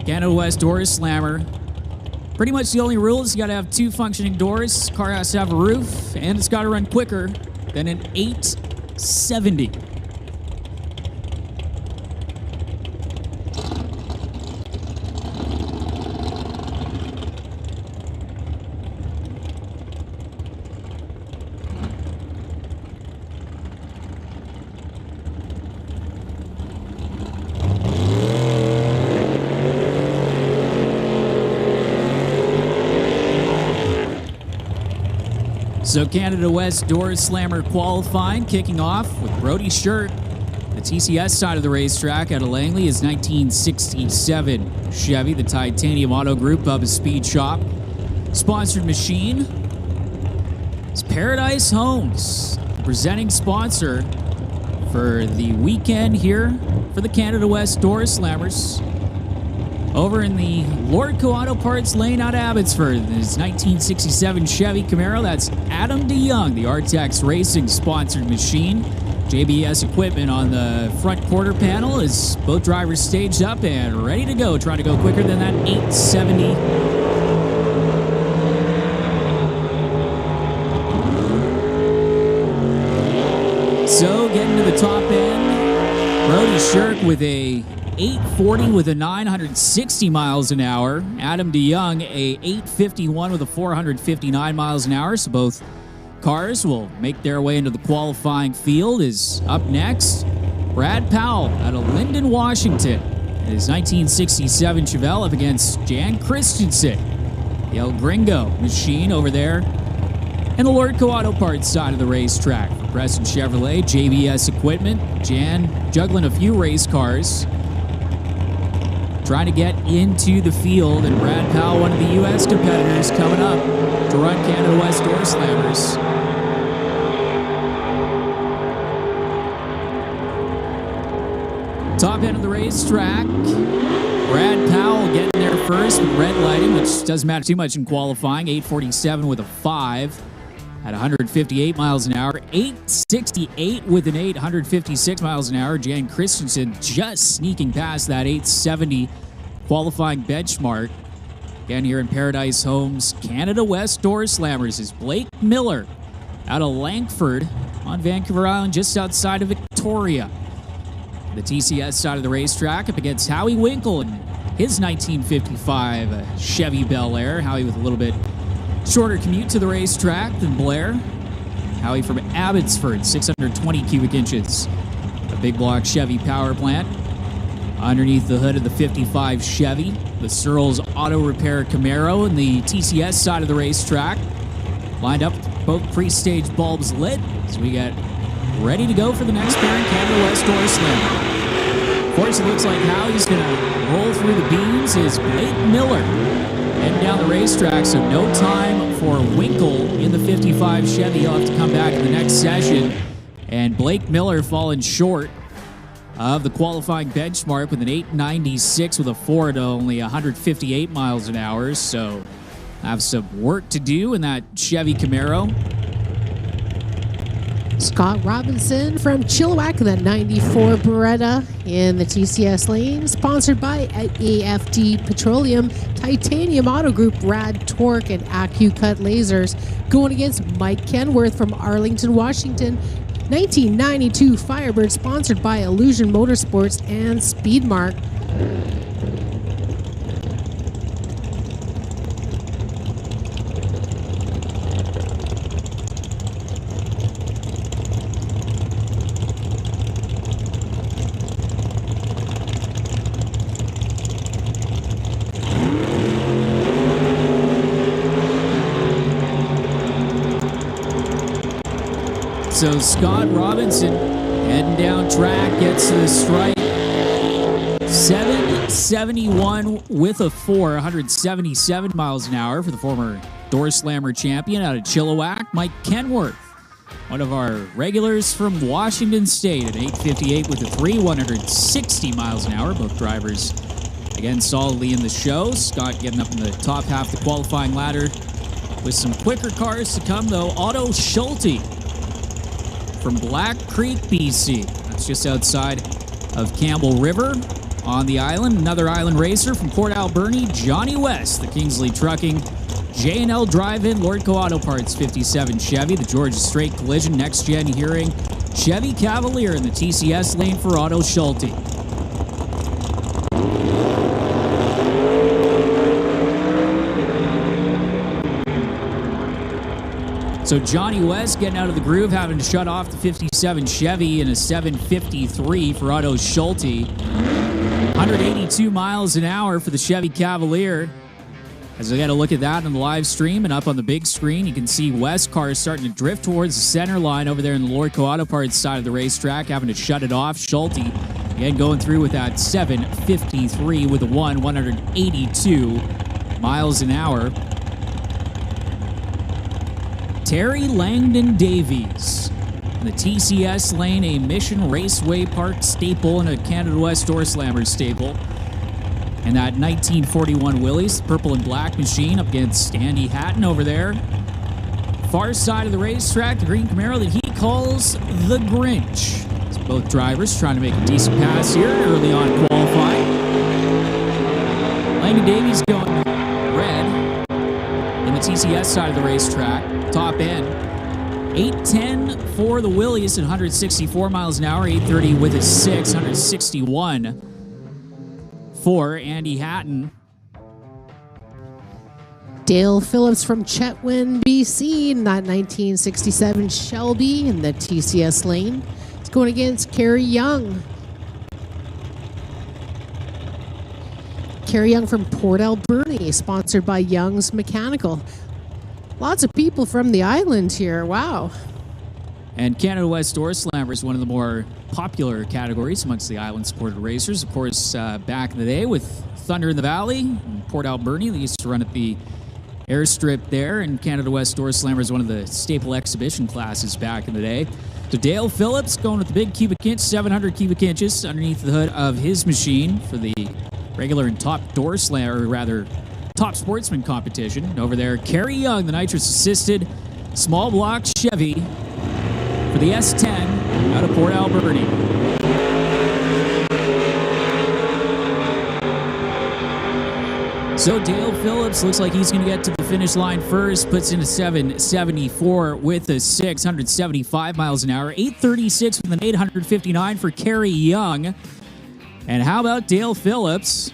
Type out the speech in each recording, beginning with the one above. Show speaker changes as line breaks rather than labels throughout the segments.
Canada West Doorwarz Slammer. Pretty much the only rule is you got to have 2 functioning doors. Car has to have a roof, and it's got to run quicker than an 870. So Canada West Doorwarz Slammer qualifying, kicking off with Brody Shirt. The TCS side of the racetrack out of Langley is 1967 Chevy, the Titanium Auto Group of a speed shop. Sponsored machine is Paradise Homes, the presenting sponsor for the weekend here for the Canada West Doorwarz Slammers. Over in the Lordco Auto Parts lane out of Abbotsford, this 1967 Chevy Camaro. That's Adam DeYoung, the Artex Racing sponsored machine. JBS equipment on the front quarter panel as both drivers staged up and ready to go. Trying to go quicker than that 870. So getting to the top end, Brody Shirk with a 840 with a 960 miles an hour. Adam DeYoung, a 851 with a 459 miles an hour. So both cars will make their way into the qualifying field. Is up next, Brad Powell out of Lyndon, Washington. His 1967 Chevelle up against Jan Christensen, the El Gringo machine over there. And the Lordco Auto Parts side of the racetrack for Preston Chevrolet, JBS equipment. Jan juggling a few race cars, trying to get into the field, and Brad Powell, one of the U.S. competitors, coming up to run Canada West Doorwarz Slammers. Top end of the racetrack, Brad Powell getting there first with red lighting, which doesn't matter too much in qualifying. 847 with a 5 at 158 miles an hour. 868 with an 8, 156 miles an hour. Jan Christensen just sneaking past that 870 qualifying benchmark. Again, here in Paradise Homes, Canada West Doorwarz Slammers is Blake Miller out of Langford on Vancouver Island, just outside of Victoria. The TCS side of the racetrack up against Howie Winkle and his 1955 Chevy Bel Air. Howie with a little bit shorter commute to the racetrack than Blair. Howie from Abbotsford, 620 cubic inches. A big block Chevy power plant. Underneath the hood of the 55 Chevy, the Searles Auto Repair Camaro, and the TCS side of the racetrack. Lined up, both pre-stage bulbs lit, so we get ready to go for the next pairing, Canada West Doorwarz Slammer. Of course, it looks like Howie's going to roll through the beams is Blake Miller. Heading down the racetrack, so no time for Winkle in the 55 Chevy. He'll have to come back in the next session. And Blake Miller falling short of the qualifying benchmark with an 896 with a 4 to only 158 miles an hour. So have some work to do in that Chevy Camaro.
Scott Robinson from Chilliwack, the 94 Beretta in the TCS lane, sponsored by AFD Petroleum, Titanium Auto Group, Rad Torque, and AccuCut Lasers, going against Mike Kenworth from Arlington, Washington. 1992 Firebird, sponsored by Illusion Motorsports and Speedmark.
So Scott Robinson heading down track, gets to the stripe. 771 with a 4, 177 miles an hour for the former Doorwarz Slammer champion out of Chilliwack, Mike Kenworth. One of our regulars from Washington State at 858 with a 3, 160 miles an hour. Both drivers, again, solidly in the show. Scott getting up in the top half of the qualifying ladder with some quicker cars to come, though. Otto Schulte from Black Creek, BC. That's just outside of Campbell River. On the island, another island racer from Port Alberni, Johnny West, the Kingsley Trucking, J&L Drive-In, Lordco Auto Parts 57 Chevy, the Georgia Straight Collision, Next Gen Hearing, Chevy Cavalier in the TCS lane for Otto Schulte. So Johnny West getting out of the groove, having to shut off the 57 Chevy in a 753 for Otto Schulte. 182 miles an hour for the Chevy Cavalier. As we got a look at that on the live stream and up on the big screen, you can see West cars starting to drift towards the center line over there in the Lordco Auto Parts side of the racetrack, having to shut it off. Schulte again going through with that 753 with a 182 miles an hour. Terry Langdon Davies in the TCS lane, a Mission Raceway Park staple and a Canada West Door Slammers staple. And that 1941 Willys, purple and black machine up against Andy Hatton over there. Far side of the racetrack, the green Camaro that he calls the Grinch. It's both drivers trying to make a decent pass here early on qualifying. Langdon Davies going red in the TCS side of the racetrack. Top end. 810 for the Willys at 164 miles an hour. 830 with a 6, 161 for Andy Hatton.
Dale Phillips from Chetwynd, BC, in that 1967 Shelby in the TCS lane. It's going against Kerry Young. Kerry Young from Port Alberni, sponsored by Young's Mechanical. Lots of people from the island here. Wow.
And Canada West Door Slammer is one of the more popular categories amongst the island-supported racers. Of course, back in the day with Thunder in the Valley, in Port Alberni, they used to run at the airstrip there, and Canada West Door Slammer is one of the staple exhibition classes back in the day. So Dale Phillips going with the big cubic inch, 700 cubic inches underneath the hood of his machine for the regular and top door slammer, or rather top sportsman competition. And over there, Kerry Young, the nitrous-assisted small block Chevy for the S10 out of Port Alberni. So Dale Phillips looks like he's going to get to the finish line first, puts in a 774 with a 675 miles an hour, 836 with an 859 for Kerry Young. And how about Dale Phillips?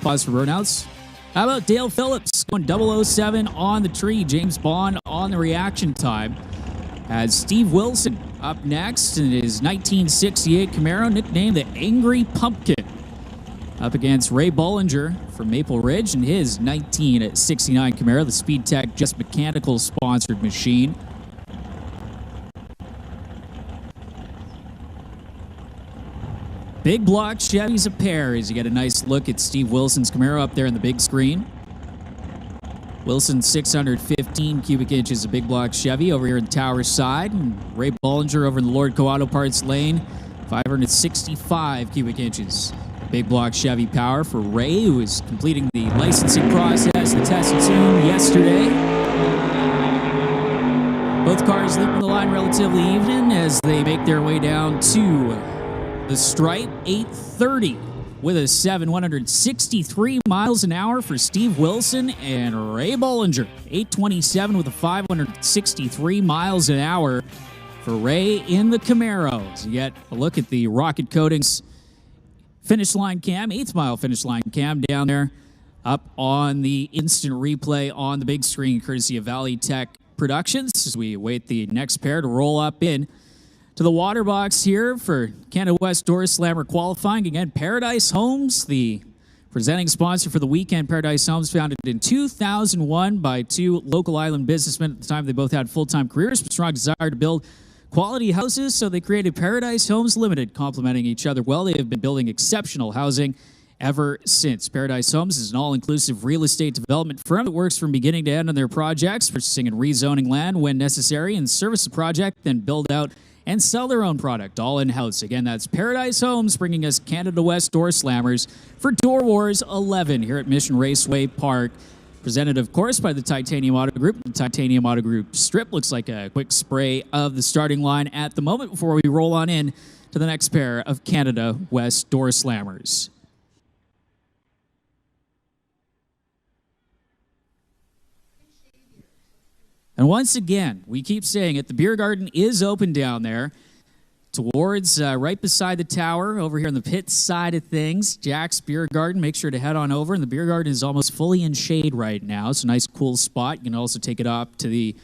Pause for burnouts. How about Dale Phillips going 007 on the tree? James Bond on the reaction time. As Steve Wilson up next in his 1968 Camaro, nicknamed the Angry Pumpkin, up against Ray Bollinger from Maple Ridge in his 1969 Camaro, the Speed Tech Just Mechanical sponsored machine. Big block Chevys a pair as you get a nice look at Steve Wilson's Camaro up there in the big screen. Wilson 615 cubic inches of big block Chevy over here in the tower side. And Ray Bollinger over in the Lordco Auto Parts lane, 565 cubic inches. Big block Chevy power for Ray, who is completing the licensing process, the test and tune yesterday. Both cars leaving the line relatively even as they make their way down to the stripe. 830 with a 163 miles an hour for Steve Wilson and Ray Bollinger. 827 with a 563 miles an hour for Ray in the Camaro. So you get a look at the Rocket Coatings finish line cam, 8th mile finish line cam down there up on the instant replay on the big screen courtesy of Valley Tech Productions as we await the next pair to roll up in to the water box here for Canada West Door Slammer qualifying. Again, Paradise Homes, the presenting sponsor for the weekend. Paradise Homes, founded in 2001 by two local island businessmen. At the time, they both had full-time careers, but strong desire to build quality houses, so they created Paradise Homes Limited, complementing each other well. They have been building exceptional housing ever since. Paradise Homes is an all-inclusive real estate development firm that works from beginning to end on their projects, purchasing and rezoning land when necessary, and service the project, then build out and sell their own product all in-house. Again, that's Paradise Homes bringing us Canada West Door Slammers for Doorwarz 11 here at Mission Raceway Park. Presented, of course, by the Titanium Auto Group. The Titanium Auto Group strip looks like a quick spray of the starting line at the moment before we roll on in to the next pair of Canada West Door Slammers. And once again, we keep saying it, the beer garden is open down there towards right beside the tower over here on the pit side of things. Jack's Beer Garden. Make sure to head on over. And the beer garden is almost fully in shade right now. It's a nice, cool spot. You can also take it up to the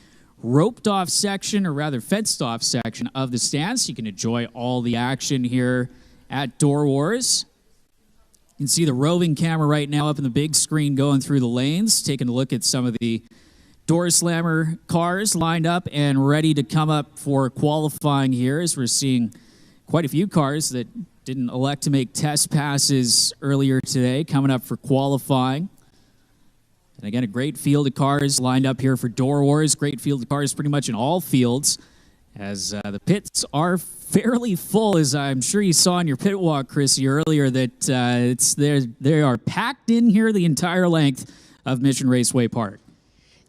roped off section, or rather fenced off section of the stands. You can enjoy all the action here at Doorwarz. You can see the roving camera right now up in the big screen going through the lanes, taking a look at some of the Door Slammer cars lined up and ready to come up for qualifying here, as we're seeing quite a few cars that didn't elect to make test passes earlier today coming up for qualifying. And again, a great field of cars lined up here for Doorwarz. Great field of cars pretty much in all fields, as the pits are fairly full, as I'm sure you saw in your pit walk, Chrissy, earlier, that they are packed in here the entire length of Mission Raceway Park.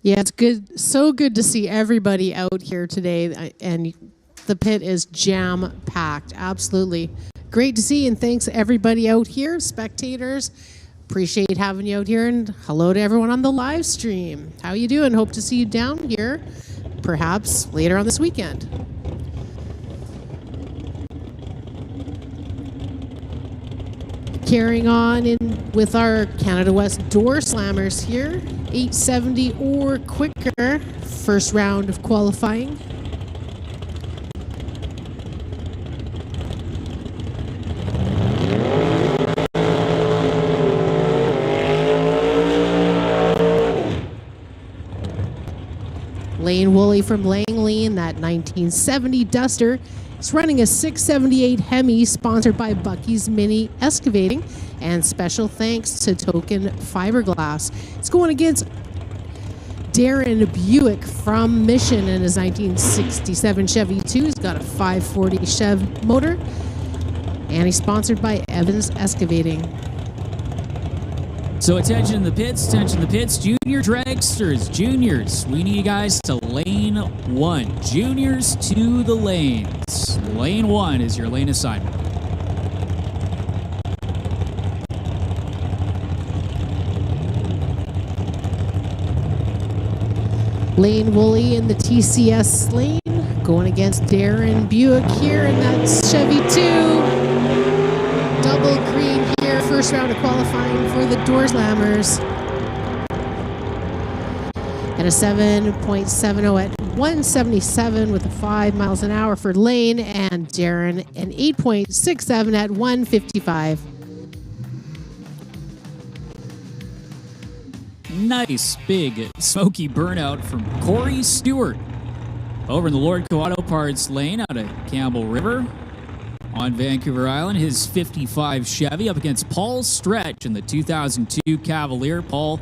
Yeah, it's good. So good to see everybody out here today, and the pit is jam-packed. Absolutely. Great to see, and thanks everybody out here, spectators. Appreciate having you out here, and hello to everyone on the live stream. How you doing? Hope to see you down here, perhaps later on this weekend. Carrying on in with our Canada West Door Slammers here, 870 or quicker, first round of qualifying. Lane Woolley from Langley in that 1970 Duster. It's running a 678 Hemi, sponsored by Bucky's Mini Excavating, and special thanks to Token Fiberglass. It's going against Darren Buick from Mission in his 1967 Chevy 2. He's got a 540 Chev motor, and he's sponsored by Evans Excavating.
So attention the pits, junior dragsters, juniors, we need you guys to lane 1. Juniors to the lanes. Lane 1 is your lane assignment.
Lane Woolley in the TCS lane, going against Darren Buick here in that Chevy 2. Double green here, first round of qualifying for the Door Slammers. And a 7.70 at 177 with a 5 miles an hour for Lane, and Darren an 8.67 at 155.
Nice big smoky burnout from Corey Stewart over in the Lord Coato Parts lane out of Campbell River on Vancouver Island. His 55 Chevy up against Paul Stretch in the 2002 Cavalier. Paul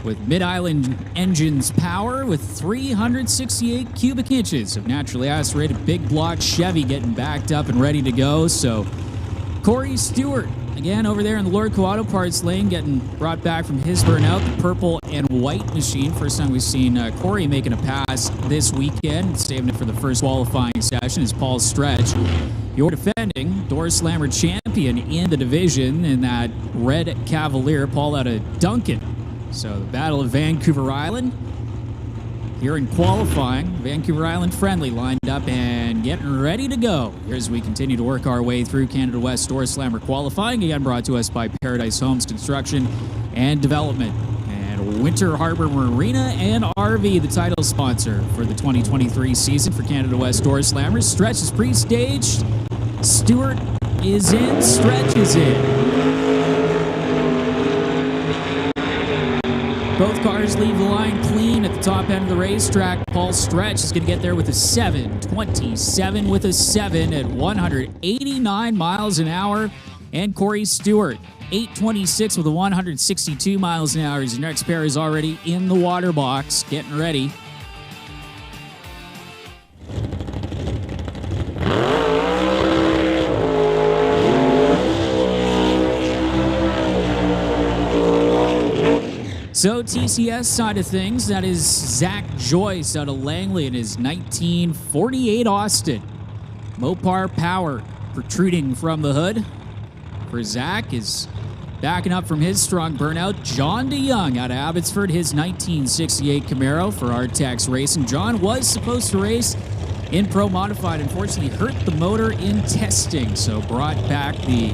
with mid-island engines power with 368 cubic inches of naturally aspirated big block Chevy getting backed up and ready to go. So Corey Stewart again over there in the Lord Coato Parts lane, getting brought back from his burnout, the purple and white machine. First time we've seen Corey making a pass this weekend, saving it for the first qualifying session is Paul Stretch. Your defending Door Slammer champion in the division in that red Cavalier, Paul out of Duncan. So the Battle of Vancouver Island here in qualifying. Vancouver Island friendly lined up and getting ready to go. Here as we continue to work our way through Canada West Door Slammer qualifying, again brought to us by Paradise Homes Construction and Development and Winter Harbor Marina and RV, the title sponsor for the 2023 season for Canada West Door Slammers. Stretch is pre-staged. Stewart is in. Stretch is in. Both cars leave the line clean at the top end of the racetrack. Paul Stretch is going to get there with a 7.27 with a 7 at 189 miles an hour. And Corey Stewart, 8.26 with a 162 miles an hour. His next pair is already in the water box, getting ready. So TCS side of things, that is Zach Joyce out of Langley in his 1948 Austin. Mopar power protruding from the hood. For Zach, his Backing up from his strong burnout, John DeYoung out of Abbotsford, his 1968 Camaro for Artex Racing. John was supposed to race in Pro Modified, unfortunately hurt the motor in testing, so brought back the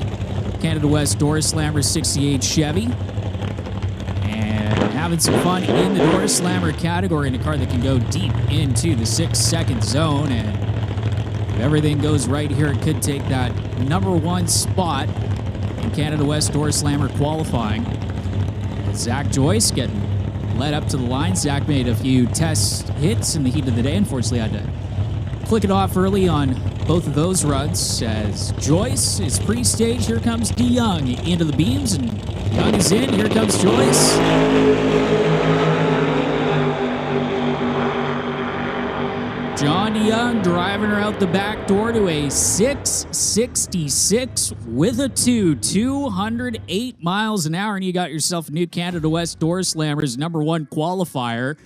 Canada West Door Slammer 68 Chevy. And having some fun in the Door Slammer category in a car that can go deep into the 6-second zone. And if everything goes right here, it could take that #1 spot in Canada West Door Slammer qualifying. Zach Joyce getting led up to the line. Zach made a few test hits in the heat of the day. Unfortunately, had to click it off early on both of those runs. As Joyce is pre-stage, here comes DeYoung into the beams, and DeYoung is in. Here comes Joyce. John DeYoung driving her out the back door to a 666 with a 208 miles an hour, and you got yourself a new Canada West Door Slammers #1 qualifier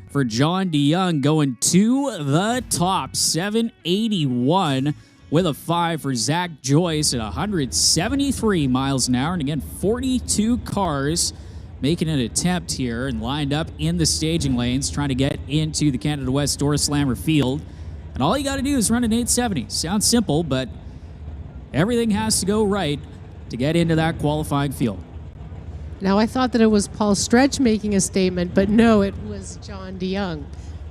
for John DeYoung, going to the top. 781 with a 5 for Zach Joyce at 173 miles an hour, and again 42 cars making an attempt here and lined up in the staging lanes trying to get into the Canada West Door Slammer field. And all you got to do is run an 870. Sounds simple, but everything has to go right to get into that qualifying field.
Now, I thought that it was Paul Stretch making a statement, but no, it was John DeYoung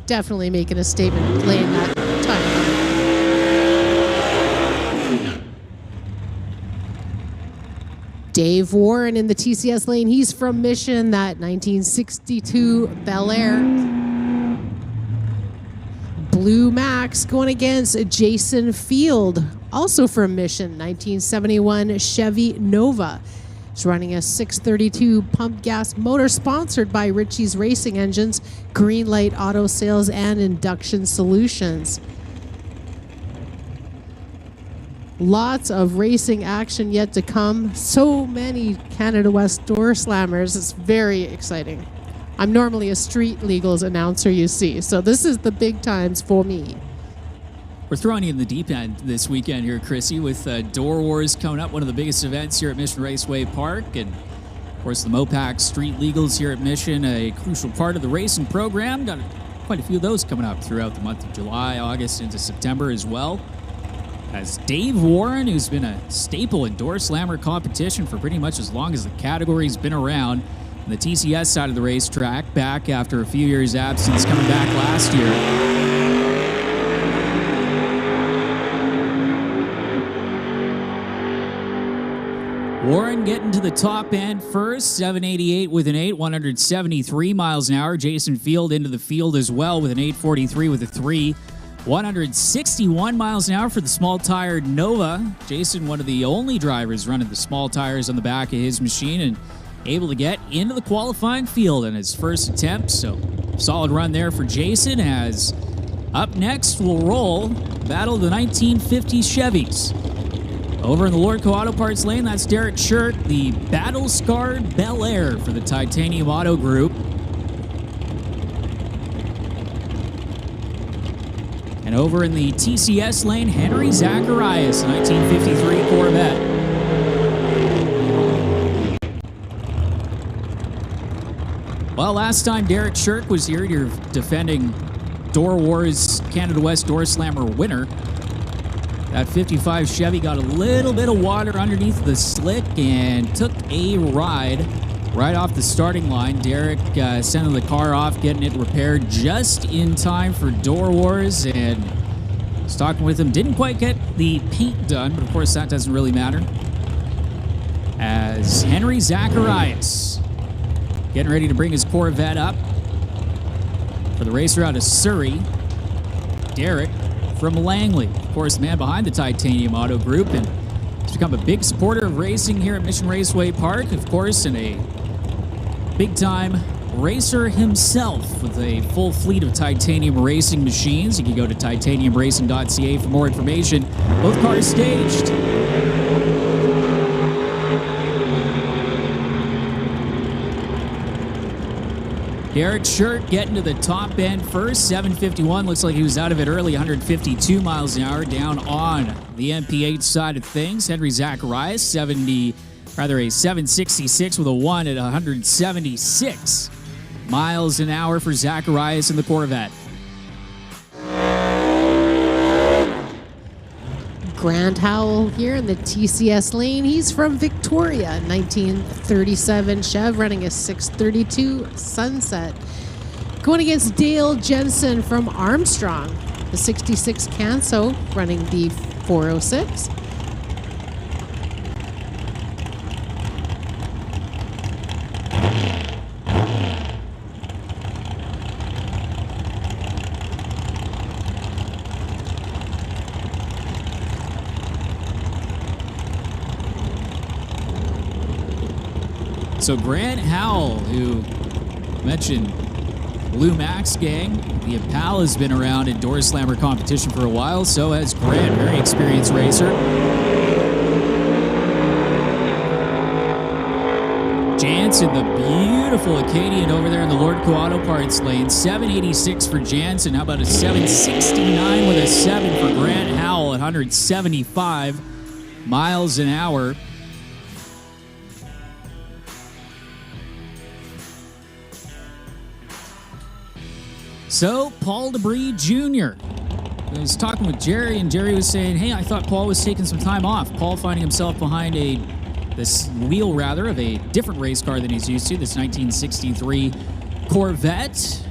definitely making a statement, playing that time. Dave Warren in the TCS lane. He's from Mission, that 1962 Bel Air. Blue Max going against Jason Field, also from Mission, 1971 Chevy Nova. He's running a 632 pump gas motor sponsored by Ritchie's Racing Engines, Greenlight Auto Sales, and Induction Solutions. Lots of racing action yet to come. So many Canada West Door Slammers. It's very exciting. I'm normally a street legals announcer, you see, so this is the big times for me.
We're throwing you in the deep end this weekend here, Chrissy, with Doorwarz coming up, one of the biggest events here at Mission Raceway Park. And, of course, the Mopac Street Legals here at Mission, a crucial part of the racing program. Got quite a few of those coming up throughout the month of July, August, into September as well. As Dave Warren, who's been a staple in Door Slammer competition for pretty much as long as the category's been around, on the TCS side of the racetrack, back after a few years' absence, coming back last year. Warren getting to the top end first, 788 with an 8, 173 miles an hour. Jason Field into the field as well with an 843 with a 3. 161 miles an hour for the small-tired Nova. Jason, one of the only drivers running the small tires on the back of his machine and able to get into the qualifying field in his first attempt. So, solid run there for Jason. As up next, we'll roll Battle of the 1950 Chevys. Over in the Lordco Auto Parts lane, that's Derek Shirk, the battle-scarred Bel Air for the Titanium Auto Group. And over in the TCS lane, Henry Zacharias, 1953 Corvette. Well, last time Derek Shirk was here, you're defending Doorwarz Canada West Door Slammer winner. That 55 Chevy got a little bit of water underneath the slick and took a ride right off the starting line. Derek sending the car off, getting it repaired just in time for Doorwarz, and was talking with him. Didn't quite get the paint done, but of course that doesn't really matter. As Henry Zacharias getting ready to bring his Corvette up for the racer out of Surrey, Derek from Langley. Of course, the man behind the Titanium Auto Group, and has become a big supporter of racing here at Mission Raceway Park, of course, and a big-time racer himself with a full fleet of Titanium racing machines. You can go to titaniumracing.ca for more information. Both cars staged. Derek Shirk getting to the top end first, 751. Looks like he was out of it early, 152 miles an hour down on the MP8 side of things. Henry Zacharias, 70 Rather, a 766 with a 1 at 176 miles an hour for Zacharias in the Corvette.
Grant Howell here in the TCS lane. He's from Victoria, 1937 Chev, running a 632 Sunset. Going against Dale Jensen from Armstrong, the 66 Canso, running the 406.
So Grant Howell, who mentioned Blue Max Gang, the Impala has been around in Door Slammer competition for a while, so has Grant, very experienced racer. Jansen, the beautiful Acadian over there in the Lordco Auto Parts lane, 786 for Jansen. How about a 769 with a 7 for Grant Howell at 175 miles an hour. So, Paul Debris Jr. I was talking with Jerry, and Jerry was saying, hey, I thought Paul was taking some time off. Paul finding himself behind this wheel, rather, of a different race car than he's used to, this 1963 Corvette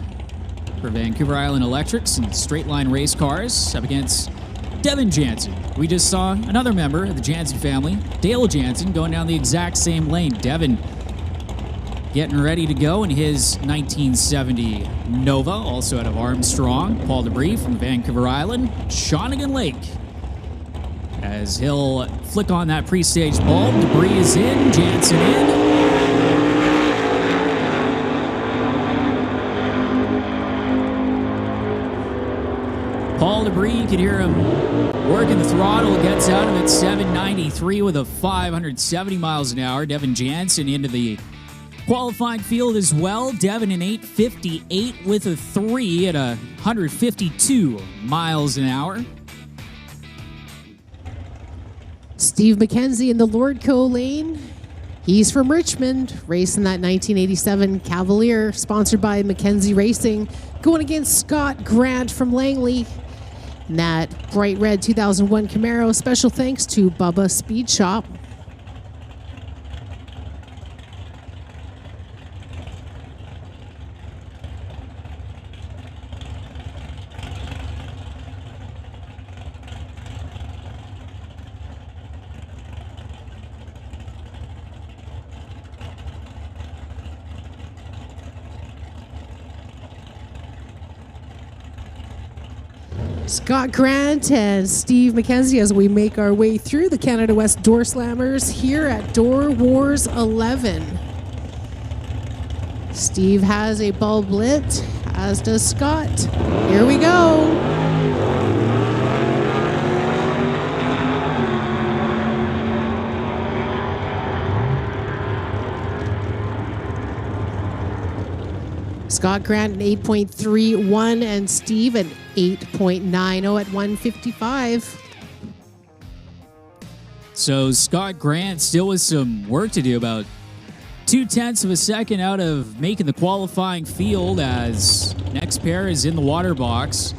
for Vancouver Island Electrics and straight line race cars up against Devin Jansen. We just saw another member of the Jansen family, Dale Jansen, going down the exact same lane. Devin getting ready to go in his 1970 Nova, also out of Armstrong. Paul Debris from Vancouver Island, Shawnigan Lake. As he'll flick on that pre-stage bulb, Debris is in, Jansen in. Paul Debris, you can hear him working the throttle, gets out of it 793 with a 570 miles an hour. Devin Jansen into the qualifying field as well. Devin in 858 with a 3 at 152 miles an hour.
Steve McKenzie in the Lordco lane. He's from Richmond, racing that 1987 Cavalier, sponsored by McKenzie Racing, going against Scott Grant from Langley in that bright red 2001 Camaro. Special thanks to Bubba Speed Shop. Scott Grant and Steve McKenzie as we make our way through the Canada West Door Slammers here at Doorwarz 11. Steve has a bulb lit, as does Scott. Here we go. Scott Grant an 8.31 and Steve an 8.90 at 155.
So Scott Grant still with some work to do, about 0.2 of a second out of making the qualifying field, as next pair is in the water box.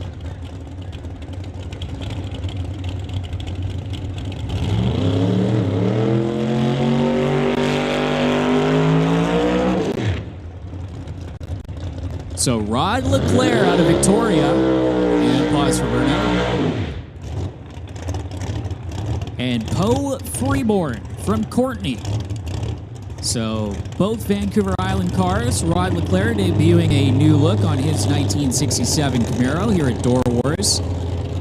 So Rod Leclerc out of Victoria, and pause for burnout. And Poe Freeborn from Courtenay. So both Vancouver Island cars. Rod Leclerc debuting a new look on his 1967 Camaro here at Doorwarz.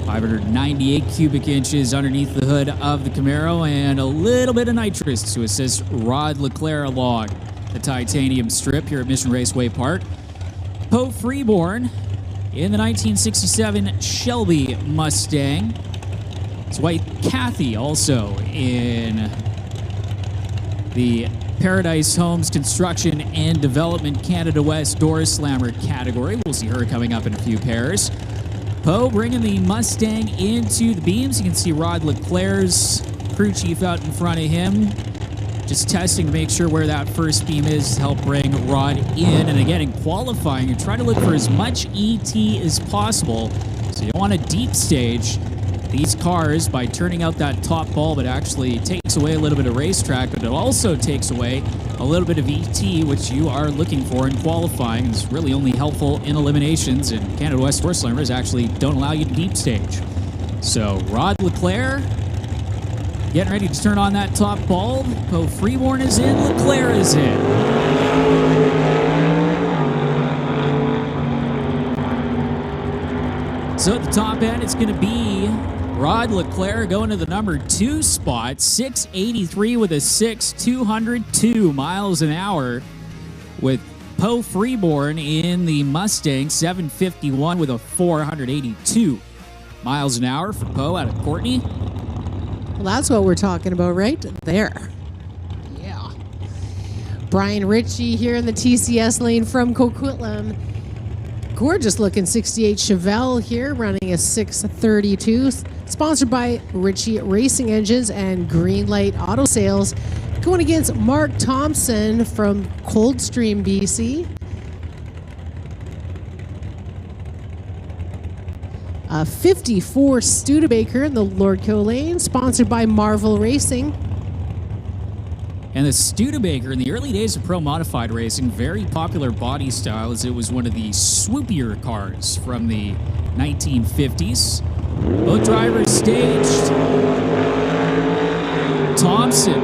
598 cubic inches underneath the hood of the Camaro, and a little bit of nitrous to assist Rod Leclerc along the titanium strip here at Mission Raceway Park. Poe Freeborn in the 1967 Shelby Mustang. His wife Kathy also in the Paradise Homes Construction and Development Canada West Door Slammer category. We'll see her coming up in a few pairs. Poe bringing the Mustang into the beams. You can see Rod Leclerc's crew chief out in front of him. Just testing to make sure where that first beam is to help bring Rod in. And again, in qualifying, you're trying to look for as much ET as possible. So you don't want a deep stage. These cars, by turning out that top bulb, it actually takes away a little bit of racetrack, but it also takes away a little bit of ET, which you are looking for in qualifying. It's really only helpful in eliminations, and Canada West Door Slammers actually don't allow you to deep stage. So Rod Leclerc getting ready to turn on that top bulb. Poe Freeborn is in. Leclerc is in. So at the top end, it's going to be Rod Leclerc going to the number 2 spot. 683 with a 202 miles an hour. With Poe Freeborn in the Mustang. 751 with a 482 miles an hour for Poe out of Courtney.
Well, that's what we're talking about right there. Yeah. Brian Ritchie here in the TCS lane from Coquitlam. Gorgeous looking 68 Chevelle here, running a 632. Sponsored by Ritchie Racing Engines and Greenlight Auto Sales. Going against Mark Thompson from Coldstream, BC. A 54 Studebaker in the Lord Coe lane, sponsored by Marvel Racing.
And the Studebaker, in the early days of pro modified racing, very popular body style, as it was one of the swoopier cars from the 1950s. Both drivers staged. Thompson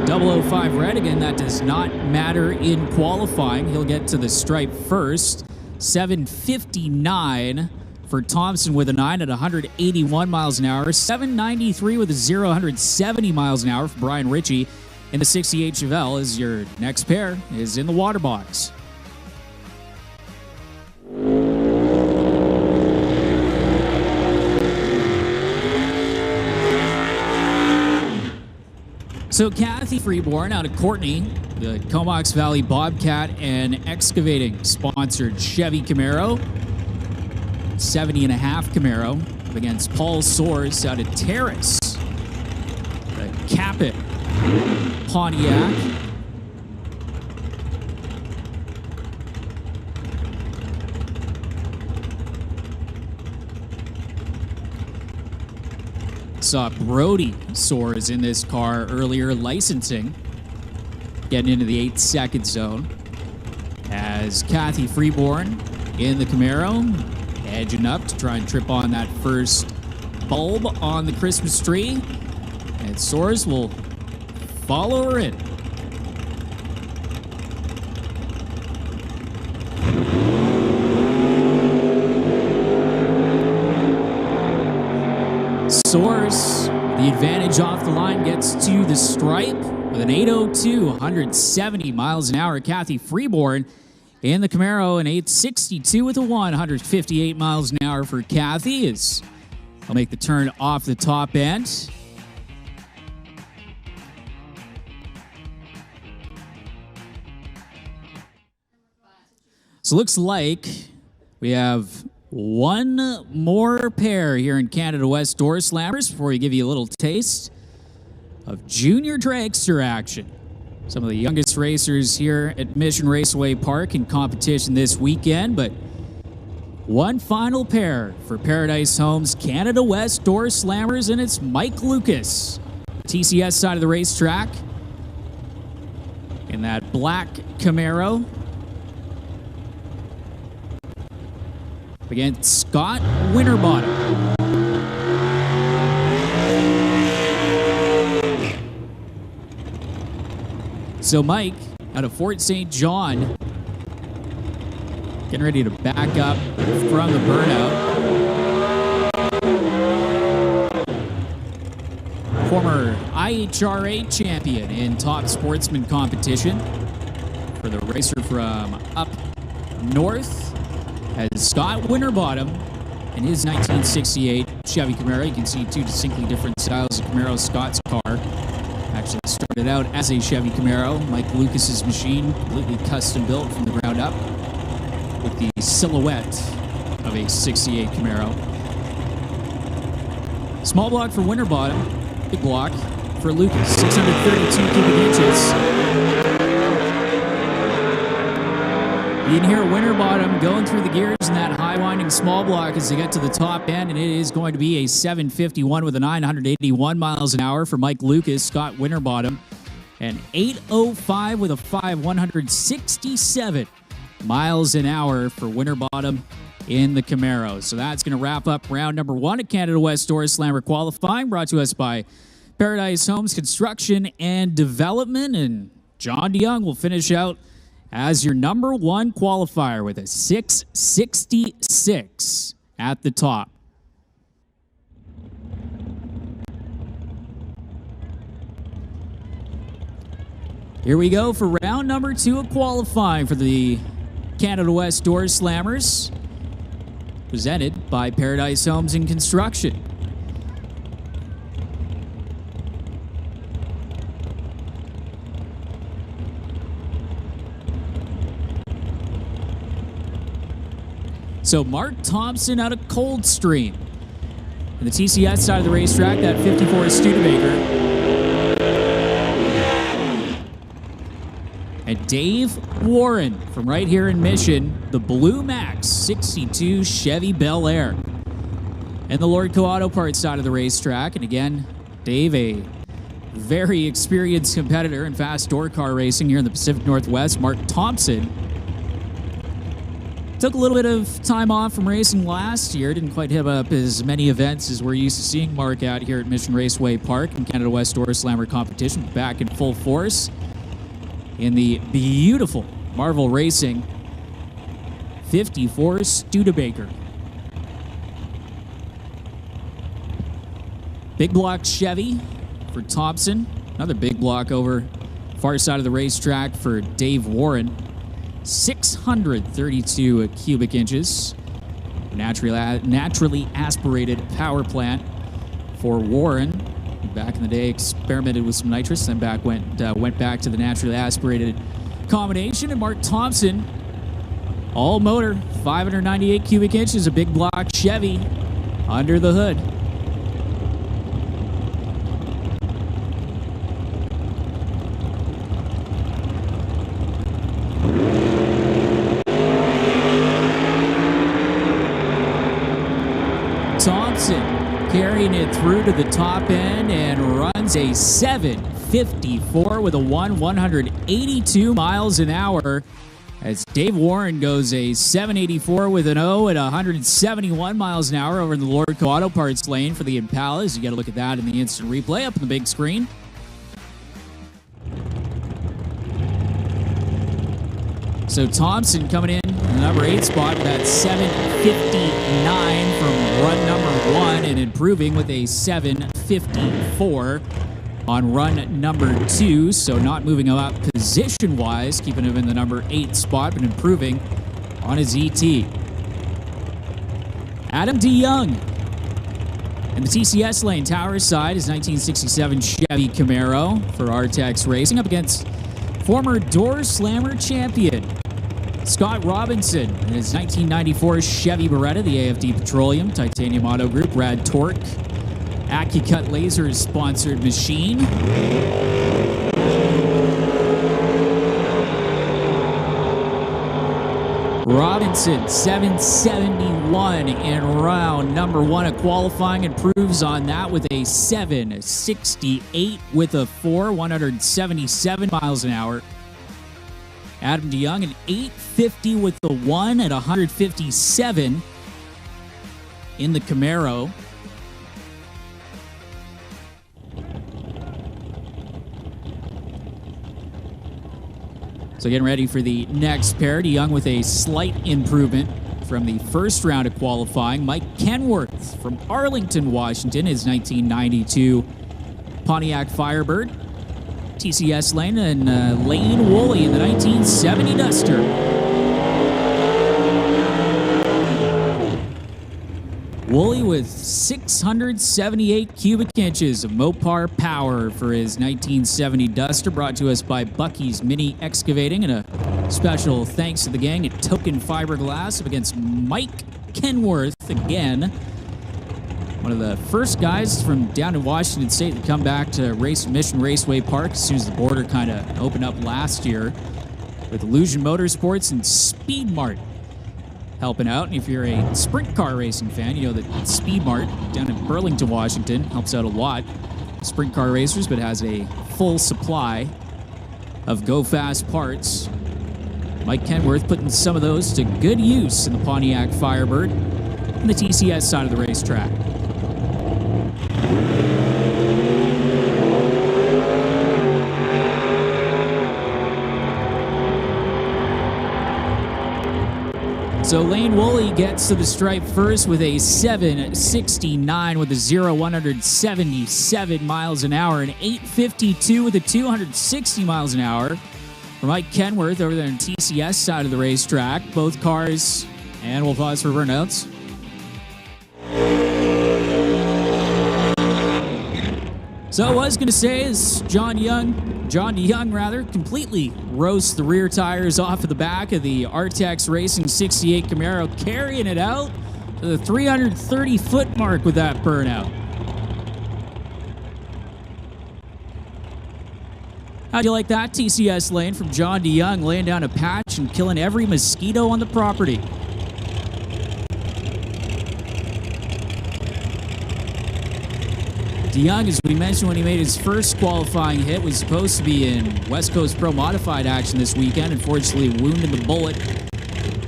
going 005 red. Again, that does not matter in qualifying. He'll get to the stripe first. 759 for Thompson with a 9 at 181 miles an hour. 793 with a 0, 170 miles an hour for Brian Ritchie. In the 68 Chevelle, as your next pair is in the water box. So Kathy Freeborn out of Courtney, the Comox Valley Bobcat and Excavating sponsored Chevy Camaro. 70.5 Camaro up against Paul Soares out of Terrace. The Capit Pontiac. Saw Brody Soares in this car earlier, licensing, getting into the 8-second zone. As Kathy Freeborn in the Camaro, edging up to try and trip on that first bulb on the Christmas tree. And Soares will follow her in. Soares, the advantage off the line, gets to the stripe with an 802, 170 miles an hour. Kathy Freeborn in the Camaro, an 862 with a 158 miles an hour for Kathy, as I'll make the turn off the top end. So looks like we have one more pair here in Canada West Door Slammers before we give you a little taste of junior dragster action. Some of the youngest racers here at Mission Raceway Park in competition this weekend, but one final pair for Paradise Homes Canada West Door Slammers, and it's Mike Lucas, TCS side of the racetrack, in that black Camaro. Against Scott Winterbottom. So Mike, out of Fort St. John, getting ready to back up from the burnout. Former IHRA champion in top sportsman competition for the racer from up north. As Scott Winterbottom in his 1968 Chevy Camaro. You can see two distinctly different styles of Camaro. Scott's car actually started out as a Chevy Camaro. Mike Lucas's machine, completely custom built from the ground up with the silhouette of a 68 Camaro. Small block for Winterbottom, big block for Lucas, 632 cubic inches. You can hear Winterbottom going through the gears in that high-winding small block as they get to the top end, and it is going to be a 751 with a 981 miles an hour for Mike Lucas, Scott Winterbottom, and 805 with a 167 miles an hour for Winterbottom in the Camaro. So that's going to wrap up round number 1 at Canada West Door Slammer qualifying, brought to us by Paradise Homes Construction and Development, and John DeYoung will finish out as your number 1 qualifier with a 666 at the top. Here we go for round number 2 of qualifying for the Canada West Door Slammers, presented by Paradise Homes and Construction. So Mark Thompson out of Coldstream. And the TCS side of the racetrack, that 54 Studebaker. And Dave Warren from right here in Mission, the Blue Max 62 Chevy Bel Air. And the Lordco Auto Parts side of the racetrack. And again, Dave, a very experienced competitor in fast door car racing here in the Pacific Northwest. Mark Thompson took a little bit of time off from racing last year. Didn't quite hit up as many events as we're used to seeing Mark out here at Mission Raceway Park in Canada West Door Slammer competition. Back in full force in the beautiful Marvel Racing 54 Studebaker. Big block Chevy for Thompson. Another big block over far side of the racetrack for Dave Warren. 632 cubic inches. Naturally aspirated power plant for Warren. Back in the day, experimented with some nitrous, then went back to the naturally aspirated combination. And Mark Thompson, all motor, 598 cubic inches, a big block Chevy under the hood. Thompson carrying it through to the top end and runs a 754 with a 182 miles an hour as Dave Warren goes a 784 with an O at 171 miles an hour over in the Lordco Auto Parts lane for the Impalas. You got to look at that in the instant replay up on the big screen. So Thompson coming in the number 8 spot with that 759 from run number 1 and improving with a 754 on run number 2. So not moving up position-wise, keeping him in the number 8 spot, but improving on his ET. Adam DeYoung in the TCS lane, tower side, his 1967 Chevy Camaro for Artex Racing up against former Door Slammer champion Scott Robinson in his 1994 Chevy Beretta, the AFD Petroleum Titanium Auto Group, Rad Torque, AccuCut Lasers sponsored machine. Robinson, 771 in round number 1 of qualifying, improves on that with a 768 with a 177 miles an hour. Adam DeYoung, an 850 with the 1 at 157 in the Camaro. So getting ready for the next pair. DeYoung with a slight improvement from the first round of qualifying. Mike Kenworth from Arlington, Washington, his 1992 Pontiac Firebird. TCS lane, and Lane Woolley in the 1970 Duster. Woolley with 678 cubic inches of Mopar power for his 1970 Duster, brought to us by Bucky's Mini Excavating, and a special thanks to the gang at Token Fiberglass up against Mike Kenworth again. One of the first guys from down in Washington State to come back to Mission Raceway Park as soon as the border kind of opened up last year, with Illusion Motorsports and Speed Mart helping out. And if you're a sprint car racing fan, you know that Speed Mart down in Burlington, Washington helps out a lot of sprint car racers, but has a full supply of Go Fast parts. Mike Kenworth putting some of those to good use in the Pontiac Firebird and the TCS side of the racetrack. So Lane Woolley gets to the stripe first with a 7:69 with a 0-177 miles an hour, and 8:52 with a 260 miles an hour for Mike Kenworth over there on TCS side of the racetrack. Both cars, and we'll pause for burnouts. So I was going to say is John DeYoung completely roasts the rear tires off of the back of the Artex Racing 68 Camaro, carrying it out to the 330-foot mark with that burnout. How'd you like that TCS lane from John DeYoung, laying down a patch and killing every mosquito on the property? DeYoung, as we mentioned when he made his first qualifying hit, was supposed to be in West Coast Pro Modified action this weekend. Unfortunately, wounded the bullet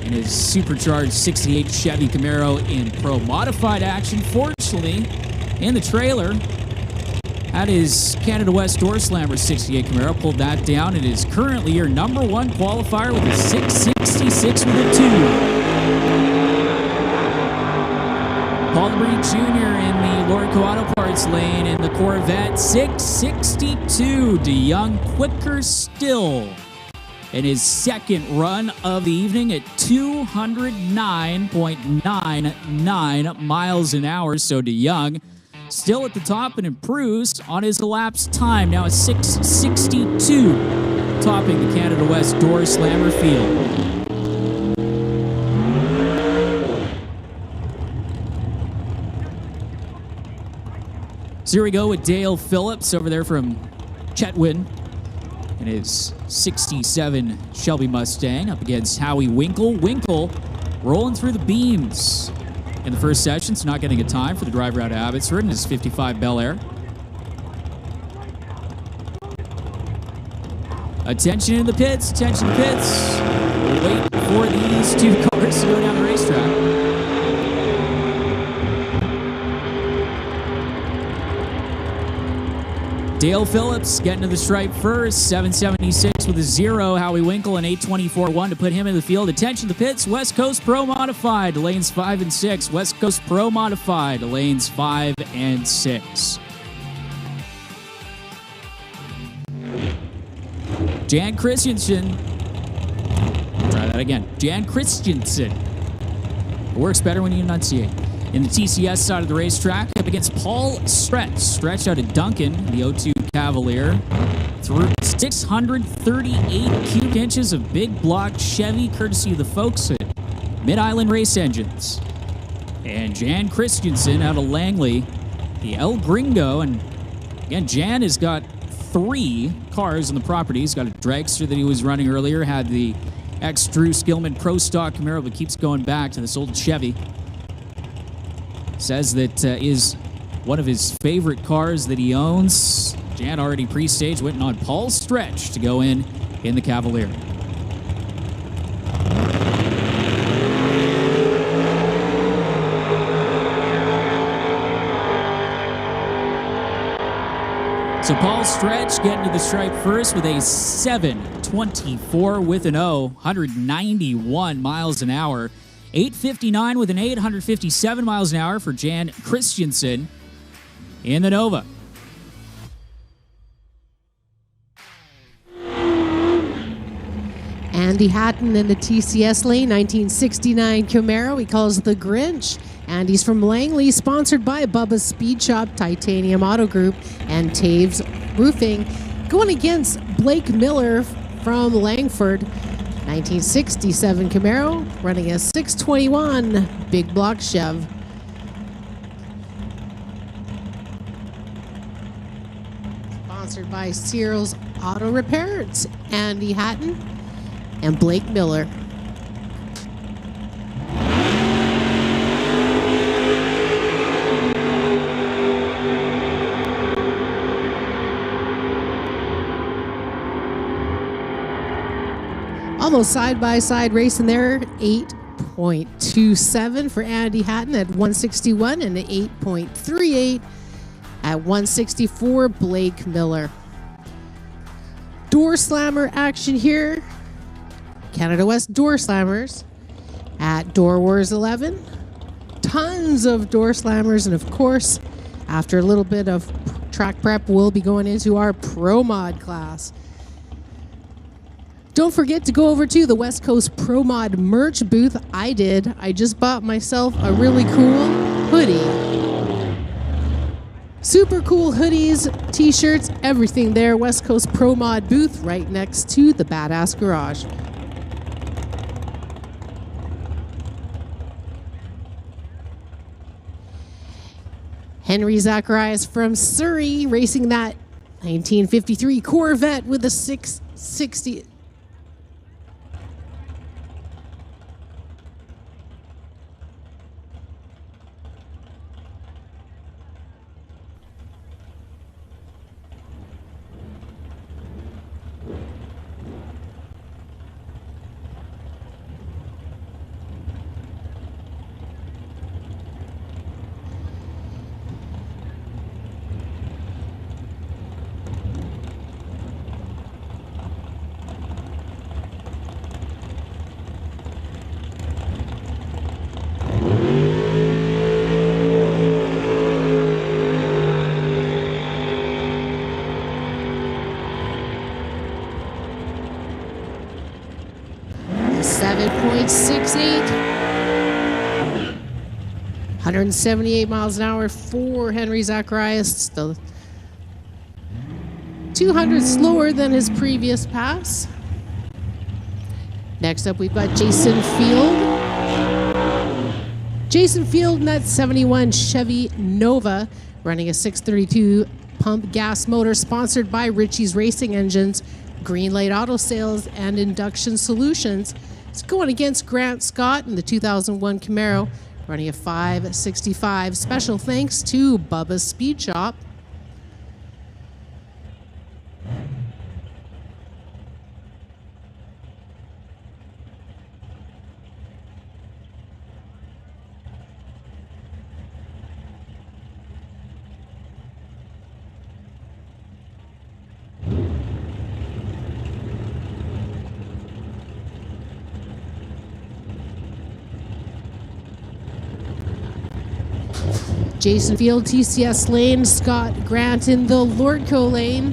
in his supercharged 68 Chevy Camaro in Pro Modified action. Fortunately, in the trailer, had his Canada West Door Slammer 68 Camaro, pulled that down, and is currently your number one qualifier with a 666 with a 2. Paul Debris Jr. in the Lorico Auto Parts lane in the Corvette, 662. DeYoung quicker still in his second run of the evening at 209.99 miles an hour. So DeYoung still at the top and improves on his elapsed time. Now at 662, topping the Canada West Door Slammer field. So here we go with Dale Phillips over there from Chetwynd in his 67 Shelby Mustang up against Howie Winkle. Winkle rolling through the beams in the first section, so not getting a time for the driver out of Abbotsford in his 55 Bel Air. Attention in the pits, attention in the pits. We'll wait for these two cars to go down the racetrack. Dale Phillips getting to the stripe first, 776 with a 0. Howie Winkle an 824-1 to put him in the field. Attention to the pits, West Coast Pro Modified, lanes 5 and 6. West Coast Pro Modified, lanes 5 and 6. Jan Christensen. Try that again. Jan Christensen. It works better when you enunciate. In the TCS side of the racetrack, up against Paul Stretch. Stretch out of Duncan, the 02 Cavalier, through 638 cubic inches of big block Chevy, courtesy of the folks at Mid-Island Race Engines. And Jan Christensen out of Langley, the El Gringo. And again, Jan has got 3 cars on the property. He's got a dragster that he was running earlier, had the ex-Drew Skillman Pro Stock Camaro, but keeps going back to this old Chevy. Says that is one of his favorite cars that he owns. Jan already pre-staged, went on Paul Stretch to go in the Cavalier. So Paul Stretch getting to the stripe first with a 724 with an O, 191 miles an hour. 859 with an 857 miles an hour for Jan Christensen in the Nova.
Andy Hatton in the TCS lane, 1969 Camaro. He calls the Grinch. Andy's from Langley, sponsored by Bubba's Speed Shop, Titanium Auto Group, and Taves Roofing. Going against Blake Miller from Langford. 1967 Camaro, running a 621 big block Chev. sponsored by Cyril's Auto Repair. It's Andy Hatton and Blake Miller. Almost side-by-side racing there, 8.27 for Andy Hatton at 161 and an 8.38 at 164, Blake Miller. Door Slammer action here. Canada West Door Slammers at Doorwarz 11. Tons of Door Slammers, and of course, after a little bit of track prep, we'll be going into our Pro Mod class. Don't forget to go over to the West Coast Pro Mod merch booth. I just bought myself a really cool hoodie. Super cool hoodies, t-shirts, everything there. West Coast Pro Mod booth right next to the Badass Garage. Henry Zacharias from Surrey racing that 1953 Corvette with a 660. .68, 178 miles an hour for Henry Zacharias. Still 200 slower than his previous pass. Next up, we've got Jason Field. Jason Field in that 71 Chevy Nova, running a 632 pump gas motor, sponsored by Ritchie's Racing Engines, Greenlight Auto Sales, and Induction Solutions. It's going against Grant Scott in the 2001 Camaro, running a 565. Special thanks to Bubba's Speed Shop. Jason Field, TCS lane. Scott Grant in the Lordco lane.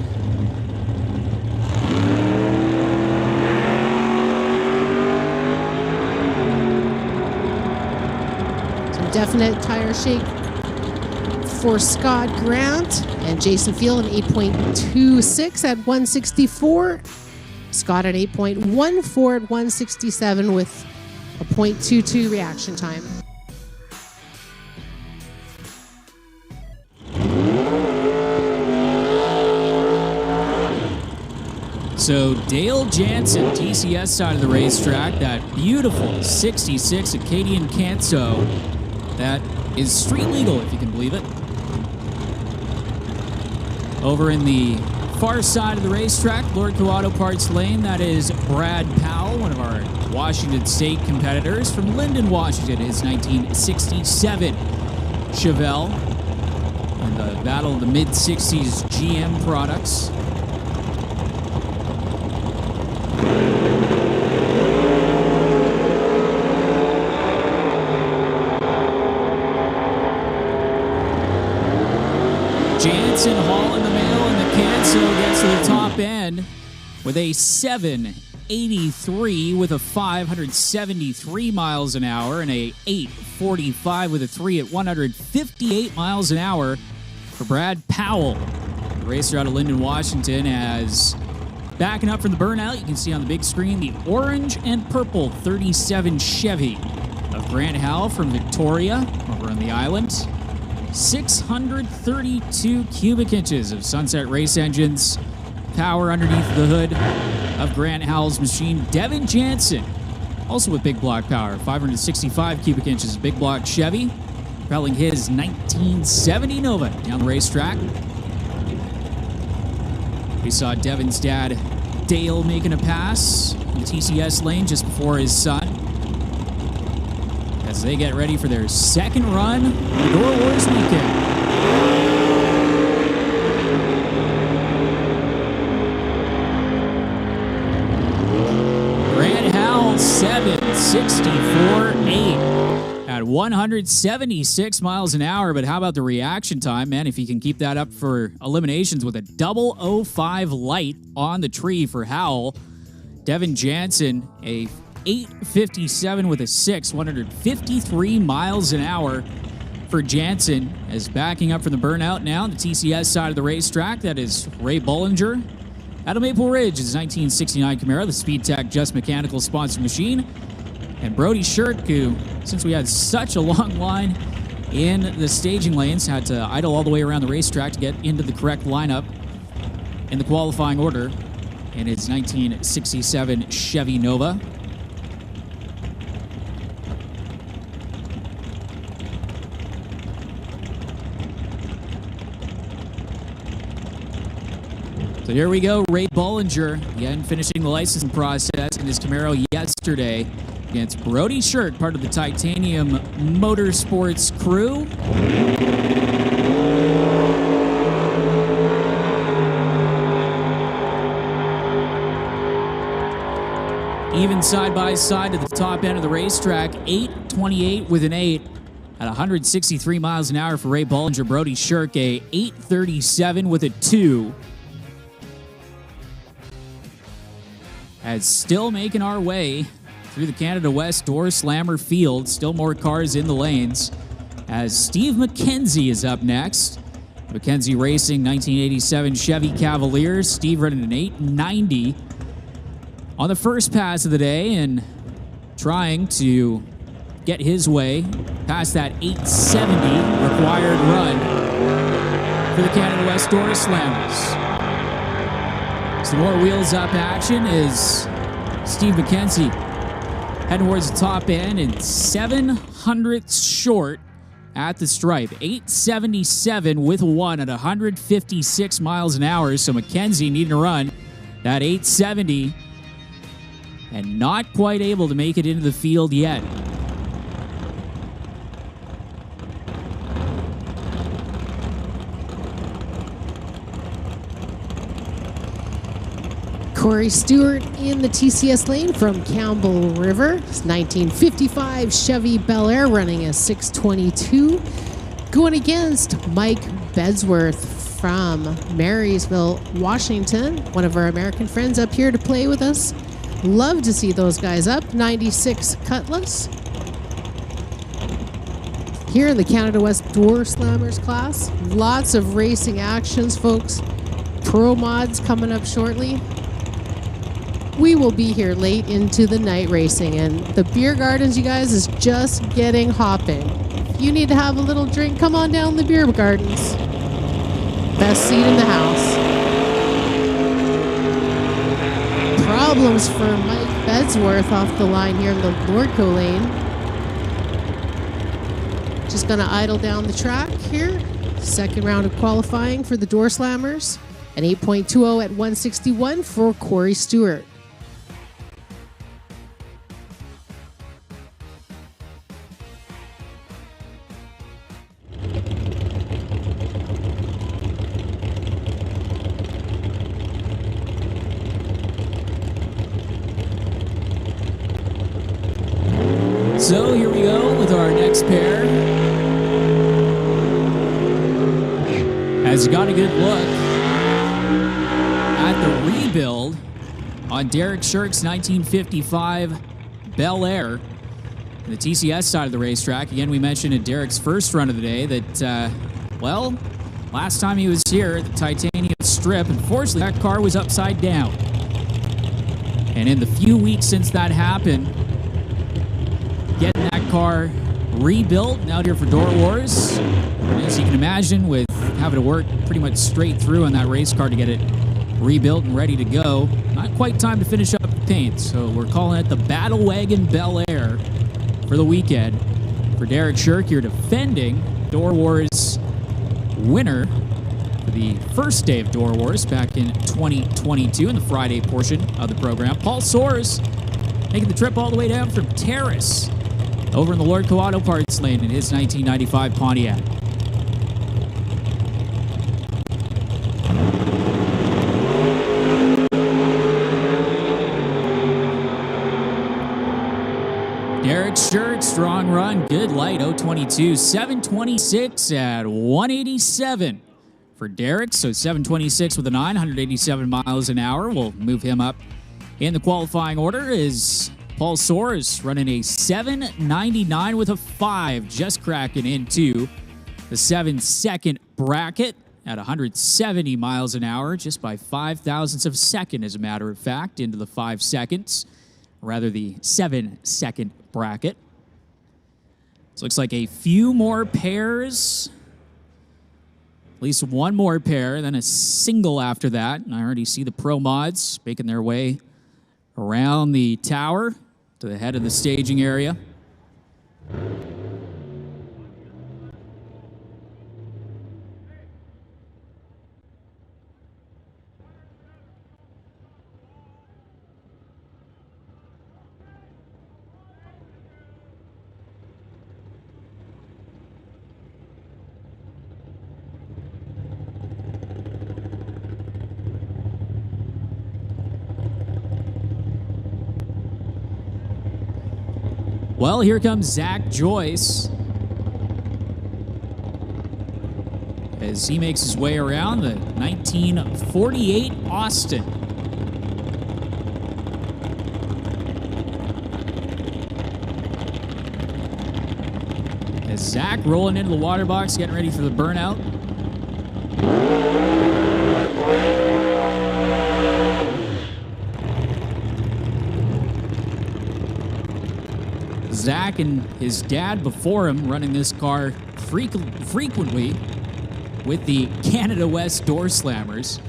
Some definite tire shake for Scott Grant. And Jason Field an 8.26 at 164. Scott at 8.14 at 167 with a 0.22 reaction time.
So Dale Jansen, TCS side of the racetrack, that beautiful 66 Acadian Canso that is street legal, if you can believe it. Over in the far side of the racetrack, Lordco Auto Parts lane, that is Brad Powell, one of our Washington State competitors from Linden, Washington, his 1967 Chevelle in the battle of the mid-60s GM products. Jansen hauling the mail, and the Canso gets to the top end with a 783 with a 573 miles an hour and a 845 with a 3 at 158 miles an hour for Brad Powell, the racer out of Linden, Washington. As backing up from the burnout, you can see on the big screen the orange and purple 37 Chevy of Grant Howell from Victoria over on the island. 632 cubic inches of Sunset Race Engines power underneath the hood of Grant Howell's machine. Devin Jansen, also with big block power, 565 cubic inches of big block Chevy, propelling his 1970 Nova down the racetrack. We saw Devin's dad, Dale, making a pass in the TCS lane just before his son, as they get ready for their second run of the Doorwarz weekend. Grant Howell 7:64.8 at 176 miles an hour. But how about the reaction time, man? If you can keep that up for eliminations with a 005 light on the tree for Howell. Devin Jansen, a 8:57 with a 6, 153 miles an hour for Jansen, as backing up from the burnout now on the TCS side of the racetrack. That is Ray Bollinger. Out of Maple Ridge is 1969 Camaro, the Speed Tech Just Mechanical sponsored machine. And Brody Shirk, who, since we had such a long line in the staging lanes, had to idle all the way around the racetrack to get into the correct lineup in the qualifying order in its 1967 Chevy Nova. So here we go, Ray Bollinger, again finishing the licensing process in his Camaro yesterday against Brody Shirk, part of the Titanium Motorsports crew. Even side by side at the top end of the racetrack, 8:28 with an 8 at 163 miles an hour for Ray Bollinger. Brody Shirk, a 8:37 with a 2. As still making our way through the Canada West Door Slammer field. Still more cars in the lanes, as Steve McKenzie is up next. McKenzie Racing 1987 Chevy Cavalier. Steve running an 890 on the first pass of the day and trying to get his way past that 870 required run for the Canada West Door Slammers. Some more wheels up action is Steve McKenzie heading towards the top end and 700ths short at the stripe. 877 with 1 at 156 miles an hour. So McKenzie needing to run that 870 and not quite able to make it into the field yet.
Corey Stewart in the TCS lane from Campbell River. It's 1955 Chevy Bel Air running a 622. Going against Mike Bedsworth from Marysville, Washington. One of our American friends up here to play with us. Love to see those guys up. 96 Cutlass. Here in the Canada West Door Slammers class. Lots of racing actions, folks. Pro mods coming up shortly. We will be here late into the night racing, and the beer gardens, you guys, is just getting hopping. If you need to have a little drink, come on down the beer gardens. Best seat in the house. Problems for Mike Bedsworth off the line here in the Lordco lane. Just gonna idle down the track here. Second round of qualifying for the Door Slammers. An 8.20 at 161 for Corey Stewart.
So here we go with our next pair. Has got a good look at the rebuild on Derek Shirk's 1955 Bel Air. The TCS side of the racetrack. Again, we mentioned in Derek's first run of the day that, well, last time he was here at the Titanium Strip, unfortunately that car was upside down. And in the few weeks since that happened, getting that car rebuilt and out here for Doorwarz. And as you can imagine, with having to work pretty much straight through on that race car to get it rebuilt and ready to go, not quite time to finish up the paint. So we're calling it the Battle Wagon Bel Air for the weekend. For Derek Shirk, your defending Doorwarz winner for the first day of Doorwarz back in 2022 in the Friday portion of the program. Paul Soares making the trip all the way down from Terrace over in the Lord Auto Parts lane in his 1995 Pontiac. Derek Shirk, strong run, good light, 022, 726 at 187 for Derek. So 726 with a 9, 187 miles an hour. We'll move him up in the qualifying order. Is Paul Soares running a 799 with a 5, just cracking into the 7-second bracket at 170 miles an hour, just by 5 thousandths of a second, as a matter of fact, into the 5 seconds. Rather, the 7-second bracket. So looks like a few more pairs. At least one more pair, then a single after that. And I already see the pro mods making their way around the tower to the head of the staging area. Well, here comes Zach Joyce as he makes his way around the 1948 Austin. As Zach rolling into the water box, getting ready for the burnout. Zach and his dad before him running this car frequently with the Canada West Door Slammers.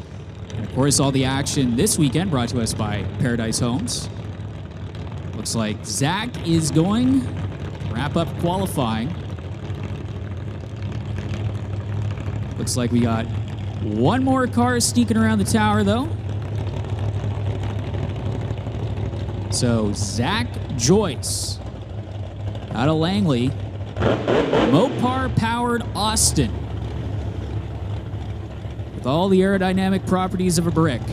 And of course, all the action this weekend brought to us by Paradise Homes. Looks like Zach is going to wrap up qualifying. Looks like we got one more car sneaking around the tower, though. So, Zach Joyce out of Langley, Mopar-powered Austin, with all the aerodynamic properties of a brick.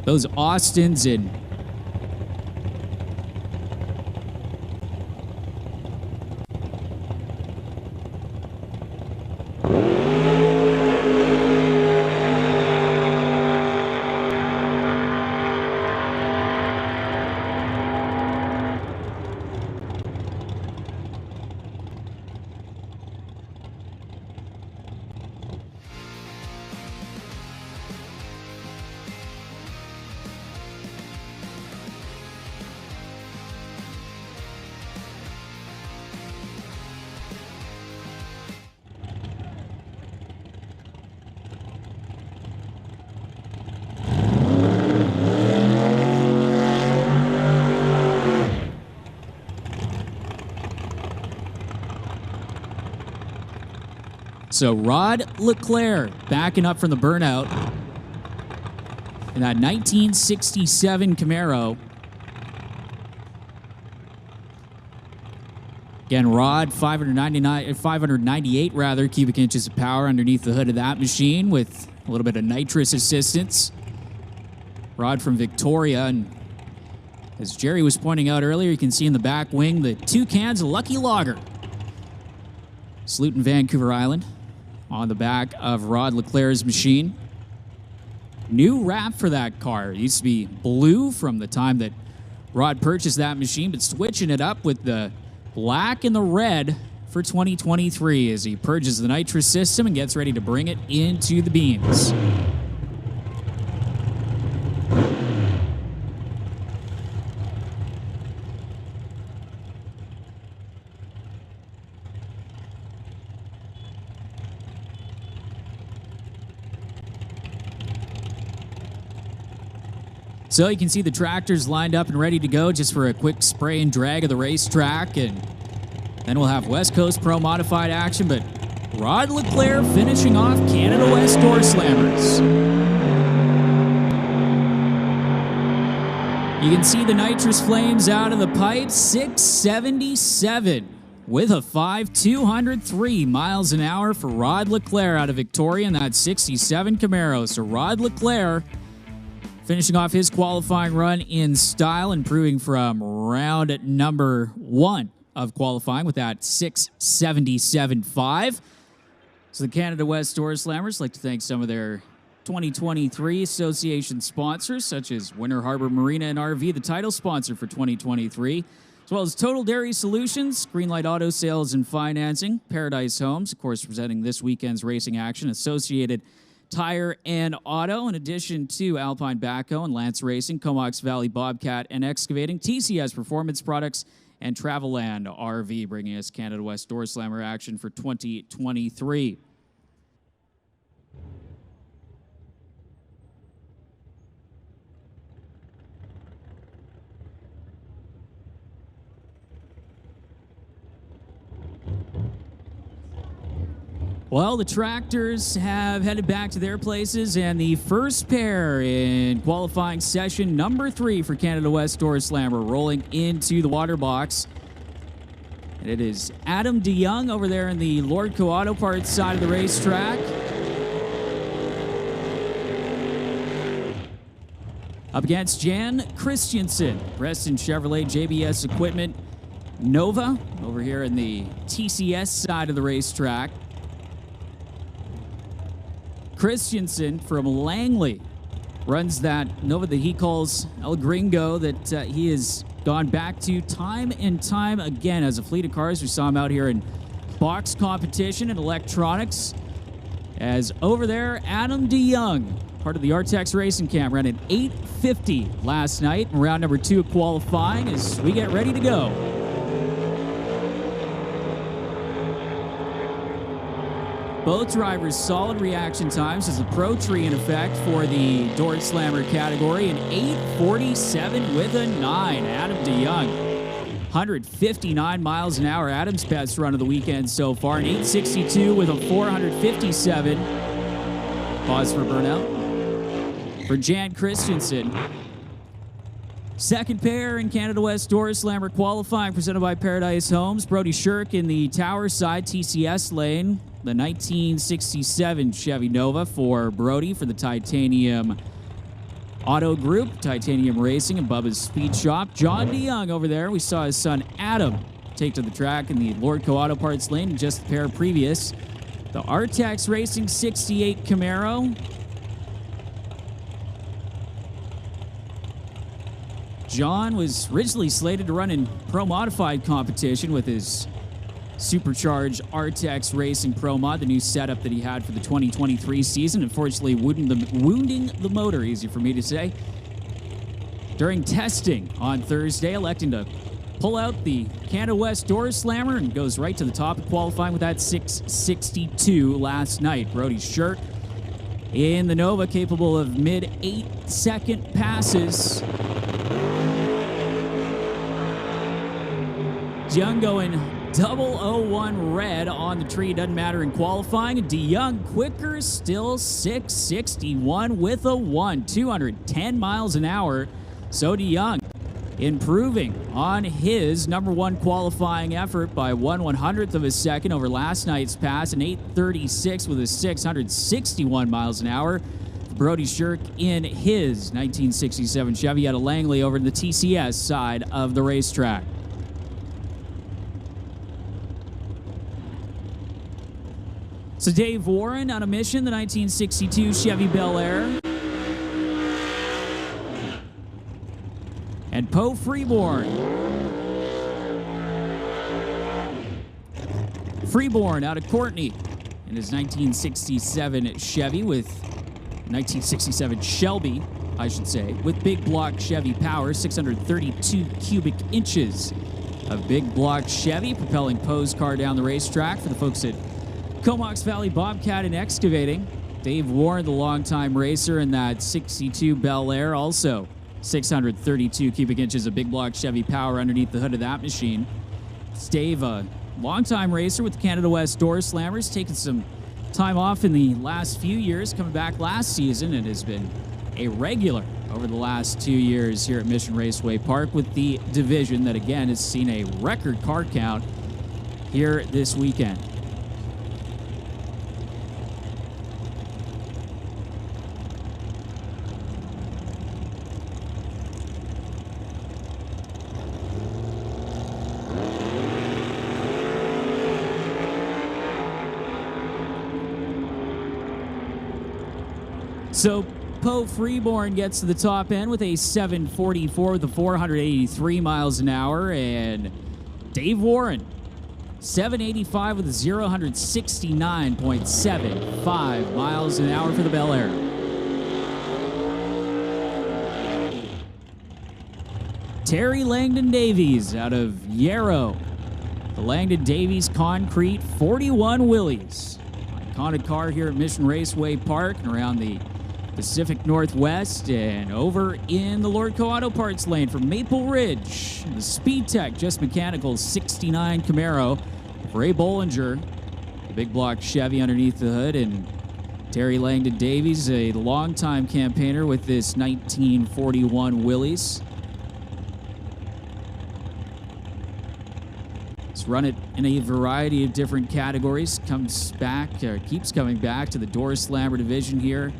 Those Austins in So Rod Leclerc backing up from the burnout in that 1967 Camaro. Again, Rod, 598 rather cubic inches of power underneath the hood of that machine with a little bit of nitrous assistance. Rod from Victoria, and as Jerry was pointing out earlier, you can see in the back wing the 2 cans of Lucky Lager. Saluting Vancouver Island on the back of Rod Leclerc's machine. New wrap for that car. It used to be blue from the time that Rod purchased that machine, but switching it up with the black and the red for 2023 as he purges the nitrous system and gets ready to bring it into the beans. So you can see the tractors lined up and ready to go just for a quick spray and drag of the racetrack. And then we'll have West Coast Pro Modified action, but Rod Leclerc finishing off Canada West Door Slammers. You can see the nitrous flames out of the pipe, 677 with a 203 miles an hour for Rod Leclerc out of Victoria in that 67 Camaro. So Rod Leclerc finishing off his qualifying run in style, improving from round number 1 of qualifying with that 677.5. So the Canada West Door Slammers like to thank some of their 2023 association sponsors, such as Winter Harbor Marina and RV, the title sponsor for 2023, as well as Total Dairy Solutions, Greenlight Auto Sales and Financing, Paradise Homes, of course, presenting this weekend's racing action, Associated Tire and Auto, in addition to Alpine Backhoe and Lance Racing, Comox Valley Bobcat and Excavating, TCS Performance Products, and Travelland RV, bringing us Canada West Door Slammer action for 2023. Well, the tractors have headed back to their places, and the first pair in qualifying session number 3 for Canada West Door Slammer rolling into the water box. And it is Adam DeYoung over there in the Lordco Auto Parts side of the racetrack. Up against Jan Christensen, Preston Chevrolet JBS Equipment Nova over here in the TCS side of the racetrack. Christensen from Langley runs that Nova that he calls El Gringo, that he has gone back to time and time again as a fleet of cars. We saw him out here in box competition and electronics. As over there, Adam DeYoung, part of the Artex Racing Camp, ran an 850 last night in round number 2 of qualifying as we get ready to go. Both drivers solid reaction times as the Pro Tree in effect for the Door Slammer category. An 8:47 with a 9. Adam DeYoung, 159 miles an hour. Adam's best run of the weekend so far. An 8:62 with a 457. Pause for burnout. For Jan Christensen. Second pair in Canada West Door Slammer qualifying, presented by Paradise Homes. Brody Shirk in the Tower Side TCS lane. The 1967 Chevy Nova for Brody for the Titanium Auto Group, Titanium Racing, and Bubba's Speed Shop. John DeYoung over there. We saw his son Adam take to the track in the Lordco Auto Parts lane in just the pair previous. The Artex Racing 68 Camaro. John was originally slated to run in Pro Modified competition with his supercharged Artex Racing Pro Mod, the new setup that he had for the 2023 season. Unfortunately, wounding the motor, easy for me to say. During testing on Thursday, electing to pull out the Canada West Door Slammer and goes right to the top of qualifying with that 662 last night. Brody Shirk in the Nova, capable of mid 8-second passes. DeYoung going 001 red on the tree, doesn't matter in qualifying. DeYoung quicker still, 661 with a 1, 210 miles an hour. So DeYoung improving on his number 1 qualifying effort by 1/100th of a second over last night's pass, an 836 with a 661 miles an hour. Brody Shirk in his 1967 Chevy out of Langley over in the TCS side of the racetrack. So Dave Warren on a mission, the 1962 Chevy Bel Air. And Poe Freeborn. Freeborn out of Courtney in his 1967 Chevy with 1967 Shelby, I should say, with big block Chevy power, 632 cubic inches of big block Chevy, propelling Poe's car down the racetrack for the folks at Comox Valley Bobcat and Excavating. Dave Warren, the longtime racer in that 62 Bel Air, also 632 cubic inches of big block Chevy power underneath the hood of that machine. Dave, a longtime racer with the Canada West Door Slammers, taking some time off in the last few years, coming back last season, and has been a regular over the last 2 years here at Mission Raceway Park with the division that, again, has seen a record car count here this weekend. So Poe Freeborn gets to the top end with a 744 with a 483 miles an hour, and Dave Warren 785 with a 0-169.75 miles an hour for the Bel Air. Terry Langdon Davies out of Yarrow. The Langdon Davies Concrete 41 Willys. Iconic car here at Mission Raceway Park and around the Pacific Northwest, and over in the Lordco Auto Parts lane from Maple Ridge, the Speed Tech Just Mechanical 69 Camaro, Ray Bollinger, the big block Chevy underneath the hood, and Terry Langdon Davies, a longtime campaigner with this 1941 Willys. It's run it in a variety of different categories, keeps coming back to the Door Slammer division here.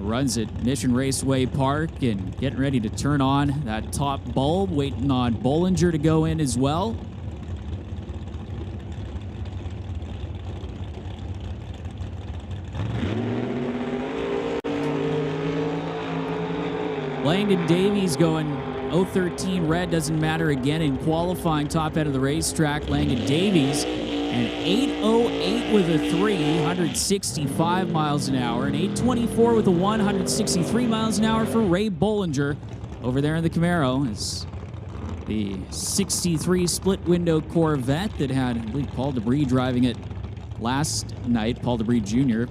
Runs at Mission Raceway Park and getting ready to turn on that top bulb, waiting on Bollinger to go in as well. Langdon Davies going 013 red, doesn't matter again in qualifying, top end of the racetrack. Langdon Davies an 808 with a 165 miles an hour, and 824 with a 163 miles an hour for Ray Bollinger over there in the Camaro. It's the 63 split window Corvette that had, I believe, Paul Debris driving it last night, Paul Debris Jr.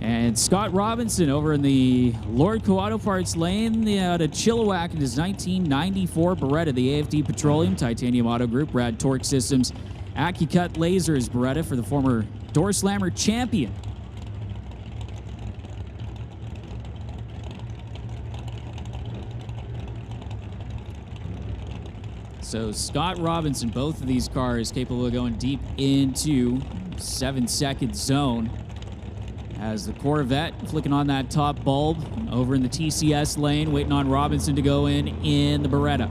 And Scott Robinson over in the Lordco Auto Parts lane out of Chilliwack in his 1994 Beretta, the AFD Petroleum Titanium Auto Group, Rad Torque Systems AccuCut Lasers Beretta for the former Door Slammer champion. So Scott Robinson, both of these cars capable of going deep into 7-second zone. As the Corvette flicking on that top bulb over in the TCS lane, waiting on Robinson to go in the Beretta.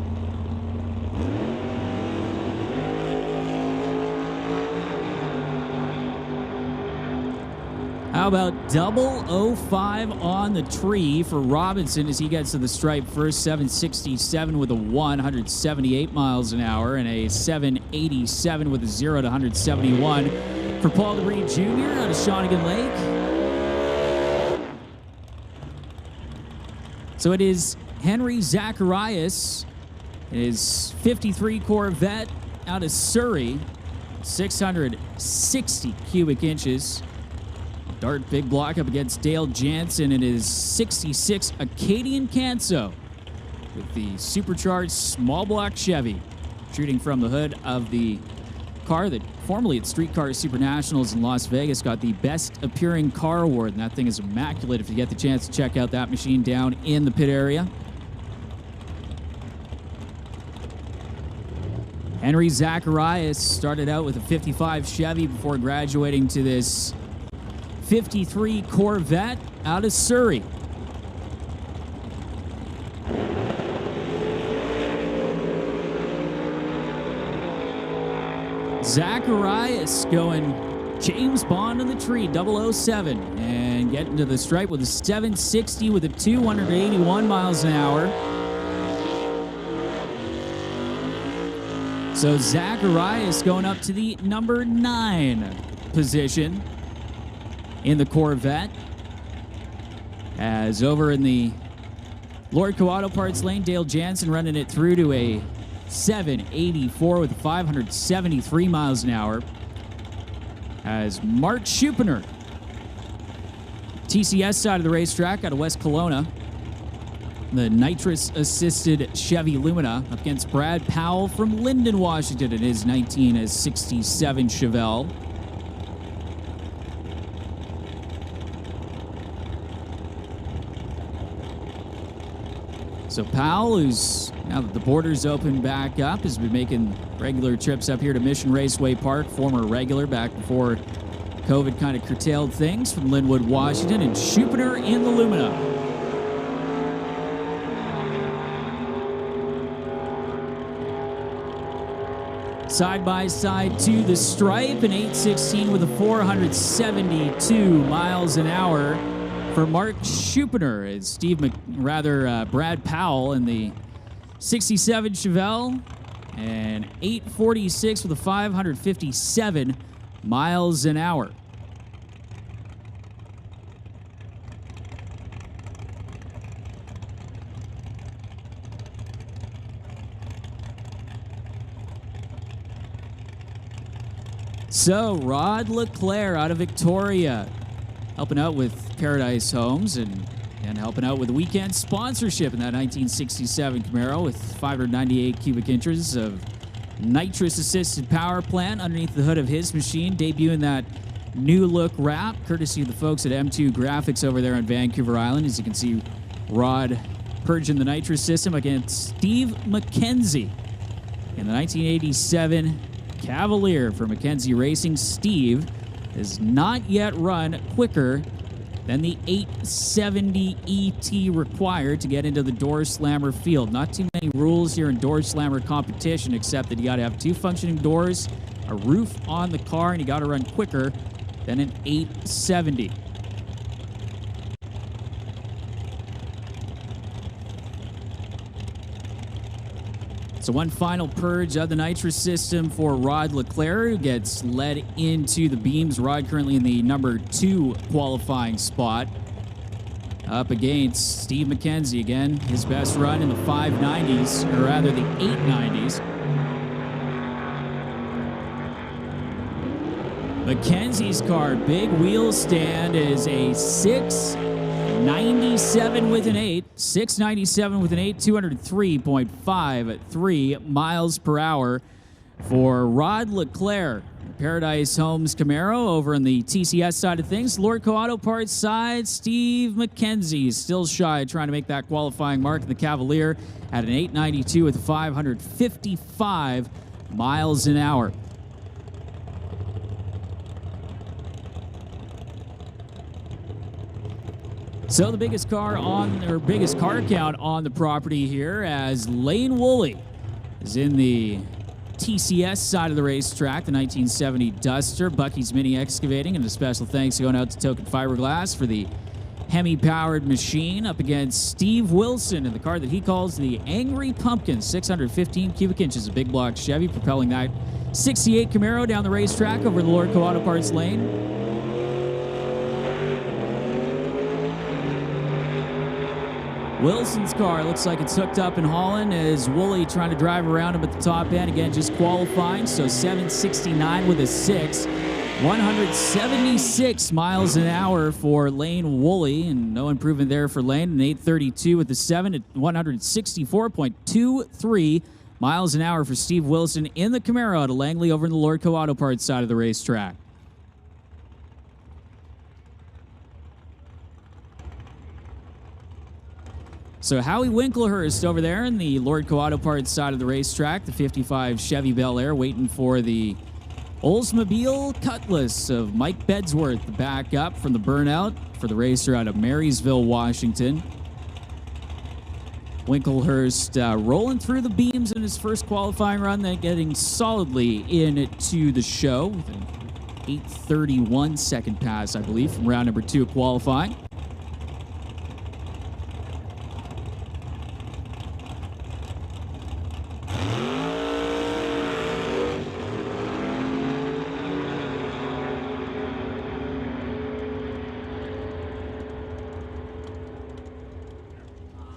How about 005 on the tree for Robinson as he gets to the stripe first, 767 with a 178 miles an hour, and a 787 with a 0-171 for Paul Debris Jr. out of Shawnigan Lake. So it is Henry Zacharias, his 53 Corvette out of Surrey, 660 cubic inches. Dart big block up against Dale Jansen in his 66 Acadian Canso with the supercharged small block Chevy, shooting from the hood of the car that formerly at Streetcar Super Nationals in Las Vegas got the Best Appearing Car Award, and that thing is immaculate if you get the chance to check out that machine down in the pit area. Henry Zacharias started out with a 55 Chevy before graduating to this 53 Corvette out of Surrey. Zacharias going James Bond on the tree, 007, and getting to the stripe with a 760 with a 281 miles an hour. So Zacharias going up to the number 9 position in the Corvette. As over in the Lordco Auto Parts lane, Dale Jansen running it through to a 784 with 573 miles an hour. As Mark Schupener, TCS side of the racetrack out of West Kelowna, the nitrous-assisted Chevy Lumina, up against Brad Powell from Lyndon, Washington, in his 1967 Chevelle. So Powell, who's, now that the borders open back up, has been making regular trips up here to Mission Raceway Park, former regular back before COVID kind of curtailed things, from Linwood, Washington, and Schuppener in the Lumina. Side by side to the stripe, an 816 with a 472 miles an hour for Mark Schuppener, as Brad Powell in the 67 Chevelle, and 846 with a 557 miles an hour. So, Rod LeClaire out of Victoria, helping out with Paradise Homes and helping out with the weekend sponsorship in that 1967 Camaro with 598 cubic inches of nitrous-assisted power plant underneath the hood of his machine, debuting that new look wrap, courtesy of the folks at M2 Graphics over there on Vancouver Island. As you can see, Rod purging the nitrous system against Steve McKenzie in the 1987 Cavalier for McKenzie Racing. Steve has not yet run quicker than the 870 ET required to get into the door slammer field. Not too many rules here in door slammer competition, except that you got to have two functioning doors, a roof on the car, and you got to run quicker than an 870. So one final purge of the nitrous system for Rod LeClaire, who gets led into the beams. Rod currently in the number 2 qualifying spot. Up against Steve McKenzie again, his best run in the 590s, or rather the 890s. McKenzie's car, big wheel stand, is a 697 with an 8, 697 with an 8, 203.53 miles per hour for Rod LeClaire. Paradise Homes Camaro over on the TCS side of things. Lordco Auto Parts side, Steve McKenzie still shy trying to make that qualifying mark in the Cavalier at an 892 with 555 miles an hour. So the biggest car count on the property here, as Lane Woolley is in the TCS side of the racetrack, the 1970 Duster, Bucky's Mini Excavating, and a special thanks going out to Token Fiberglass for the Hemi-powered machine, up against Steve Wilson in the car that he calls the Angry Pumpkin, 615 cubic inches of big block Chevy, propelling that 68 Camaro down the racetrack over the Lordco Auto Parts lane. Wilson's car looks like it's hooked up in Holland, as Woolley trying to drive around him at the top end. Again, just qualifying, so 769 with a 6. 176 miles an hour for Lane Woolley, and no improvement there for Lane. An 832 with a 7 at 164.23 miles an hour for Steve Wilson in the Camaro out of Langley over in the Lordco Auto Parts side of the racetrack. So Howie Winklehurst over there in the Lordco Auto Parts side of the racetrack, the 55 Chevy Bel Air, waiting for the Oldsmobile Cutlass of Mike Bedsworth to back up from the burnout for the racer out of Marysville, Washington. Winklehurst rolling through the beams in his first qualifying run, then getting solidly into the show with an 8:31 second pass, I believe, from round number 2 of qualifying.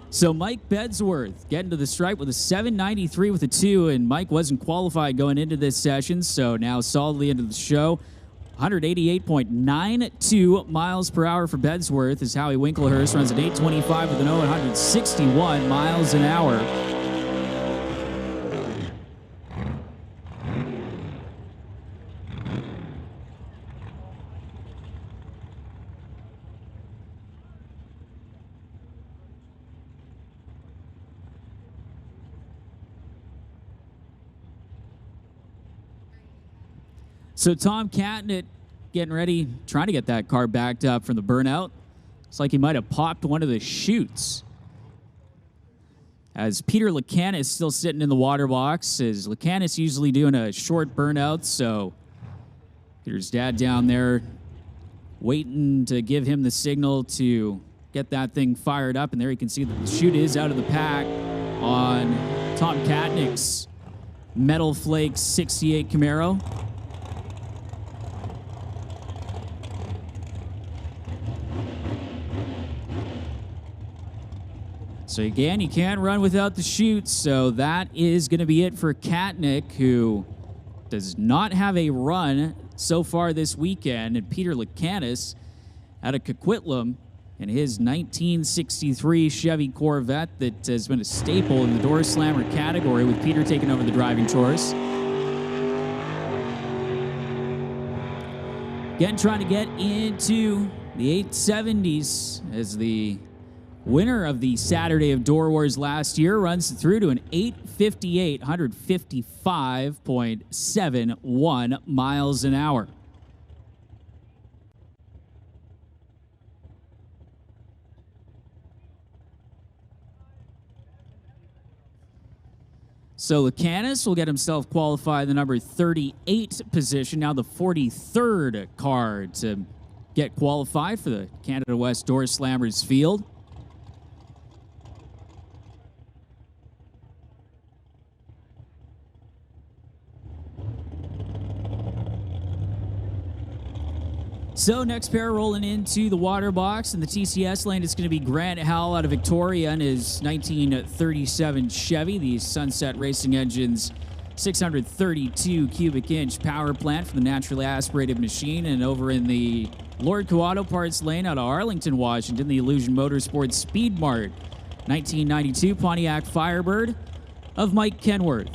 So Mike Bedsworth getting to the stripe with a 793 with a 2, and Mike wasn't qualified going into this session, so now solidly into the show. 188.92 miles per hour for Bedsworth as Howie Winklehurst runs at 825 with an 161 miles an hour. So Tom Catnett getting ready, trying to get that car backed up from the burnout. Looks like he might have popped one of the chutes. As Peter Lacanis still sitting in the water box, as Lacanis usually doing a short burnout, so Peter's dad down there waiting to give him the signal to get that thing fired up, and there you can see that the chute is out of the pack on Tom Catnett's Metal Flake 68 Camaro. So again, you can't run without the chute, so that is going to be it for Catnett, who does not have a run so far this weekend. And Peter Lacanis out of Coquitlam in his 1963 Chevy Corvette that has been a staple in the door slammer category, with Peter taking over the driving chores. Again, trying to get into the 870s as the winner of the Saturday of Doorwarz last year runs through to an 858, 155.71 miles an hour. So Lacanis will get himself qualified in the number 38 position, now the 43rd car to get qualified for the Canada West Door Slammers field. So next pair rolling into the water box in the TCS lane, it's going to be Grant Howell out of Victoria in his 1937 Chevy, the Sunset Racing Engine's 632 cubic inch power plant for the naturally aspirated machine. And over in the Lord Co Auto Parts lane out of Arlington, Washington, the Illusion Motorsports Speed Mart 1992 Pontiac Firebird of Mike Kenworth.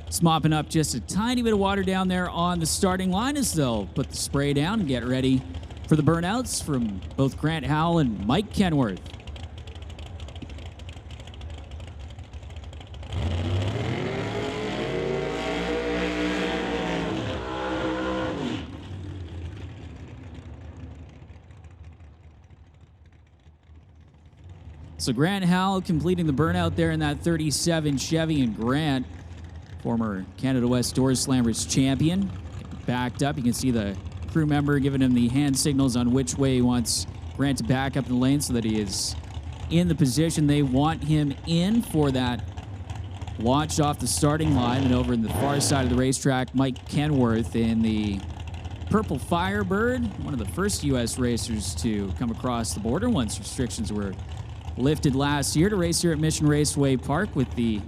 It's mopping up just a tiny bit of water down there on the starting line as they'll put the spray down and get ready for the burnouts from both Grant Howell and Mike Kenworth. So Grant Howell completing the burnout there in that 37 Chevy, and Grant, former Canada West Door Slammers champion, backed up. You can see the crew member giving him the hand signals on which way he wants Grant to back up in the lane so that he is in the position they want him in for that launch off the starting line. And over in the far side of the racetrack, Mike Kenworth in the Purple Firebird, one of the first U.S. racers to come across the border once restrictions were lifted last year, to race here at Mission Raceway Park, with the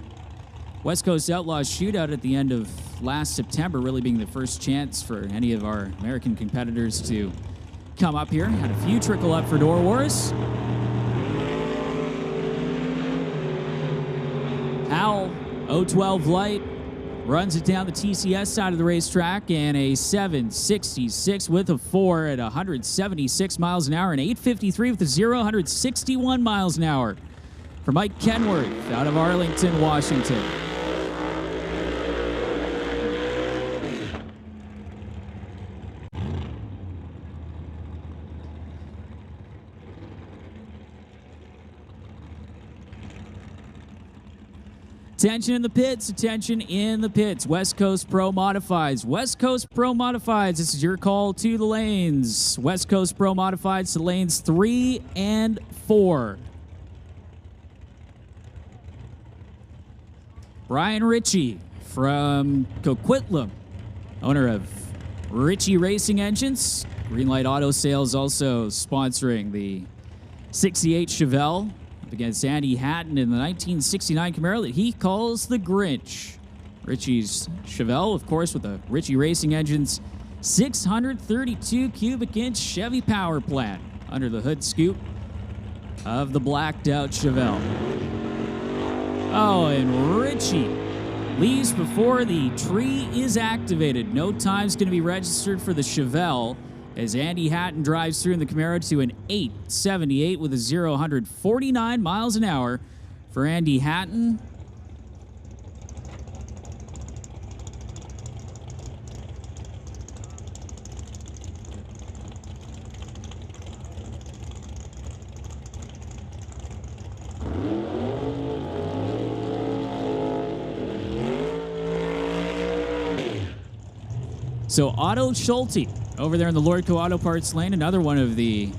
West Coast Outlaws shootout at the end of last September really being the first chance for any of our American competitors to come up here. Had a few trickle up for Doorwarz. Howell, 012 light, runs it down the TCS side of the racetrack, and a 766 with a 4 at 176 miles an hour, and 853 with a 0, 161 miles an hour for Mike Kenworth out of Arlington, Washington. Attention in the pits, attention in the pits. West Coast Pro Modifieds. West Coast Pro Modifieds, this is your call to the lanes. West Coast Pro Modifieds to lanes 3 and 4. Brian Ritchie from Coquitlam, owner of Ritchie Racing Engines. Greenlight Auto Sales also sponsoring the 68 Chevelle up against Andy Hatton in the 1969 Camaro that he calls the Grinch. Ritchie's Chevelle, of course, with the Ritchie Racing Engine's 632 cubic inch Chevy power plant under the hood scoop of the blacked out Chevelle. Oh, and Ritchie leaves before the tree is activated. No time's going to be registered for the Chevelle as Andy Hatton drives through in the Camaro to an 878 with a 0-149 miles an hour for Andy Hatton. So Otto Schulte over there in the Lordco Auto Parts lane, another one of the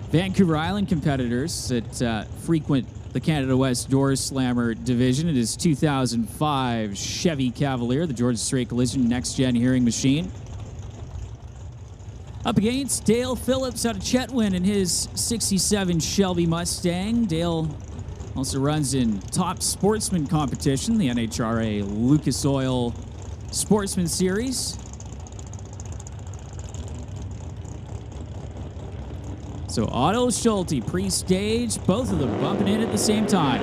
Vancouver Island competitors that frequent the Canada West Door Slammer division. It is 2005 Chevy Cavalier, the Georgia Strait Collision next-gen hearing machine. Up against Dale Phillips out of Chetwynd in his 67 Shelby Mustang. Dale also runs in top sportsman competition, the NHRA Lucas Oil Sportsman Series. So Otto Schulte pre-stage, both of them bumping in at the same time.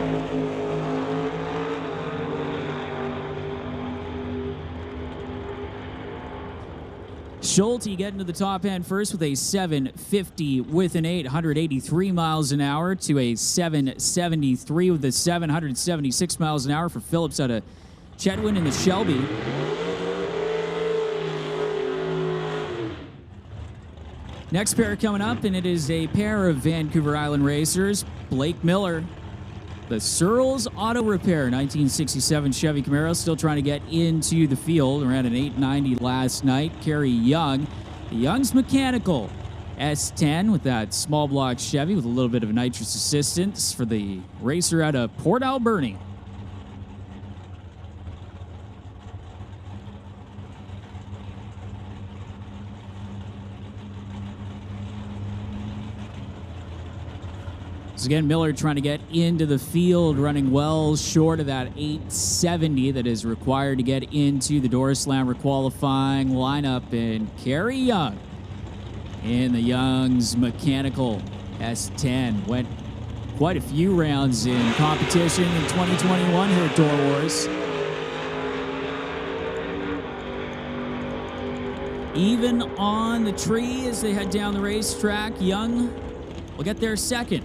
Schulte getting to the top end first with a 750 with an 883 miles an hour to a 773 with a 776 miles an hour for Phillips out of Chetwynd in the Shelby. Next pair coming up, and it is a pair of Vancouver Island racers. Blake Miller, the Searles Auto Repair 1967 Chevy Camaro, still trying to get into the field. Ran an 890 last night. Kerry Young, the Young's Mechanical S10 with that small block Chevy with a little bit of nitrous assistance for the racer out of Port Alberni. So again, Miller trying to get into the field, running well short of that 870 that is required to get into the Door Slammer qualifying lineup. And Kerry Young in the Young's Mechanical S10 went quite a few rounds in competition in 2021 here at Doorwarz. Even on the tree as they head down the racetrack, Young will get there second.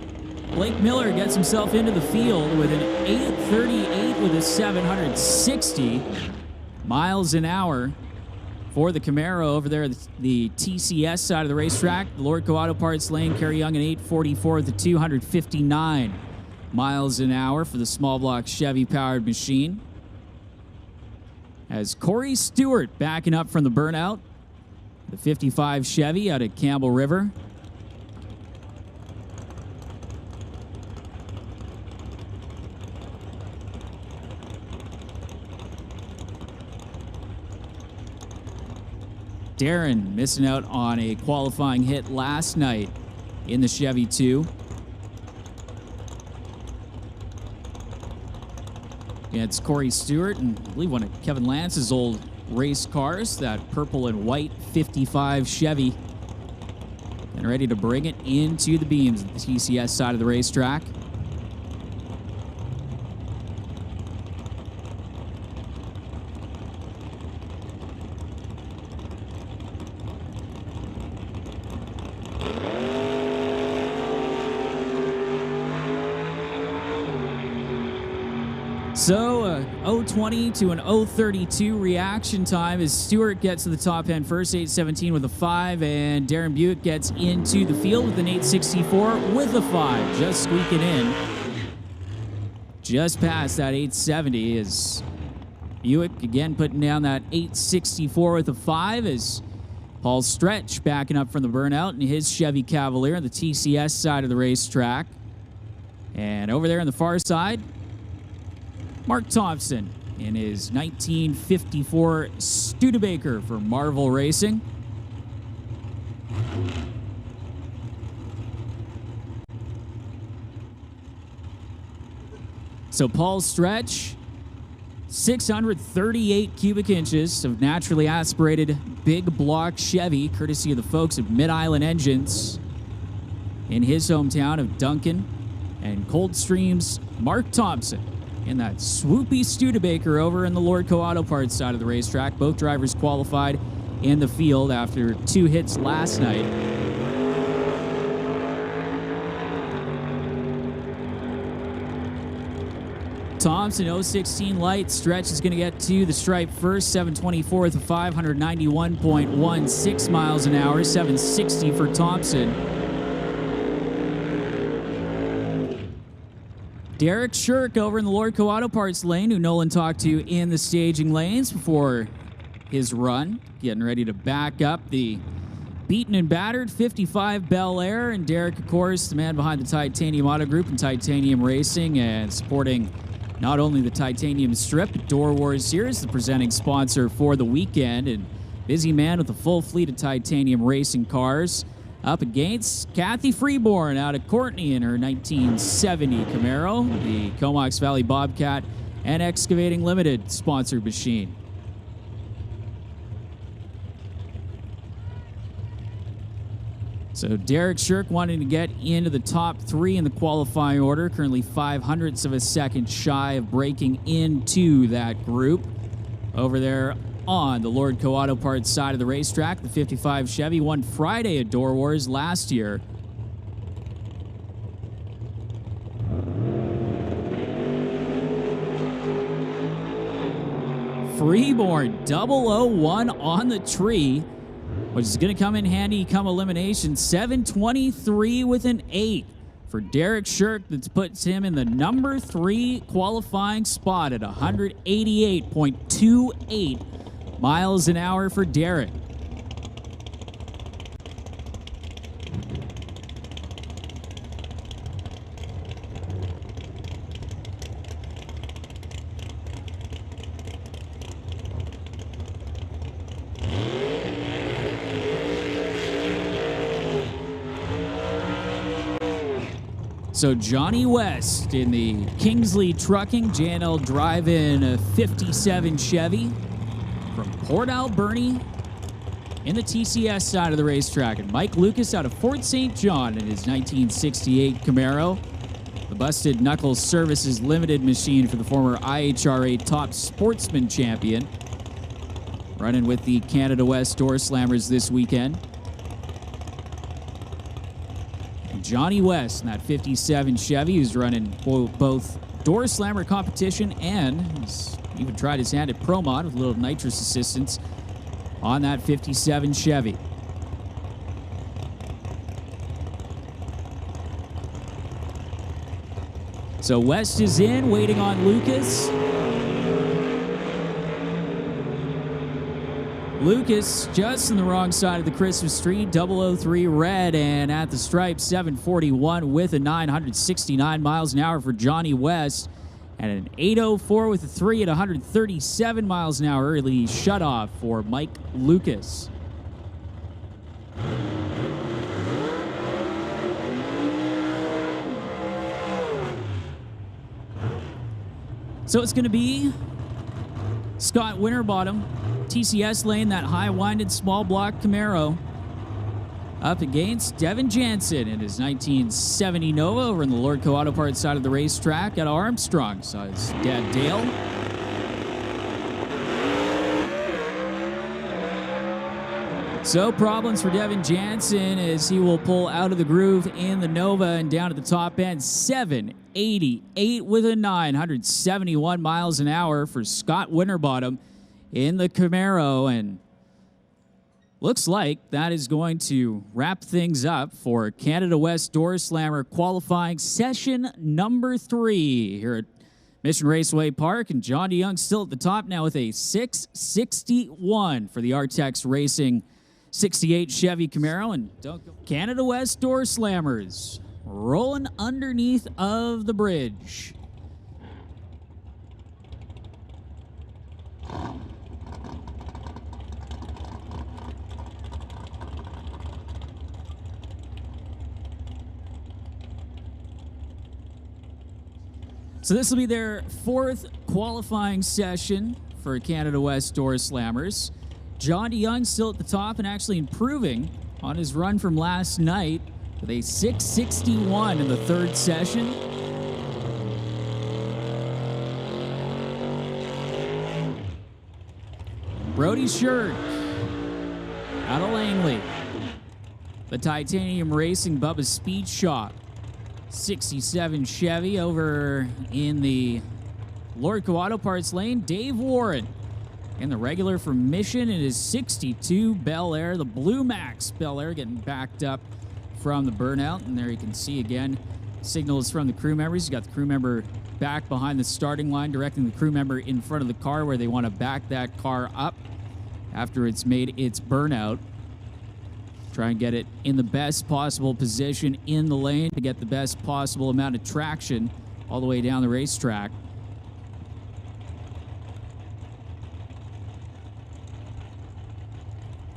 Blake Miller gets himself into the field with an 838 with a 760 miles an hour for the Camaro over there, the TCS side of the racetrack. The Lordco Auto Parts lane, Kerry Young an 844 with a 259 miles an hour for the small block Chevy powered machine. As Corey Stewart backing up from the burnout, the 55 Chevy out of Campbell River. Darren missing out on a qualifying hit last night in the Chevy 2. Yeah, it's Corey Stewart, and I believe one of Kevin Lance's old race cars, that purple and white 55 Chevy. And ready to bring it into the beams at the TCS side of the racetrack. So, 020 to an 032 reaction time as Stewart gets to the top end first, 817 with a 5, and Darren Buick gets into the field with an 864 with a 5, just squeaking in. Just past that 870 as Buick again putting down that 864 with a 5 as Paul Stretch backing up from the burnout in his Chevy Cavalier on the TCS side of the racetrack. And over there on the far side, Mark Thompson in his 1954 Studebaker for Marvel Racing. So Paul Stretch 638 cubic inches of naturally aspirated big block Chevy, courtesy of the folks at Mid-Island Engines in his hometown of Duncan, and Coldstream's Mark Thompson in that swoopy Studebaker over in the Lordco Auto Parts side of the racetrack. Both drivers qualified in the field after 2 hits last night. Thompson, 016 light stretch, is going to get to the stripe first. 724 with a 591.16 miles an hour. 760 for Thompson. Derek Shirk over in the Lordco Auto Parts lane, who Nolan talked to in the staging lanes before his run, getting ready to back up the beaten and battered 55 Bel Air. And Derek, of course, the man behind the Titanium Auto Group and Titanium Racing, and supporting not only the Titanium Strip, but Doorwarz here is the presenting sponsor for the weekend. And busy man with a full fleet of Titanium racing cars. Up against Kathy Freeborn out of Courtenay in her 1970 Camaro, the Comox Valley Bobcat and Excavating Limited sponsored machine. So Derek Shirk wanting to get into the top 3 in the qualifying order, currently 0.05 of a second shy of breaking into that group. Over there on the Lordco Auto Parts side of the racetrack, the 55 Chevy won Friday at Doorwarz last year. Freeborn 001 on the tree, which is going to come in handy come elimination. 723 with an 8 for Derek Shirk. That puts him in the number 3 qualifying spot at 188.28 miles an hour for Derek. So Johnny West in the Kingsley Trucking J&L Drive-In 57 Chevy from Port Alberni in the TCS side of the racetrack. And Mike Lucas out of Fort St. John in his 1968 Camaro, the Busted Knuckles Services Limited machine for the former IHRA Top Sportsman Champion, running with the Canada West Door Slammers this weekend. Johnny West in that 57 Chevy, who's running both Door Slammer competition and he's even tried his hand at Pro Mod with a little nitrous assistance on that 57 Chevy. So West is in, waiting on Lucas. Lucas just on the wrong side of the Christmas tree, 003 red, and at the stripe, 741 with a 969 miles an hour for Johnny West, and an 804 with a 3 at 137 miles an hour early shutoff for Mike Lucas. So it's going to be Scott Winterbottom, TCS lane, that high-winded small block Camaro, up against Devin Jansen in his 1970 Nova over in the Lordco Auto Parts side of the racetrack at Armstrong. So his dad Dale. So problems for Devin Jansen as he will pull out of the groove in the Nova and down at the top end. 788 with a 971 miles an hour for Scott Winterbottom in the Camaro, and looks like that is going to wrap things up for Canada West Door Slammer qualifying session number 3 here at Mission Raceway Park. And John DeYoung still at the top now with a 661 for the Artex Racing 68 Chevy Camaro. And Canada West Door Slammers rolling underneath of the bridge. So this will be their fourth qualifying session for Canada West Door Slammers. John DeYoung still at the top and actually improving on his run from last night with a 6:61 in the third session. Brody Shirk out of Langley. The Titanium Racing Bubba Speed Shop 67 Chevy over in the Lordco Auto Parts lane. Dave Warren in the regular for Mission in his 62 Bel Air. The Blue Max Bel Air getting backed up from the burnout. And there you can see again signals from the crew members. You got the crew member back behind the starting line, directing the crew member in front of the car where they want to back that car up after it's made its burnout. Try and get it in the best possible position in the lane to get the best possible amount of traction all the way down the racetrack.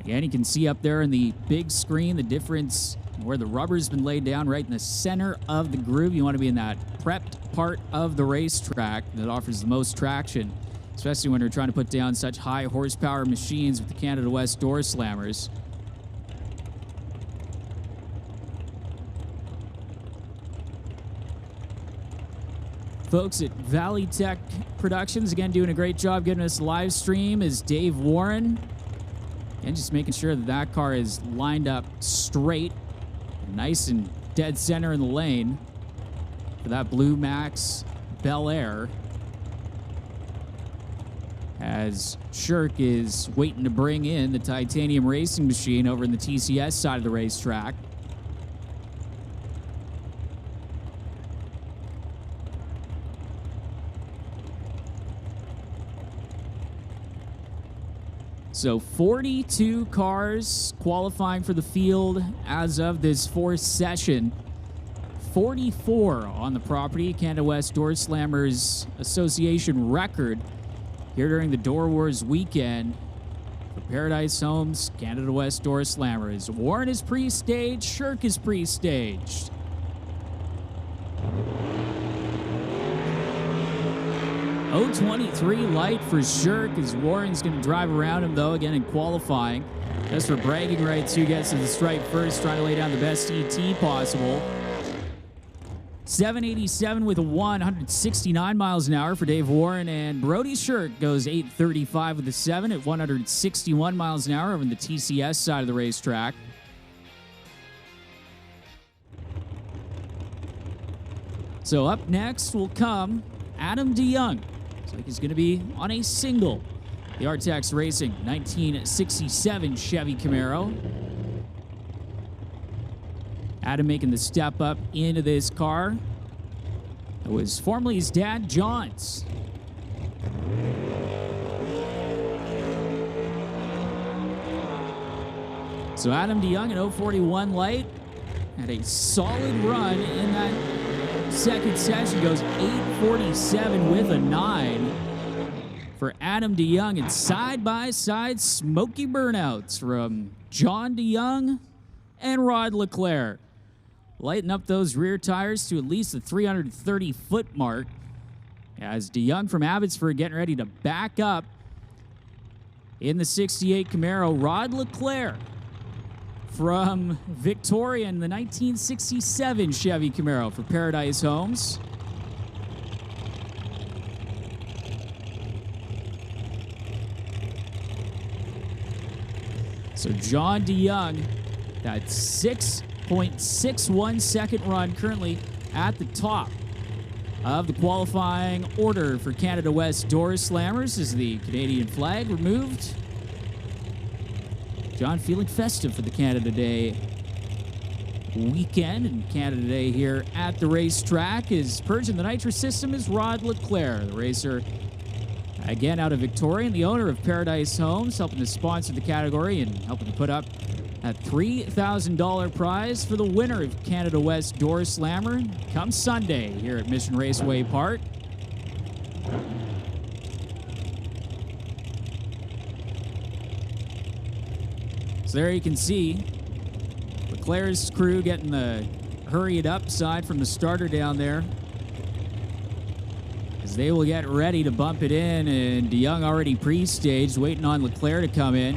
Again, you can see up there in the big screen the difference where the rubber's been laid down right in the center of the groove. You want to be in that prepped part of the racetrack that offers the most traction, especially when you're trying to put down such high horsepower machines with the Canada West Door Slammers. Folks at Valley Tech Productions, again, doing a great job getting us live stream, is Dave Warren. And just making sure that that car is lined up straight, nice and dead center in the lane for that Blue Max Bel Air. As Shirk is waiting to bring in the Titanium Racing machine over in the TCS side of the racetrack. So 42 cars qualifying for the field as of this fourth session. 44 on the property. Canada West Door Slammers Association record here during the Doorwarz weekend for Paradise Homes Canada West Door Slammers. Warren is pre-staged. Shirk is pre-staged. .023 light for Shirk as Warren's going to drive around him, though, again in qualifying. Just for bragging rights, who gets to the stripe first, trying to lay down the best ET possible. 787 with a 169 miles an hour for Dave Warren, and Brody Shirk goes 835 with a 7 at 161 miles an hour over in the TCS side of the racetrack. So up next will come Adam DeYoung. Looks like he's going to be on a single. The Artex Racing 1967 Chevy Camaro. Adam making the step up into this car. It was formerly his dad, John's. So Adam DeYoung at 041 light had a solid run in that second session. Goes 847 with a 9 for Adam DeYoung, and side-by-side smoky burnouts from John DeYoung and Rod Leclerc. Lighten up those rear tires to at least the 330-foot mark as DeYoung from Abbotsford getting ready to back up in the 68 Camaro. Rod Leclerc from Victoria in the 1967 Chevy Camaro for Paradise Homes. So John DeYoung, that 6.61 second run, currently at the top of the qualifying order for Canada West Door Slammers. Is the Canadian flag removed? John feeling festive for the Canada Day weekend, and Canada Day here at the racetrack. Is purging the nitrous system is Rod Leclerc, the racer again out of Victoria, and the owner of Paradise Homes, helping to sponsor the category and helping to put up a $3,000 prize for the winner of Canada West Door Slammer come Sunday here at Mission Raceway Park. So there you can see Leclerc's crew getting the hurried up side from the starter down there. as they will get ready to bump it in, and DeYoung already pre-staged, waiting on Leclerc to come in.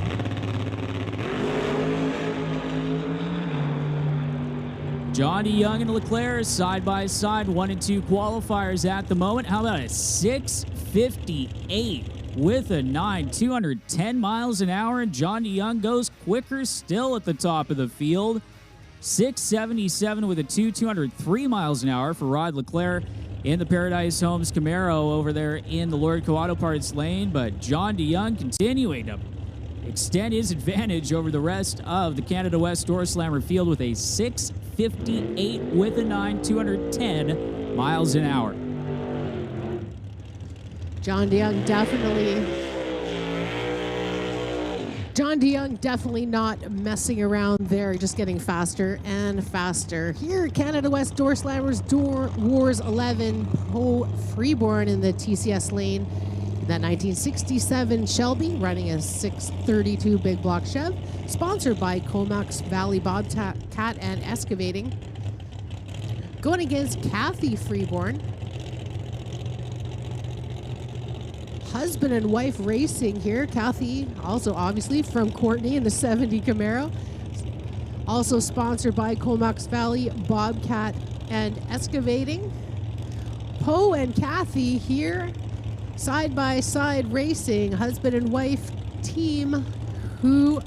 John DeYoung and Leclerc side by side, 1 and 2 qualifiers at the moment. How about a 6:58 with a 9, 210 miles an hour, and John DeYoung goes quicker still at the top of the field. 6:77 with a 203 miles an hour for Rod Leclerc in the Paradise Homes Camaro over there in the Lordco Auto Parts lane, but John DeYoung continuing to extend his advantage over the rest of the Canada West Door Slammer field with a 6:58 with a 9, 210 miles an hour.
John DeYoung definitely not messing around there, just getting faster and faster. Here, Canada West Door Slammers, Doorwarz 11, Poe Freeborn in the TCS lane. That 1967 Shelby running a 632 big block Chev, sponsored by Comox Valley Bobcat and Excavating. Going against Kathy Freeborn. Husband and wife racing here. Kathy, also obviously from Courtney in the 70 Camaro. Also sponsored by Comox Valley Bobcat and Excavating. Poe and Kathy here, side by side racing, husband and wife team who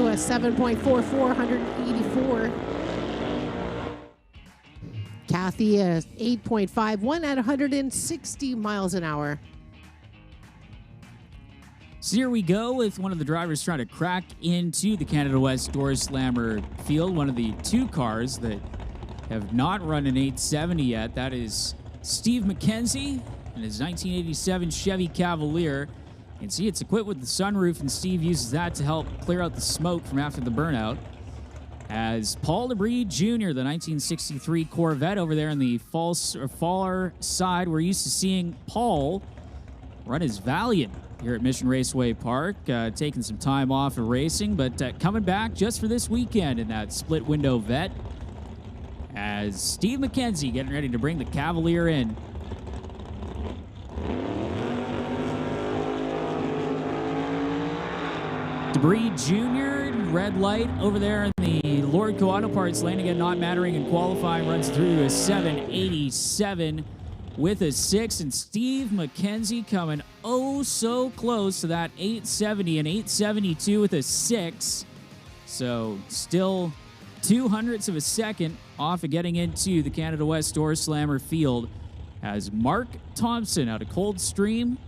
a 7.44, 184. Kathy, a 8.51 at 160 miles an hour.
So here we go with one of the drivers trying to crack into the Canada West Door Slammer field. One of the 2 cars that have not run an 870 yet. That is Steve McKenzie and his 1987 Chevy Cavalier. You can see it's equipped with the sunroof, and Steve uses that to help clear out the smoke from after the burnout. As Paul DeBree Jr., the 1963 Corvette over there in the far side, we're used to seeing Paul run his Valiant here at Mission Raceway Park, taking some time off of racing, but coming back just for this weekend in that split window Vet. As Steve McKenzie getting ready to bring the Cavalier in. DeBree Jr., red light over there in the Lordco Auto Parts lane. Again, not mattering in qualifying, runs through a 787 with a 6. And Steve McKenzie coming oh so close to that 870 and 872 with a 6. So still 0.02 of a second off of getting into the Canada West Door Slammer field as Mark Thompson out of Coldstream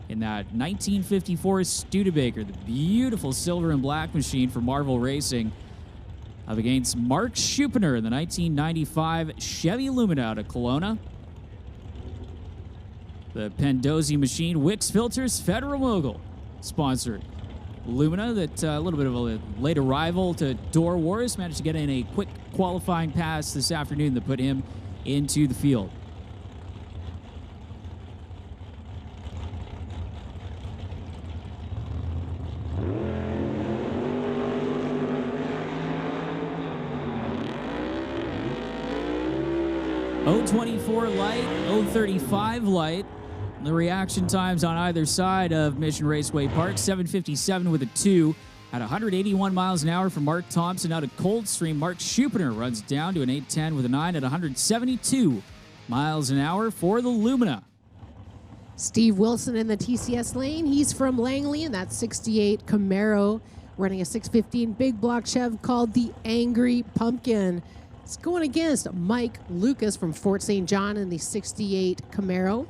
in that 1954 Studebaker, the beautiful silver and black machine for Marvel Racing, up against Mark Schuppener in the 1995 Chevy Lumina out of Kelowna. The Pendozzi machine, Wix Filters, Federal Mogul sponsored Lumina. That a little bit of a late arrival to Doorwarz, managed to get in a quick qualifying pass this afternoon that put him into the field. .024 light, .035 light. The reaction times on either side of Mission Raceway Park, 7:57 with a 2 at 181 miles an hour for Mark Thompson out of Coldstream. Mark Schuppener runs down to an 8:10 with a 9 at 172 miles an hour for the Lumina.
Steve Wilson in the TCS lane. He's from Langley in that 68 Camaro, running a 615 big block Chev called the Angry Pumpkin. It's going against Mike Lucas from Fort St. John in the 68 Camaro,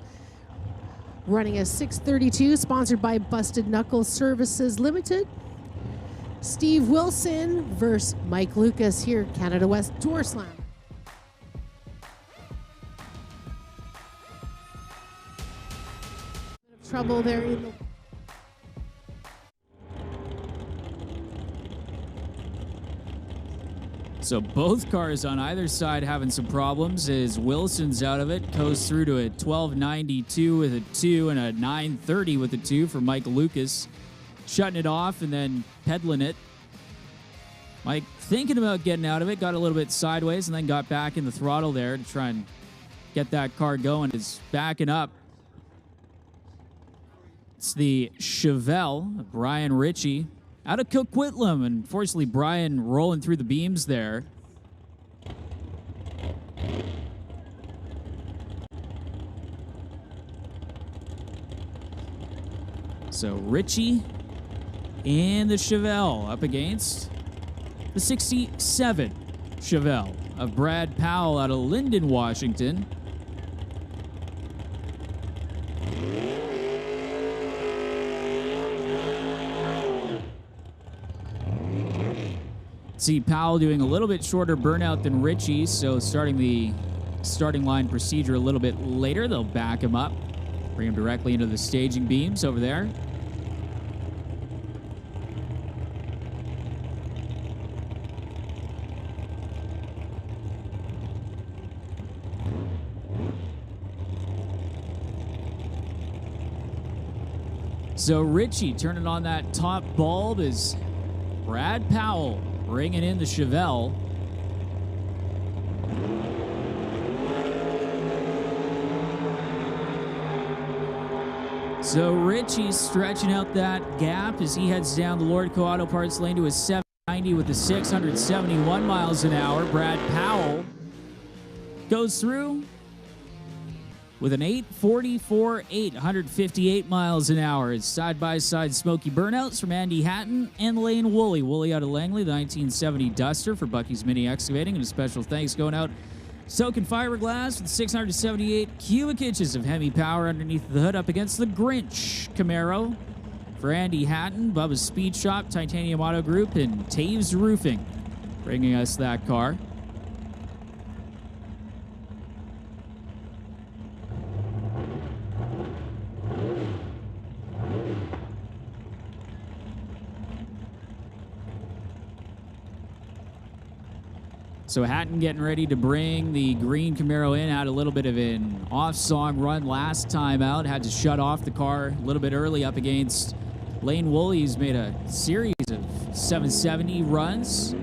running a 632, sponsored by Busted Knuckles Services Limited. Steve Wilson versus Mike Lucas here, Canada West Door Slam. Trouble there in the
So both cars on either side having some problems as Wilson's out of it. Goes through to a 12.92 with a 2 and a 9.30 with a 2 for Mike Lucas. Shutting it off and then pedaling it. Mike thinking about getting out of it, got a little bit sideways and then got back in the throttle there to try and get that car going. Is backing up. It's the Chevelle of Brian Ritchie out of Coquitlam. Unfortunately, Brian rolling through the beams there. So Ritchie and the Chevelle up against the 67 Chevelle of Brad Powell out of Linden, Washington. See Powell doing a little bit shorter burnout than Ritchie, so starting the starting line procedure a little bit later. They'll back him up, bring him directly into the staging beams over there. So Ritchie turning on that top bulb is Brad Powell bringing in the Chevelle. So Ritchie's stretching out that gap as he heads down the Lordco Auto Parts lane to a 790 with the 671 miles an hour. Brad Powell goes through with an 844.8, 158 miles an hour. It's side-by-side smoky burnouts from Andy Hatton and Lane Woolley. Woolley out of Langley, the 1970 Duster for Bucky's Mini Excavating. And a special thanks going out Soaking Fiberglass with 678 cubic inches of Hemi power underneath the hood up against the Grinch Camaro. For Andy Hatton, Bubba's Speed Shop, Titanium Auto Group, and Taves Roofing bringing us that car. So Hatton getting ready to bring the green Camaro in. Had a little bit of an off-song run last time out. Had to shut off the car a little bit early up against Lane Woolley. He's made a series of 770 runs.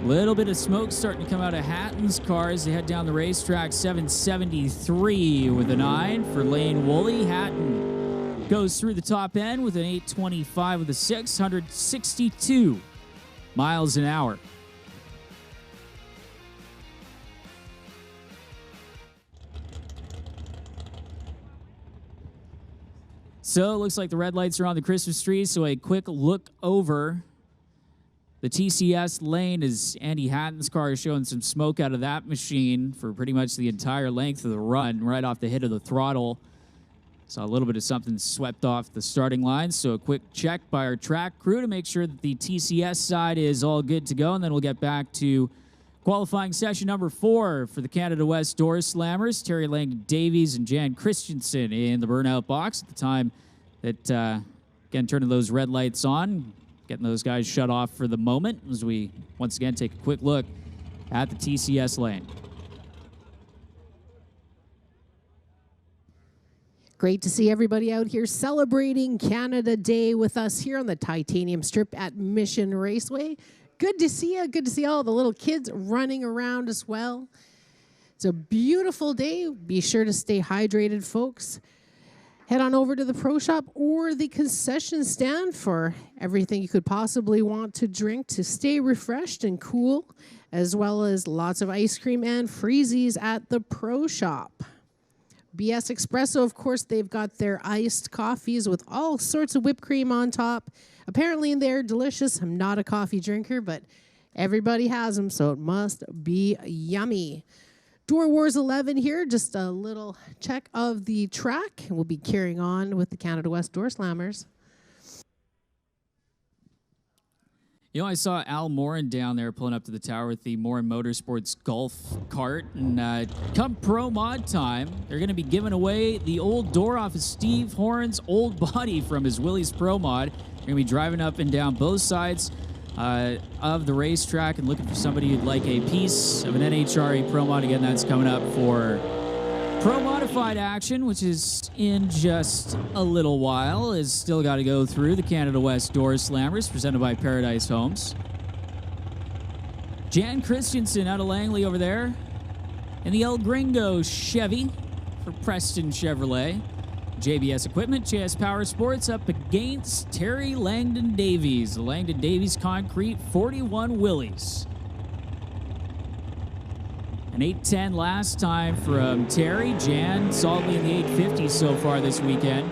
Little bit of smoke starting to come out of Hatton's car as they head down the racetrack. 773 with a 9 for Lane Woolley. Hatton goes through the top end with an 825 with a 662 miles an hour. So it looks like the red lights are on the Christmas tree, so a quick look over the TCS lane as Andy Hatton's car is showing some smoke out of that machine for pretty much the entire length of the run, right off the hit of the throttle. Saw a little bit of something swept off the starting line, so a quick check by our track crew to make sure that the TCS side is all good to go, and then we'll get back to qualifying session number 4 for the Canada West Door Slammers. Terry Lang Davies and Jan Christensen in the burnout box at the time that, again, turning those red lights on, getting those guys shut off for the moment as we once again take a quick look at the TCS lane.
Great to see everybody out here celebrating Canada Day with us here on the Titanium Strip at Mission Raceway. Good to see you. Good to see all the little kids running around as well. It's a beautiful day. Be sure to stay hydrated, folks. Head on over to the Pro Shop or the concession stand for everything you could possibly want to drink to stay refreshed and cool, as well as lots of ice cream and freezies at the Pro Shop. BS Espresso, of course, they've got their iced coffees with all sorts of whipped cream on top. Apparently they're delicious. I'm not a coffee drinker, but everybody has them, so it must be yummy. Doorwarz 11 here, just a little check of the track. We'll be carrying on with the Canada West Door Slammers.
You know, I saw Al Morin down there pulling up to the tower with the Morin Motorsports golf cart. And come Pro Mod time, they're going to be giving away the old door off of Steve Horn's old body from his Willys Pro Mod. They're going to be driving up and down both sides of the racetrack and looking for somebody who'd like a piece of an NHRA Pro Mod. Again, that's coming up for Pro Modified action, which is in just a little while, is still got to go through the Canada West Door Slammers, presented by Paradise Homes. Jan Christensen out of Langley over there, and the El Gringo Chevy for Preston Chevrolet. JBS Equipment, JS Power Sports up against Terry Langdon Davies. The Langdon Davies Concrete 41 Willys. An 810 last time from Terry. Jan solidly in the 850 so far this weekend.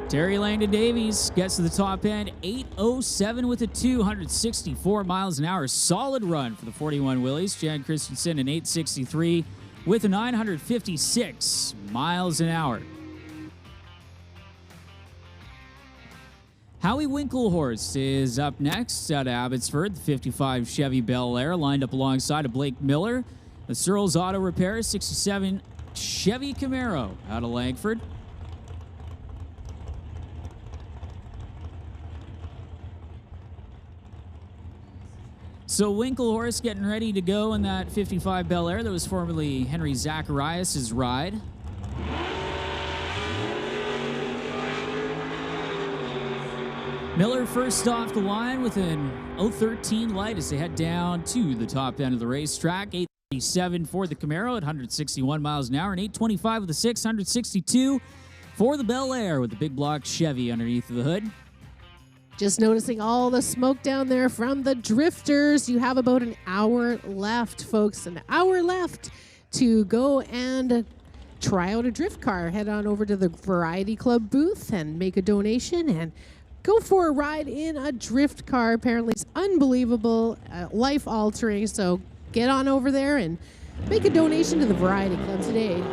Terry Langdon Davies gets to the top end, 807 with a 264 miles an hour. Solid run for the 41 Willys. Jan Christensen an 863 with a 956 miles an hour. Howie Winklehorst is up next out of Abbotsford. The 55 Chevy Bel Air lined up alongside of Blake Miller. The Searles Auto Repair 67 Chevy Camaro out of Langford. So Winklehorst getting ready to go in that 55 Bel Air that was formerly Henry Zacharias' ride. Miller first off the line with an 013 light as they head down to the top end of the racetrack. 837 for the Camaro at 161 miles an hour, and 825 with the 662 for the Bel Air with the big block Chevy underneath of the hood.
Just noticing all the smoke down there from the drifters. You have about an hour left, folks. An hour left to go and try out a drift car. Head on over to the Variety Club booth and make a donation and go for a ride in a drift car. Apparently it's unbelievable, life-altering. So get on over there and make a donation to the Variety Club today.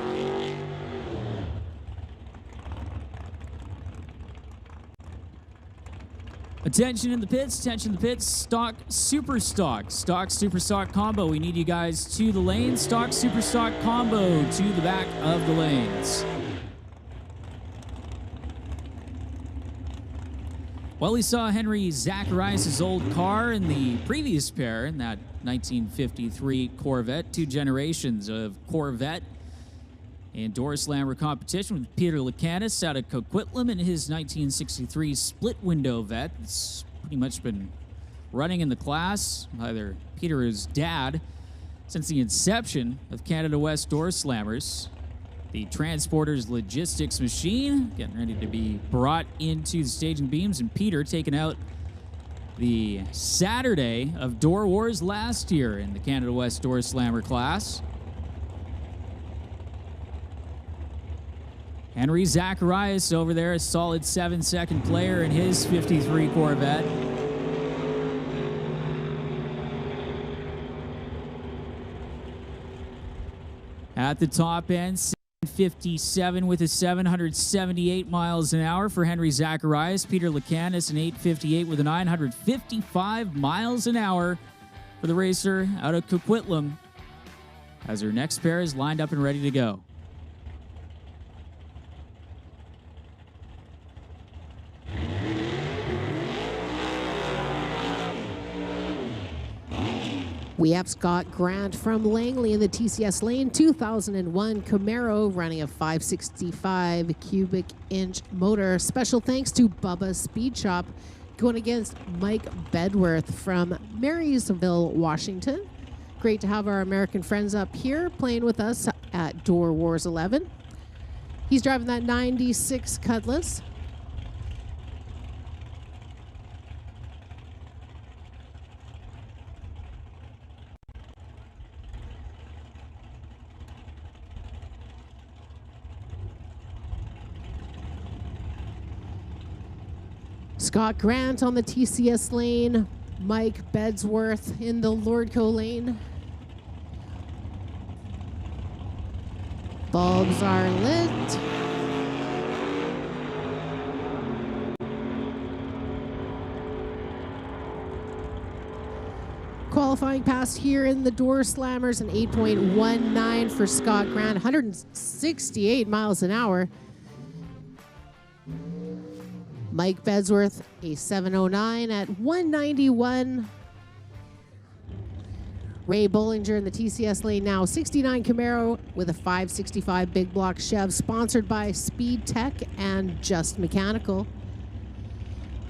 Attention in the pits, attention in the pits. Stock, super stock. Stock, super stock combo. We need you guys to the lane. Stock, super stock combo to the back of the lanes. Well, we saw Henry Zacharias' old car in the previous pair, in that 1953 Corvette. Two generations of Corvette in Door Slammer competition with Peter Lucanis out of Coquitlam in his 1963 split window vet. It's pretty much been running in the class, either Peter or his dad, since the inception of Canada West Door Slammers. The Transporter's logistics machine getting ready to be brought into the staging beams, and Peter taking out the Saturday of Doorwarz last year in the Canada West Door Slammer class. Henry Zacharias over there, a solid 7-second player in his 53 Corvette. At the top end, 57 with a 778 miles an hour for Henry Zacharias. Peter Lucanis, an 858 with a 955 miles an hour for the racer out of Coquitlam, as her next pair is lined up and ready to go.
We have Scott Grant from Langley in the TCS Lane 2001 Camaro running a 565 cubic inch motor. Special thanks to Bubba Speed Shop going against Mike Bedworth from Marysville, Washington. Great to have our American friends up here playing with us at Doorwarz 11. He's driving that 96 Cutlass. Scott Grant on the TCS lane, Mike Bedsworth in the Lordco lane. Bulbs are lit. qualifying pass here in the Door Slammers, an 8.19 for Scott Grant, 168 miles an hour. Mike Bedsworth, a 709 at 191. Ray Bollinger in the TCS lane now, 69 Camaro with a 565 big block Chev, sponsored by Speed Tech and Just Mechanical.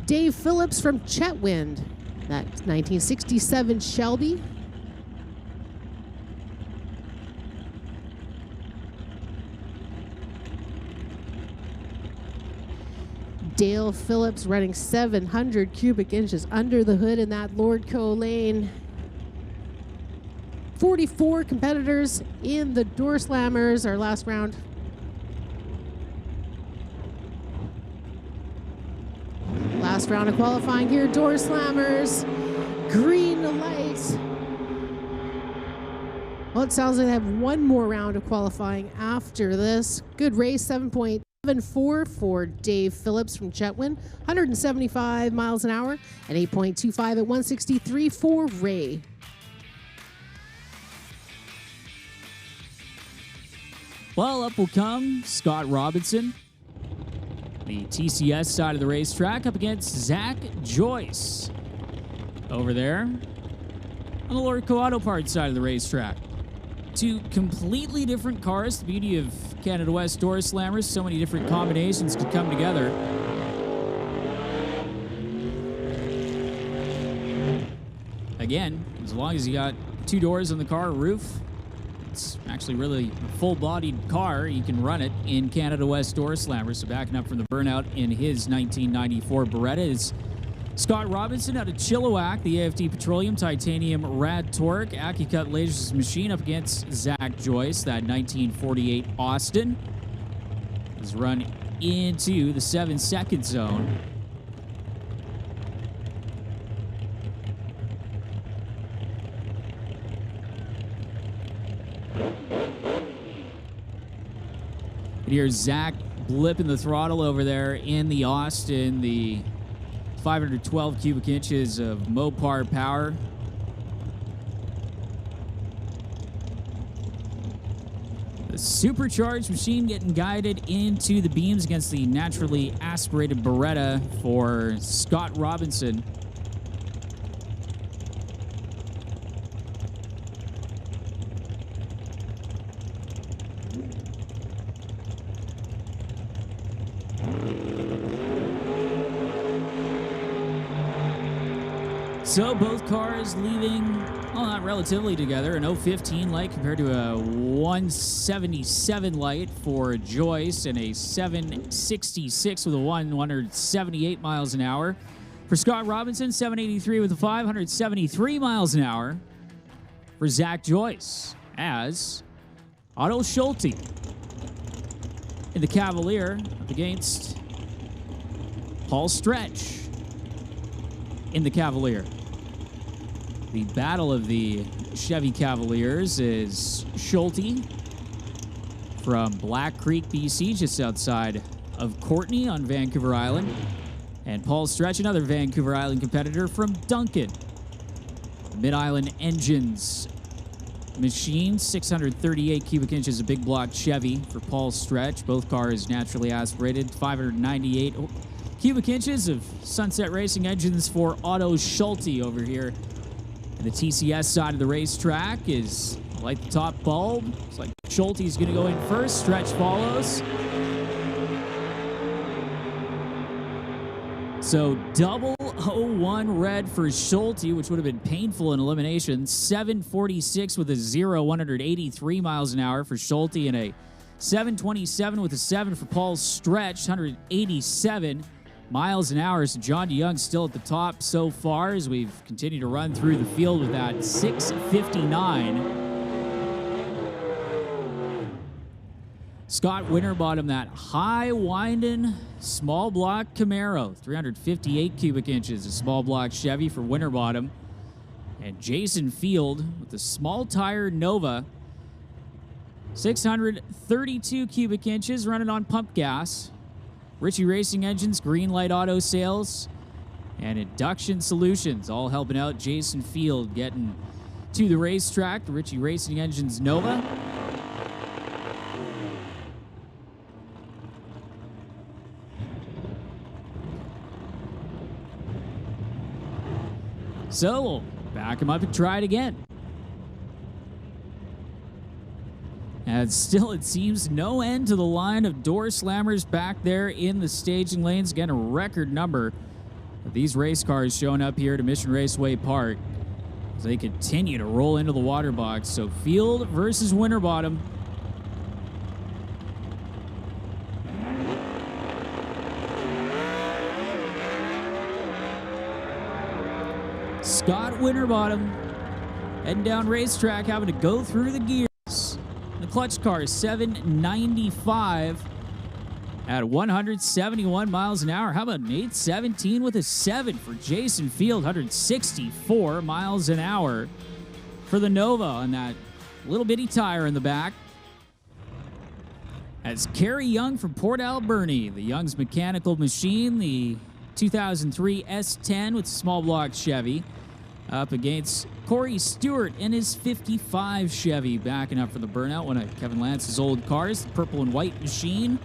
Dave Phillips from Chetwynd, that 1967 Shelby. Dale Phillips running 700 cubic inches under the hood in that Lordco lane. 44 competitors in the Door Slammers, our last round. Last round of qualifying here, Door Slammers. Green light. Well, it sounds like they have one more round of qualifying after this. Good race, 7.74 for Dave Phillips from Chetwynd, 175 miles an hour, and 8.25 at 163 for Ray.
Well, up will come Scott Robinson, the TCS side of the racetrack, up against Zach Joyce over there on the Lordco Auto Parts side of the racetrack. Two completely different cars. The beauty of Canada West Door Slammers, so many different combinations could come together. Again, as long as you got two doors on the car, roof, it's actually really a full-bodied car. You can run it in Canada West Door Slammers. So backing up from the burnout in his 1994 Beretta is Scott Robinson out of Chilliwack, the AFD Petroleum Titanium Rad Torque AccuCut Lasers Machine, up against Zach Joyce, that 1948 Austin. Is run into the 7-second zone. Here's Zach blipping the throttle over there in the Austin, the 512 cubic inches of Mopar power. The supercharged machine getting guided into the beams against the naturally aspirated Beretta for Scott Robinson. So both cars leaving, well, not relatively together, an 015 light compared to a 177 light for Joyce, and a 766 with a 178 miles an hour. For Scott Robinson, 783 with a 573 miles an hour. For Zach Joyce, as Otto Schulte in the Cavalier up against Paul Stretch in the Cavalier. The battle of the Chevy Cavaliers is Schulte from Black Creek, BC, just outside of Courtenay on Vancouver Island. And Paul Stretch, another Vancouver Island competitor from Duncan. Mid-Island Engines machine, 638 cubic inches of big block Chevy for Paul Stretch. Both cars naturally aspirated, 598 cubic inches of Sunset Racing engines for Otto Schulte over here. And the TCS side of the racetrack is like the top bulb. It's like Schulte's going to go in first. Stretch follows. So double 01 red for Schulte, which would have been painful in elimination. 746 with a 0, 183 miles an hour for Schulte, and a 727 with a 7 for Paul Stretch, 187 miles an hour. So John DeYoung still at the top so far as we've continued to run through the field with that 659. Scott Winterbottom, that high winding small block Camaro, 358 cubic inches, a small block Chevy for Winterbottom. And Jason Field with the small tire Nova, 632 cubic inches, running on pump gas. Ritchie Racing Engines, Green Light Auto Sales, and Induction Solutions, all helping out Jason Field getting to the racetrack. The Ritchie Racing Engines Nova. So we'll back him up and try it again. And still, it seems no end to the line of door slammers back there in the staging lanes. Again, a record number of these race cars showing up here to Mission Raceway Park as they continue to roll into the water box. So Field versus Winterbottom. Scott Winterbottom heading down racetrack, having to go through the gears. The clutch car is 795 at 171 miles an hour. How about an 817 with a 7 for Jason Field? 164 miles an hour for the Nova on that little bitty tire in the back. As Kerry Young from Port Alberni, the Young's Mechanical Machine, the 2003 S10 with small block Chevy, up against Corey Stewart in his 55 Chevy, backing up for the burnout. One of Kevin Lance's old cars, the purple and white machine.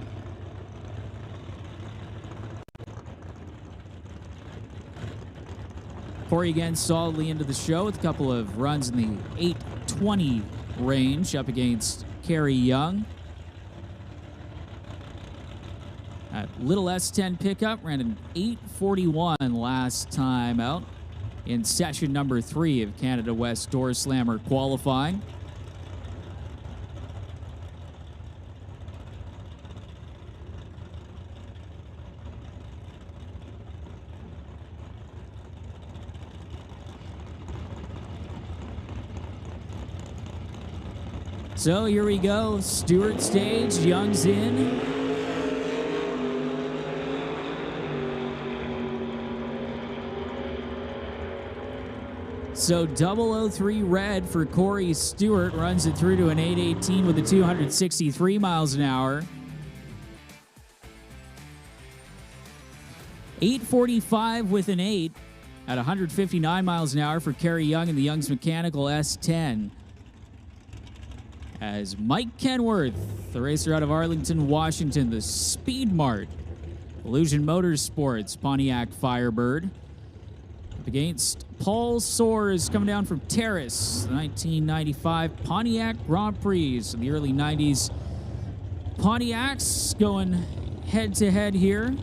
Corey again solidly into the show with a couple of runs in the 820 range up against Kerry Young. That little S10 pickup ran an 841 last time out in session number 3 of Canada West Door Slammer qualifying. So here we go, Stewart stage, Young's in. So 003 red for Corey Stewart runs it through to an 818 with a 263 miles an hour. 845 with an 8 at 159 miles an hour for Kerry Young in the Young's Mechanical S10. As Mike Kenworth, the racer out of Arlington, Washington, the Speed Mart, Illusion Motorsports, Pontiac Firebird, up against Paul Soares coming down from Terrace, the 1995 Pontiac Grand Prix. So the early 90s Pontiacs going head-to-head here.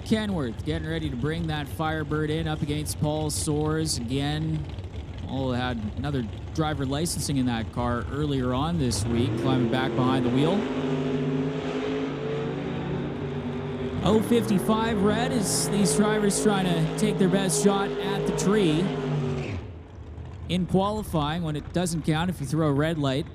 Kenworth getting ready to bring that Firebird in up against Paul Soares again. Paul had another driver licensing in that car earlier on this week, climbing back behind the wheel. 055 red as these drivers trying to take their best shot at the tree in qualifying when it doesn't count if you throw a red light.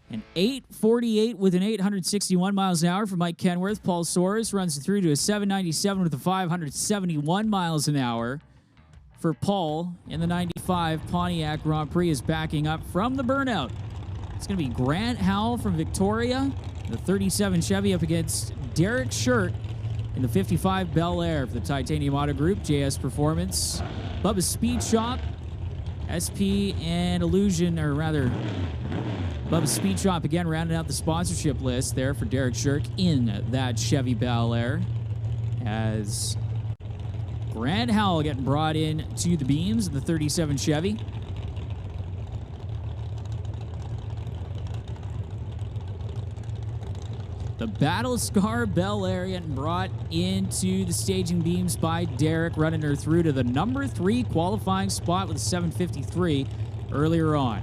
An 848 with an 861 miles an hour for Mike Kenworth. Paul Soares runs it through to a 797 with a 571 miles an hour for Paul in the 95 Pontiac Grand Prix is backing up from the burnout. It's going to be Grant Howell from Victoria, the 37 Chevy up against Derek Shirk in the 55 Bel Air for the Titanium Auto Group, JS Performance. Bubba's Speed Shop, SP and Illusion, or rather, Bubba's Speed Shop again rounding out the sponsorship list there for Derek Shirk in that Chevy Bel Air. As Grant Howell getting brought in to the beams in the 37 Chevy. The Battle Scar Bel Air getting brought into the staging beams by Derek, running her through to the number 3 qualifying spot with a 753 earlier on.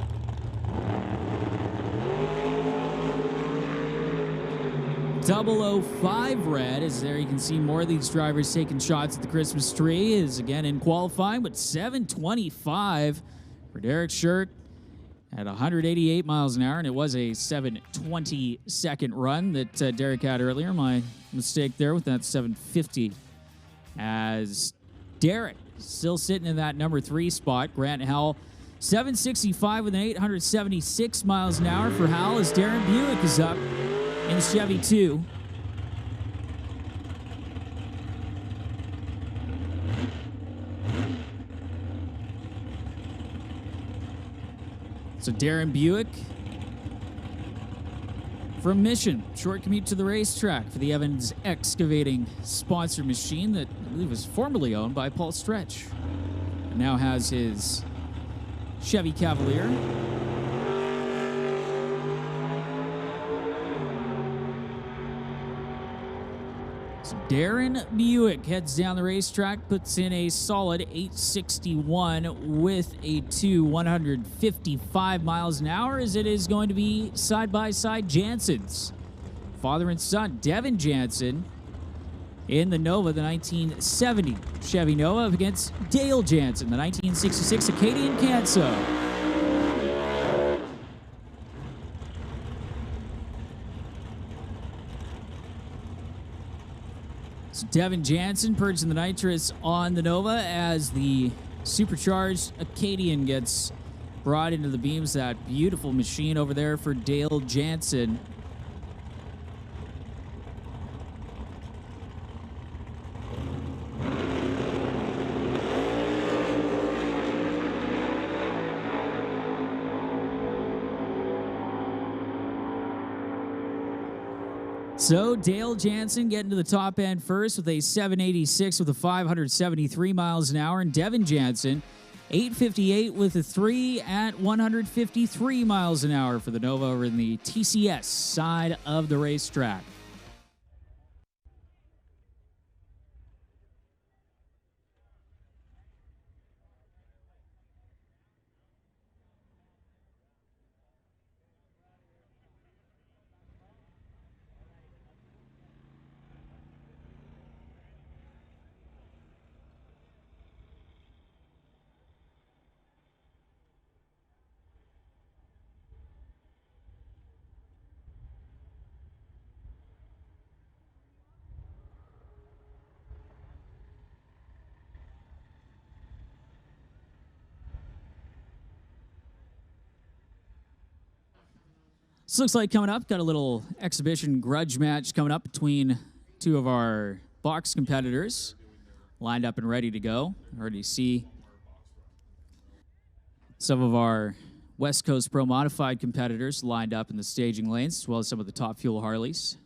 .005 red, as there you can see more of these drivers taking shots at the Christmas tree, is again in qualifying, but 725 for Derek Shirk at 188 miles an hour, and it was a 720-second run that Derek had earlier. My mistake there with that 750, as Derek still sitting in that number 3 spot. Grant Howell, 765 with an 876 miles an hour for Howell as Darren Buick is up in the Chevy 2. So Darren Buick from Mission, short commute to the racetrack for the Evans Excavating sponsor machine that I believe was formerly owned by Paul Stretch. And now has his Chevy Cavalier. So Darren Buick heads down the racetrack, puts in a solid 861 with a 155 miles an hour, as it is going to be side-by-side Jansen's. Father and son, Devin Jansen in the Nova, the 1970 Chevy Nova, up against Dale Jansen, the 1966 Acadian Canso. So Devin Jansen purchasing the nitrous on the Nova as the supercharged Acadian gets brought into the beams. That beautiful machine over there for Dale Jansen. So Dale Jansen getting to the top end first with a 786 with a 573 miles an hour. And Devin Jansen, 858 with a 3 at 153 miles an hour for the Nova over in the TCS side of the racetrack. This looks like coming up, got a little exhibition grudge match coming up between two of our box competitors lined up and ready to go. Already see some of our West Coast Pro Modified competitors lined up in the staging lanes, as well as some of the Top Fuel Harleys.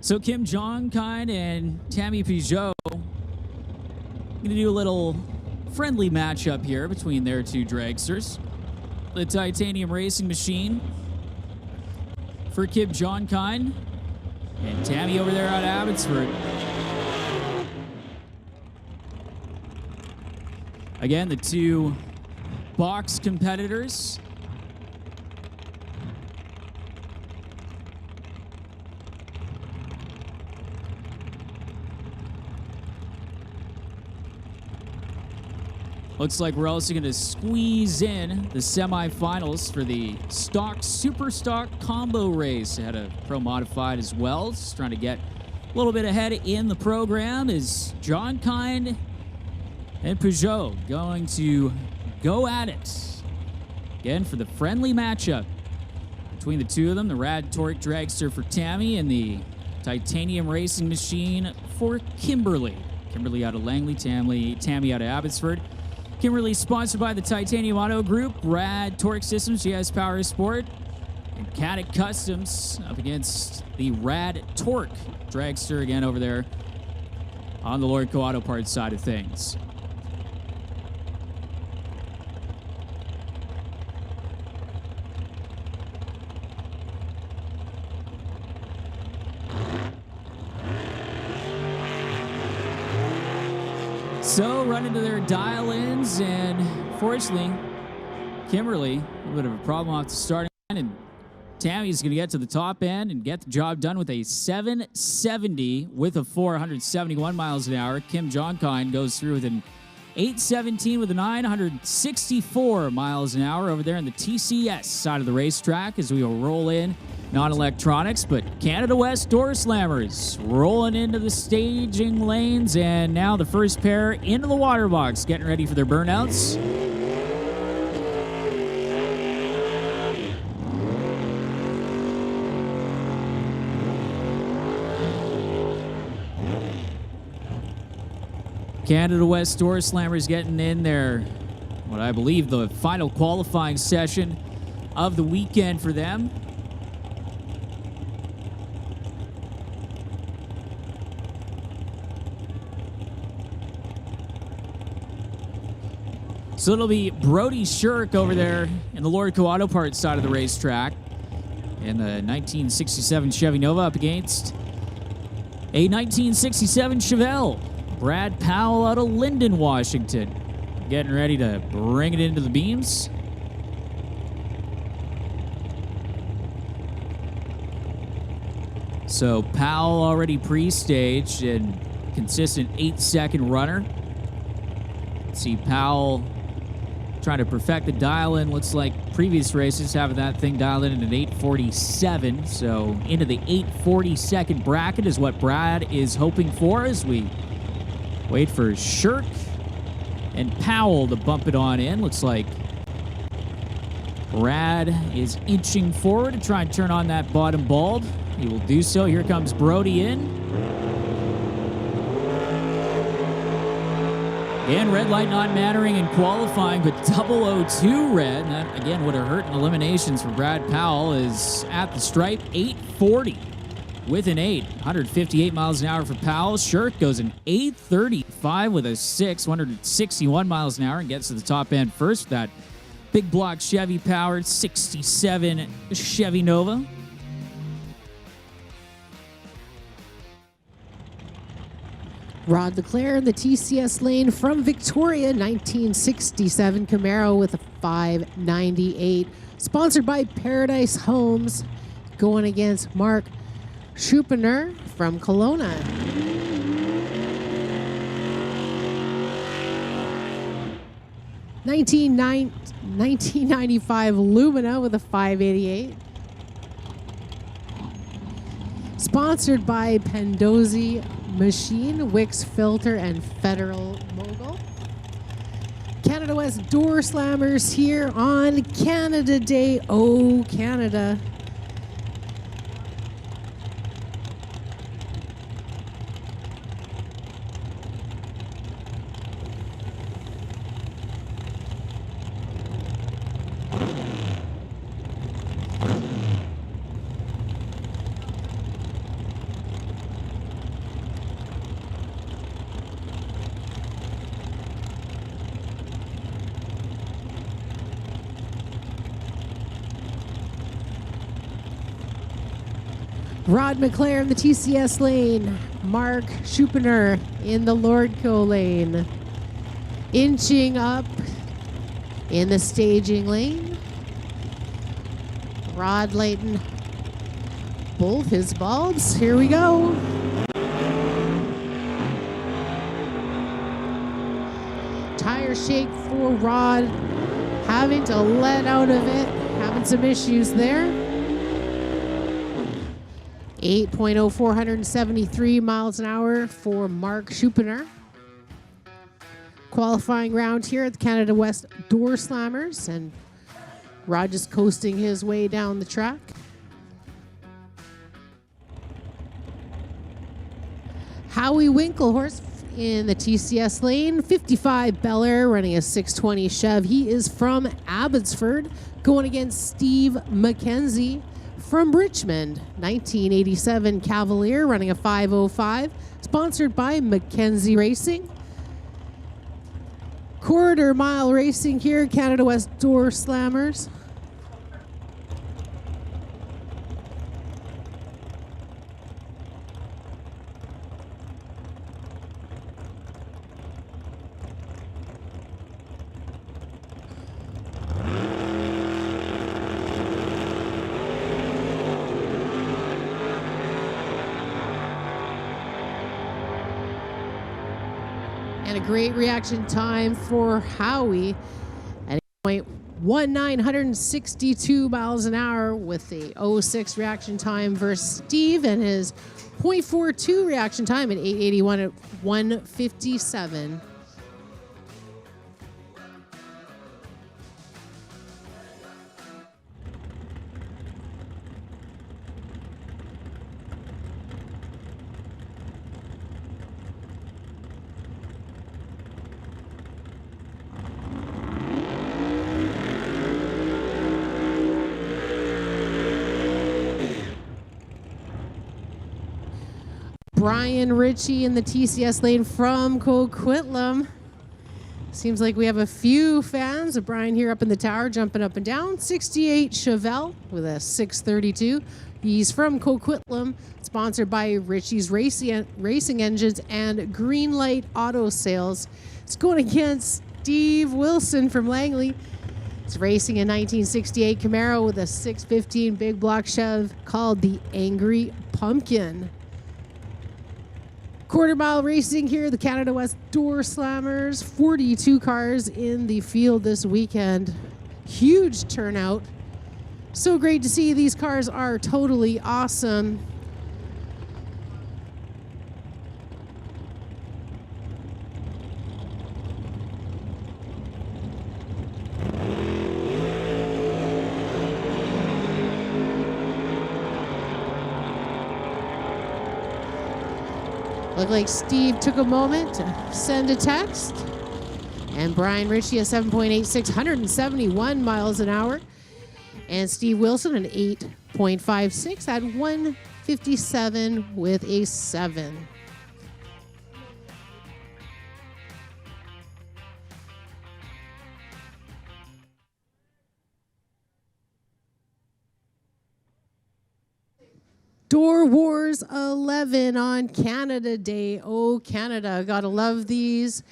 So Kim Jong-kind and Tammy Peugeot going to do a little friendly matchup here between their two dragsters. The Titanium Racing Machine for Kim Jong-kind and Tammy over there out of Abbotsford. Again, the two box competitors. Looks like we're also going to squeeze in the semifinals for the stock super stock combo race. Had a Pro Modified as well. Just trying to get a little bit ahead in the program is John Kind and Peugeot going to go at it again for the friendly matchup between the two of them. The Rad Torque Dragster for Tammy and the Titanium Racing Machine for Kimberly. Kimberly out of Langley, Tammy out of Abbotsford. Kimberly sponsored by the Titanium Auto Group, Rad Torque Systems, GS Power Sport, and Caddick Customs up against the Rad Torque Dragster again over there on the Lordco Auto Parts side of things. So run into their dial-ins, and fortunately, Kimberly, a little bit of a problem off the starting line, and Tammy's going to get to the top end and get the job done with a 770 with a 471 miles an hour. Kim Jonkine goes through with an 817 with a 964 miles an hour over there in the TCS side of the racetrack as we will roll in non-electronics. But Canada West Door Slammers rolling into the staging lanes, and now the first pair into the water box, getting ready for their burnouts. Canada West Door Slammers getting in there, what I believe the final qualifying session of the weekend for them. So it'll be Brody Shirk over there in the Lordco Auto Parts side of the racetrack in the 1967 Chevy Nova up against a 1967 Chevelle. Brad Powell out of Linden, Washington, getting ready to bring it into the beams. So Powell already pre-staged and consistent 8-second runner. See Powell trying to perfect the dial-in. Looks like previous races having that thing dialed in at an 8:47. So into the 8:40 bracket is what Brad is hoping for as we wait for Shirk and Powell to bump it on in. Looks like Brad is inching forward to try and turn on that bottom bulb. He will do so. Here comes Brody in. Again, red light not mattering in qualifying, but 002 red. And that, again, would have hurt in eliminations for Brad Powell, is at the stripe, 840. With an 8, 158 miles an hour for Powell. Shirk goes an 835 with a 6, 161 miles an hour, and gets to the top end first with that big block Chevy powered 67 Chevy Nova.
Rod Leclerc in the TCS lane from Victoria, 1967 Camaro with a 598. Sponsored by Paradise Homes, going against Mark Schupener from Kelowna. $1995 Lumina with a 588. Sponsored by Pendozzi Machine, Wix Filter, and Federal Mogul. Canada West Door Slammers here on Canada Day. Oh, Canada. Rod McClare in the TCS lane. Mark Schupener in the Lordco lane. Inching up in the staging lane. Rod Layton, both his bulbs. Here we go. Tire shake for Rod. Having to let out of it. Having some issues there. 8.0473 miles an hour for Mark Schupener. Qualifying round here at the Canada West Door Slammers, and Rod just coasting his way down the track. Howie Winklehorse in the TCS lane, 55 Bel Air, running a 620 Chev. He is from Abbotsford, going against Steve McKenzie from Richmond, 1987 Cavalier, running a 505, sponsored by McKenzie Racing. Quarter mile racing here, Canada West Door Slammers. And a great reaction time for Howie at 8.1962 miles an hour with a 06 reaction time versus Steve and his 0.42 reaction time at 881 at 157. Brian Ritchie in the TCS lane from Coquitlam. Seems like we have a few fans of Brian here up in the tower, jumping up and down. 68 Chevelle with a 632. He's from Coquitlam, sponsored by Ritchie's Racing Engines and Greenlight Auto Sales. It's going against Steve Wilson from Langley. It's racing a 1968 Camaro with a 615 big block Chev called the Angry Pumpkin. Quarter mile racing here, the Canada West Door Slammers. 42 cars in the field this weekend. Huge turnout. So great to see. These cars are totally awesome. Looked like Steve took a moment to send a text. And Brian Ritchie, a 7.86, 171 miles an hour. And Steve Wilson, an 8.56 at 157 with a 7. Doorwarz 11 on Canada Day. Oh, Canada. Gotta love these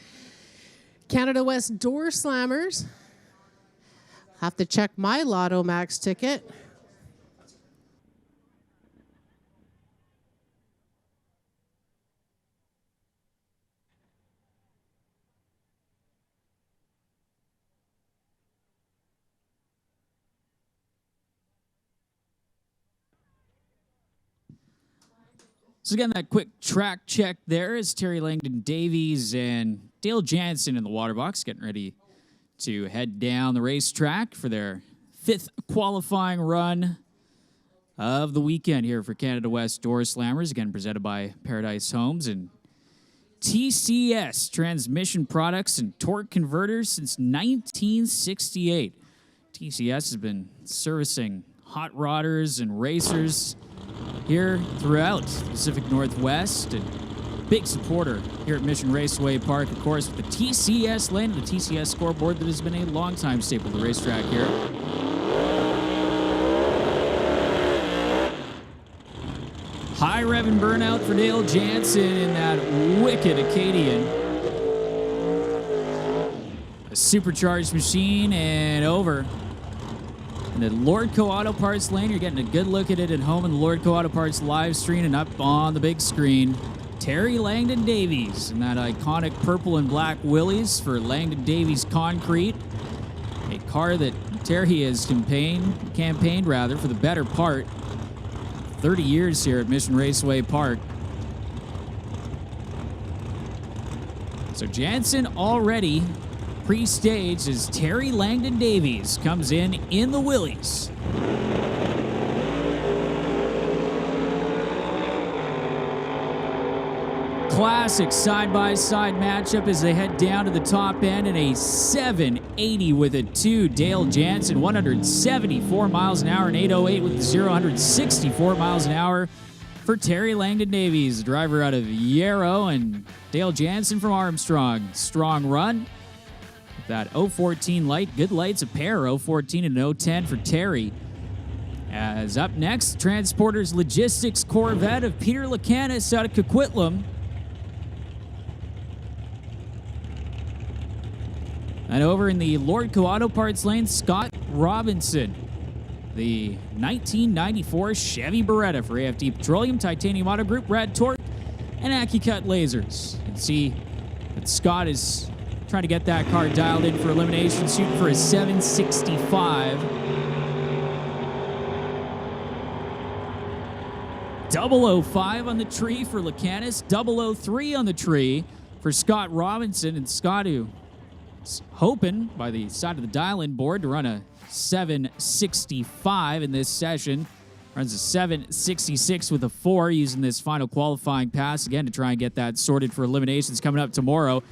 Canada West Door Slammers. Have to check my Lotto Max ticket.
So again, that quick track check there is Terry Langdon Davies and Dale Jansen in the water box getting ready to head down the racetrack for their 5th qualifying run of the weekend here for Canada West Door Slammers, again presented by Paradise Homes and TCS Transmission Products and Torque Converters since 1968. TCS has been servicing hot rodders and racers here throughout the Pacific Northwest, and big supporter here at Mission Raceway Park, of course, with the TCS lane and the TCS scoreboard that has been a long-time staple of the racetrack here. High rev and burnout for Dale Jansen in that wicked Acadian. A supercharged machine and over. In the Lordco Auto Parts lane, you're getting a good look at it at home in the Lordco Auto Parts live stream and up on the big screen. Terry Langdon Davies in that iconic purple and black Willys for Langdon Davies Concrete. A car that Terry has campaigned for the better part 30 years here at Mission Raceway Park. So Jansen already pre-staged as Terry Langdon Davies comes in the Willys. Classic side-by-side matchup as they head down to the top end in a 780 with a 2. Dale Jansen, 174 miles an hour, and 808 with the 0, 164 miles an hour for Terry Langdon Davies, the driver out of Yarrow, and Dale Jansen from Armstrong. Strong run. That 014 light, good lights, a pair, 014 and 010 for Terry. As up next, Transporters Logistics Corvette of Peter Lacanis out of Coquitlam. And over in the Lordco Auto Parts lane, Scott Robinson. The 1994 Chevy Beretta for AFD Petroleum, Titanium Auto Group, Rad Torque, and AccuCut Lasers. You can see But Scott is trying to get that car dialed in for elimination, shooting for a 765. 005 on the tree for Lucanis, 003 on the tree for Scott Robinson, and Scott, who is hoping by the side of the dial-in board to run a 765 in this session. Runs a 766 with a 4 using this final qualifying pass, again, to try and get that sorted for eliminations coming up tomorrow.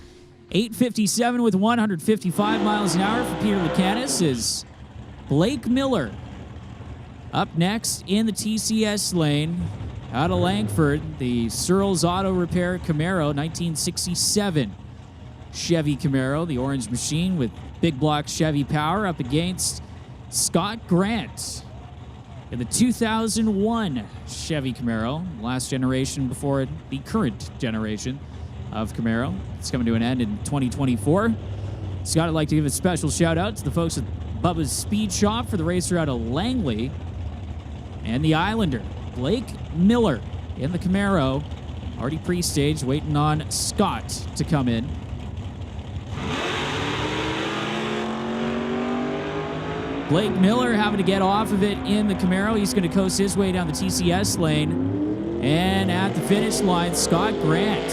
857 with 155 miles an hour for Peter Lucanis is Blake Miller. Up next in the TCS lane, out of Langford, the Searles Auto Repair Camaro, 1967 Chevy Camaro, the orange machine with big block Chevy power, up against Scott Grant in the 2001 Chevy Camaro, last generation before the current generation of Camaro. It's coming to an end in 2024. Scott, I'd like to give a special shout out to the folks at Bubba's Speed Shop for the racer out of Langley, and the Islander, Blake Miller, in the Camaro, already pre-staged, waiting on Scott to come in. Blake Miller having to get off of it in the Camaro. He's going to coast his way down the TCS lane. And at the finish line, Scott Grant.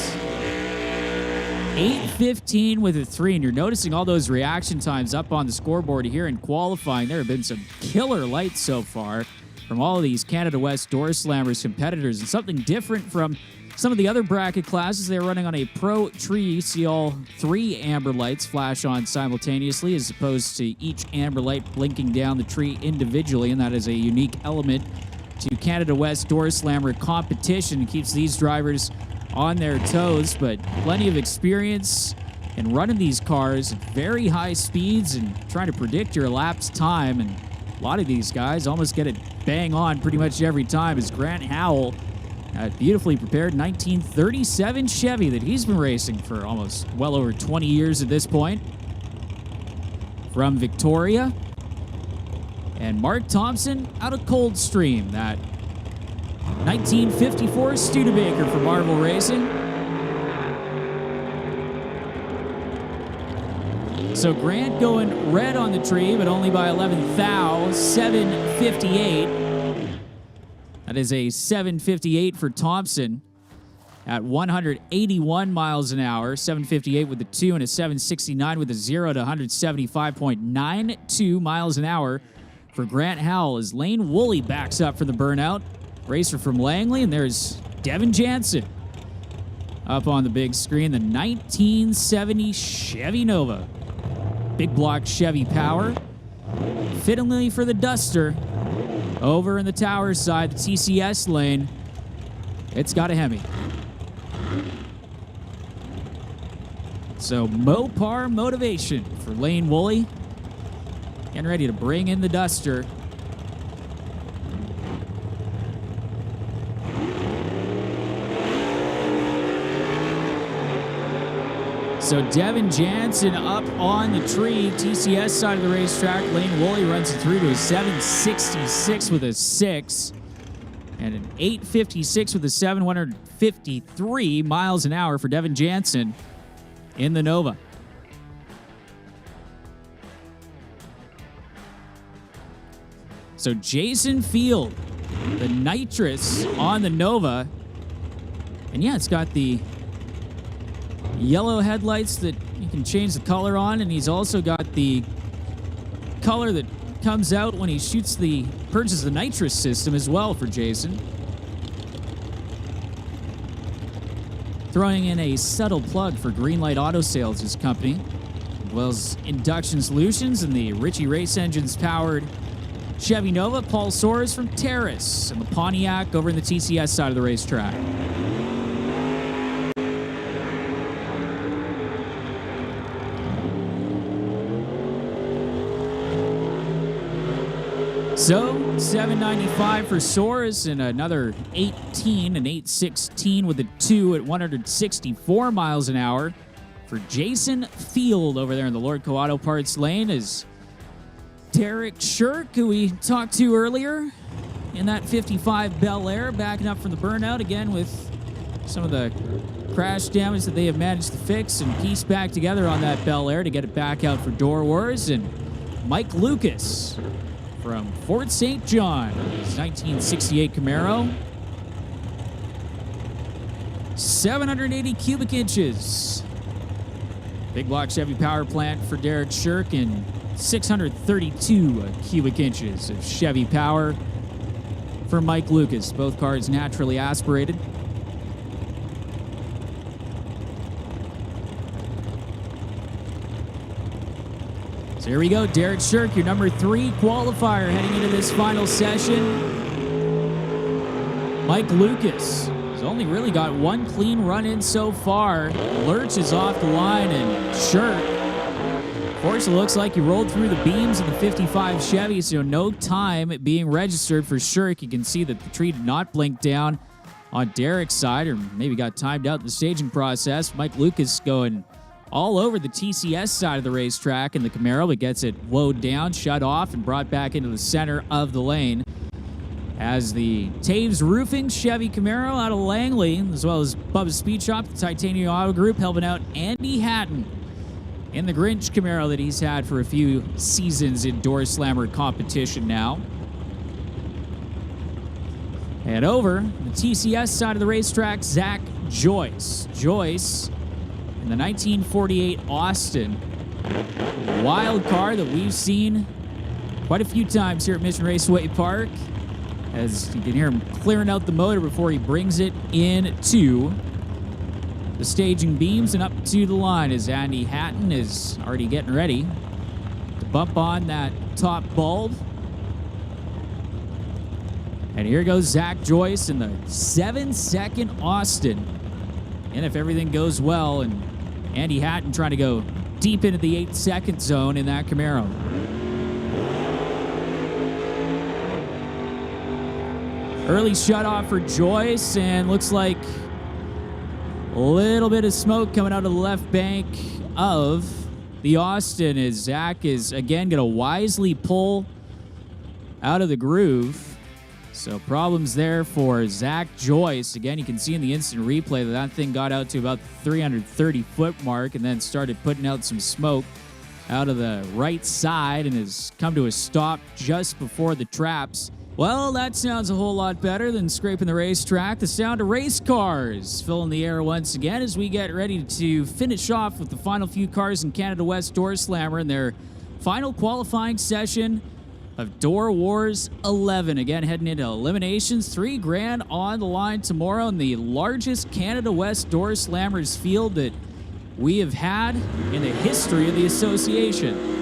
8:15 with a 3. And you're noticing all those reaction times up on the scoreboard here in qualifying. There have been some killer lights so far from all of these Canada West Door Slammers competitors, and something different from some of the other bracket classes. They're running on a Pro Tree. You see all 3 amber lights flash on simultaneously, as opposed to each amber light blinking down the tree individually, and that is a unique element to Canada West Door Slammer competition. It keeps these drivers on their toes, but plenty of experience in running these cars at very high speeds and trying to predict your elapsed time. And a lot of these guys almost get it bang on pretty much every time, as Grant Howell, a beautifully prepared 1937 Chevy that he's been racing for almost well over 20 years at this point, from Victoria. And Mark Thompson out of Coldstream, that 1954 Studebaker for Marvel Racing. So Grant going red on the tree, but only by 11 thou, 758. That is a 758 for Thompson at 181 miles an hour. 758 with a 2 and a 769 with a 0 to 175.92 miles an hour for Grant Howell, as Lane Woolley backs up for the burnout. Racer from Langley, and there's Devin Jansen up on the big screen, the 1970 Chevy Nova. Big block Chevy power. Fittingly for the Duster. Over in the tower side, the TCS lane, it's got a Hemi. So Mopar motivation for Lane Woolley. Getting ready to bring in the Duster. So Devin Jansen up on the tree, TCS side of the racetrack. Lane Woolley runs it through to a 766 with a 6. And an 856 with a 753 miles an hour for Devin Jansen in the Nova. So Jason Field, the nitrous on the Nova. And yeah, it's got the yellow headlights that you can change the color on, and he's also got the color that comes out when he purchases the nitrous system as well for Jason. Throwing in a subtle plug for Greenlight Auto Sales, his company, as well as Induction Solutions and the Ritchie Race Engines powered Chevy Nova. Paul Soares from Terrace and the Pontiac over in the TCS side of the racetrack. So, 795 for Soares and another 18, an 816 with a 2 at 164 miles an hour for Jason Field over there in the Lordco Auto Parts lane, is Derek Shirk, who we talked to earlier in that 55 Bel Air, backing up from the burnout again with some of the crash damage that they have managed to fix and piece back together on that Bel Air to get it back out for Doorwarz. And Mike Lucas from Fort St. John, his 1968 Camaro. 780 cubic inches. Big block Chevy power plant for Derek Shirk, and 632 cubic inches of Chevy power for Mike Lucas. Both cars naturally aspirated. So here we go, Derek Shirk, your number 3 qualifier heading into this final session. Mike Lucas has only really got one clean run in so far. Lurch is off the line, and Shirk, of course, it looks like he rolled through the beams of the 55 Chevy, so no time being registered for Shirk. You can see that the tree did not blink down on Derek's side, or maybe got timed out in the staging process. Mike Lucas going all over the TCS side of the racetrack in the Camaro, but gets it slowed down, shut off, and brought back into the center of the lane. As the Taves Roofing Chevy Camaro out of Langley, as well as Bubba's Speed Shop, the Titanium Auto Group, helping out Andy Hatton in the Grinch Camaro that he's had for a few seasons in Door Slammer competition now. And over the TCS side of the racetrack, Zach Joyce. Joyce in the 1948 Austin. Wild car that we've seen quite a few times here at Mission Raceway Park, as you can hear him clearing out the motor before he brings it into the staging beams and up to the line, as Andy Hatton is already getting ready to bump on that top bulb. And here goes Zach Joyce in the 7-second Austin. And if everything goes well, and Andy Hatton trying to go deep into the 8-second zone in that Camaro. Early shut-off for Joyce, and looks like a little bit of smoke coming out of the left bank of the Austin, as Zach is, again, going to wisely pull out of the groove. So problems there for Zach Joyce. Again, you can see in the instant replay that that thing got out to about the 330-foot mark and then started putting out some smoke out of the right side and has come to a stop just before the traps. Well, that sounds a whole lot better than scraping the racetrack. The sound of race cars filling the air once again as we get ready to finish off with the final few cars in Canada West Door Slammer in their final qualifying session of Doorwarz 11. Again, heading into eliminations. $3,000 on the line tomorrow in the largest Canada West Door Slammers field that we have had in the history of the association.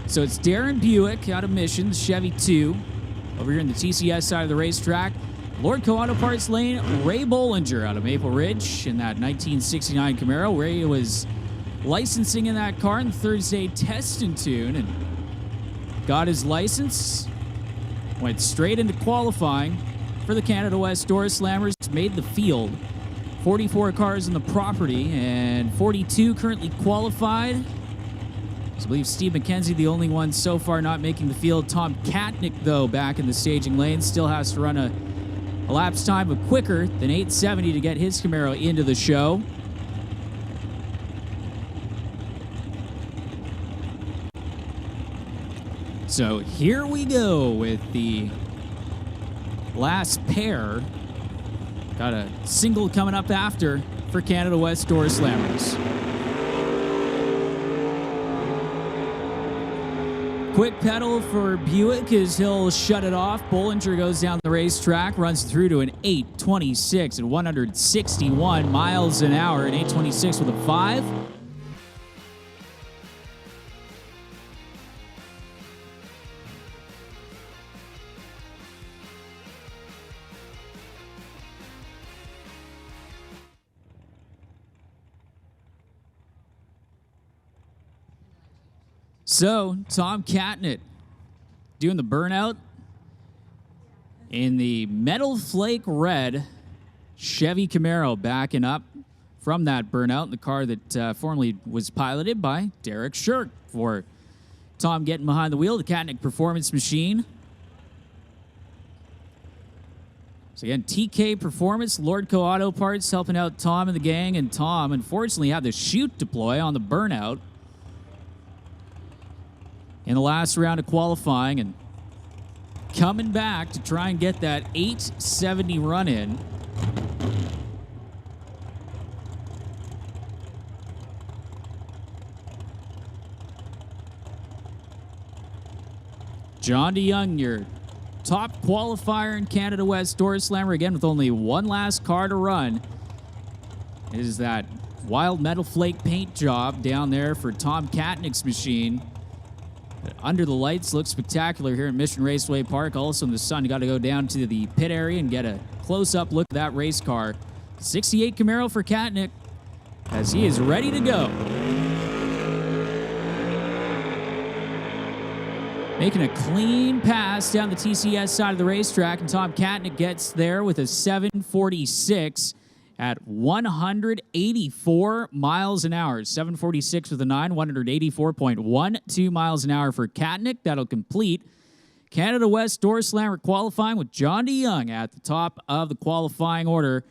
So it's Darren Buick out of Mission, Chevy 2. Over here in the TCS side of the racetrack, Lordco Auto Parts Lane, Ray Bollinger out of Maple Ridge in that 1969 Camaro, where he was licensing in that car in the Thursday test and tune, and got his license, went straight into qualifying for the Canada West Door Slammers, made the field. 44 cars in the property, and 42 currently qualified. I believe Steve McKenzie, the only one so far not making the field. Tom Katnick, though, back in the staging lane, still has to run a lapse time of quicker than 870 to get his Camaro into the show. So here we go with the last pair. Got a single coming up after for Canada West Door Slammers. Quick pedal for Buick as he'll shut it off. Bollinger goes down the racetrack, runs through to an 826 at 161 miles an hour. An 826 with a 5. So, Tom Katnick doing the burnout in the Metal Flake Red Chevy Camaro, backing up from that burnout, the car that formerly was piloted by Derek Shirk. For Tom getting behind the wheel, the Katnick Performance Machine. So again, TK Performance, Lordco Auto Parts helping out Tom and the gang, and Tom unfortunately had the chute deploy on the burnout in the last round of qualifying, and coming back to try and get that 870 run in. John DeYoung, your top qualifier in Canada West Door Slammer, again with only one last car to run. It is that wild metal flake paint job down there for Tom Katnick's machine. Under the lights looks spectacular here at Mission Raceway Park. Also in the sun, you got to go down to the pit area and get a close-up look at that race car. 68 Camaro for Katnick as he is ready to go. Making a clean pass down the TCS side of the racetrack, and Tom Katnick gets there with a 746 at 184 miles an hour. 746 with a 9, 184.12 miles an hour for Katnick. That'll complete Canada West Door Slammer qualifying with John DeYoung at the top of the qualifying order.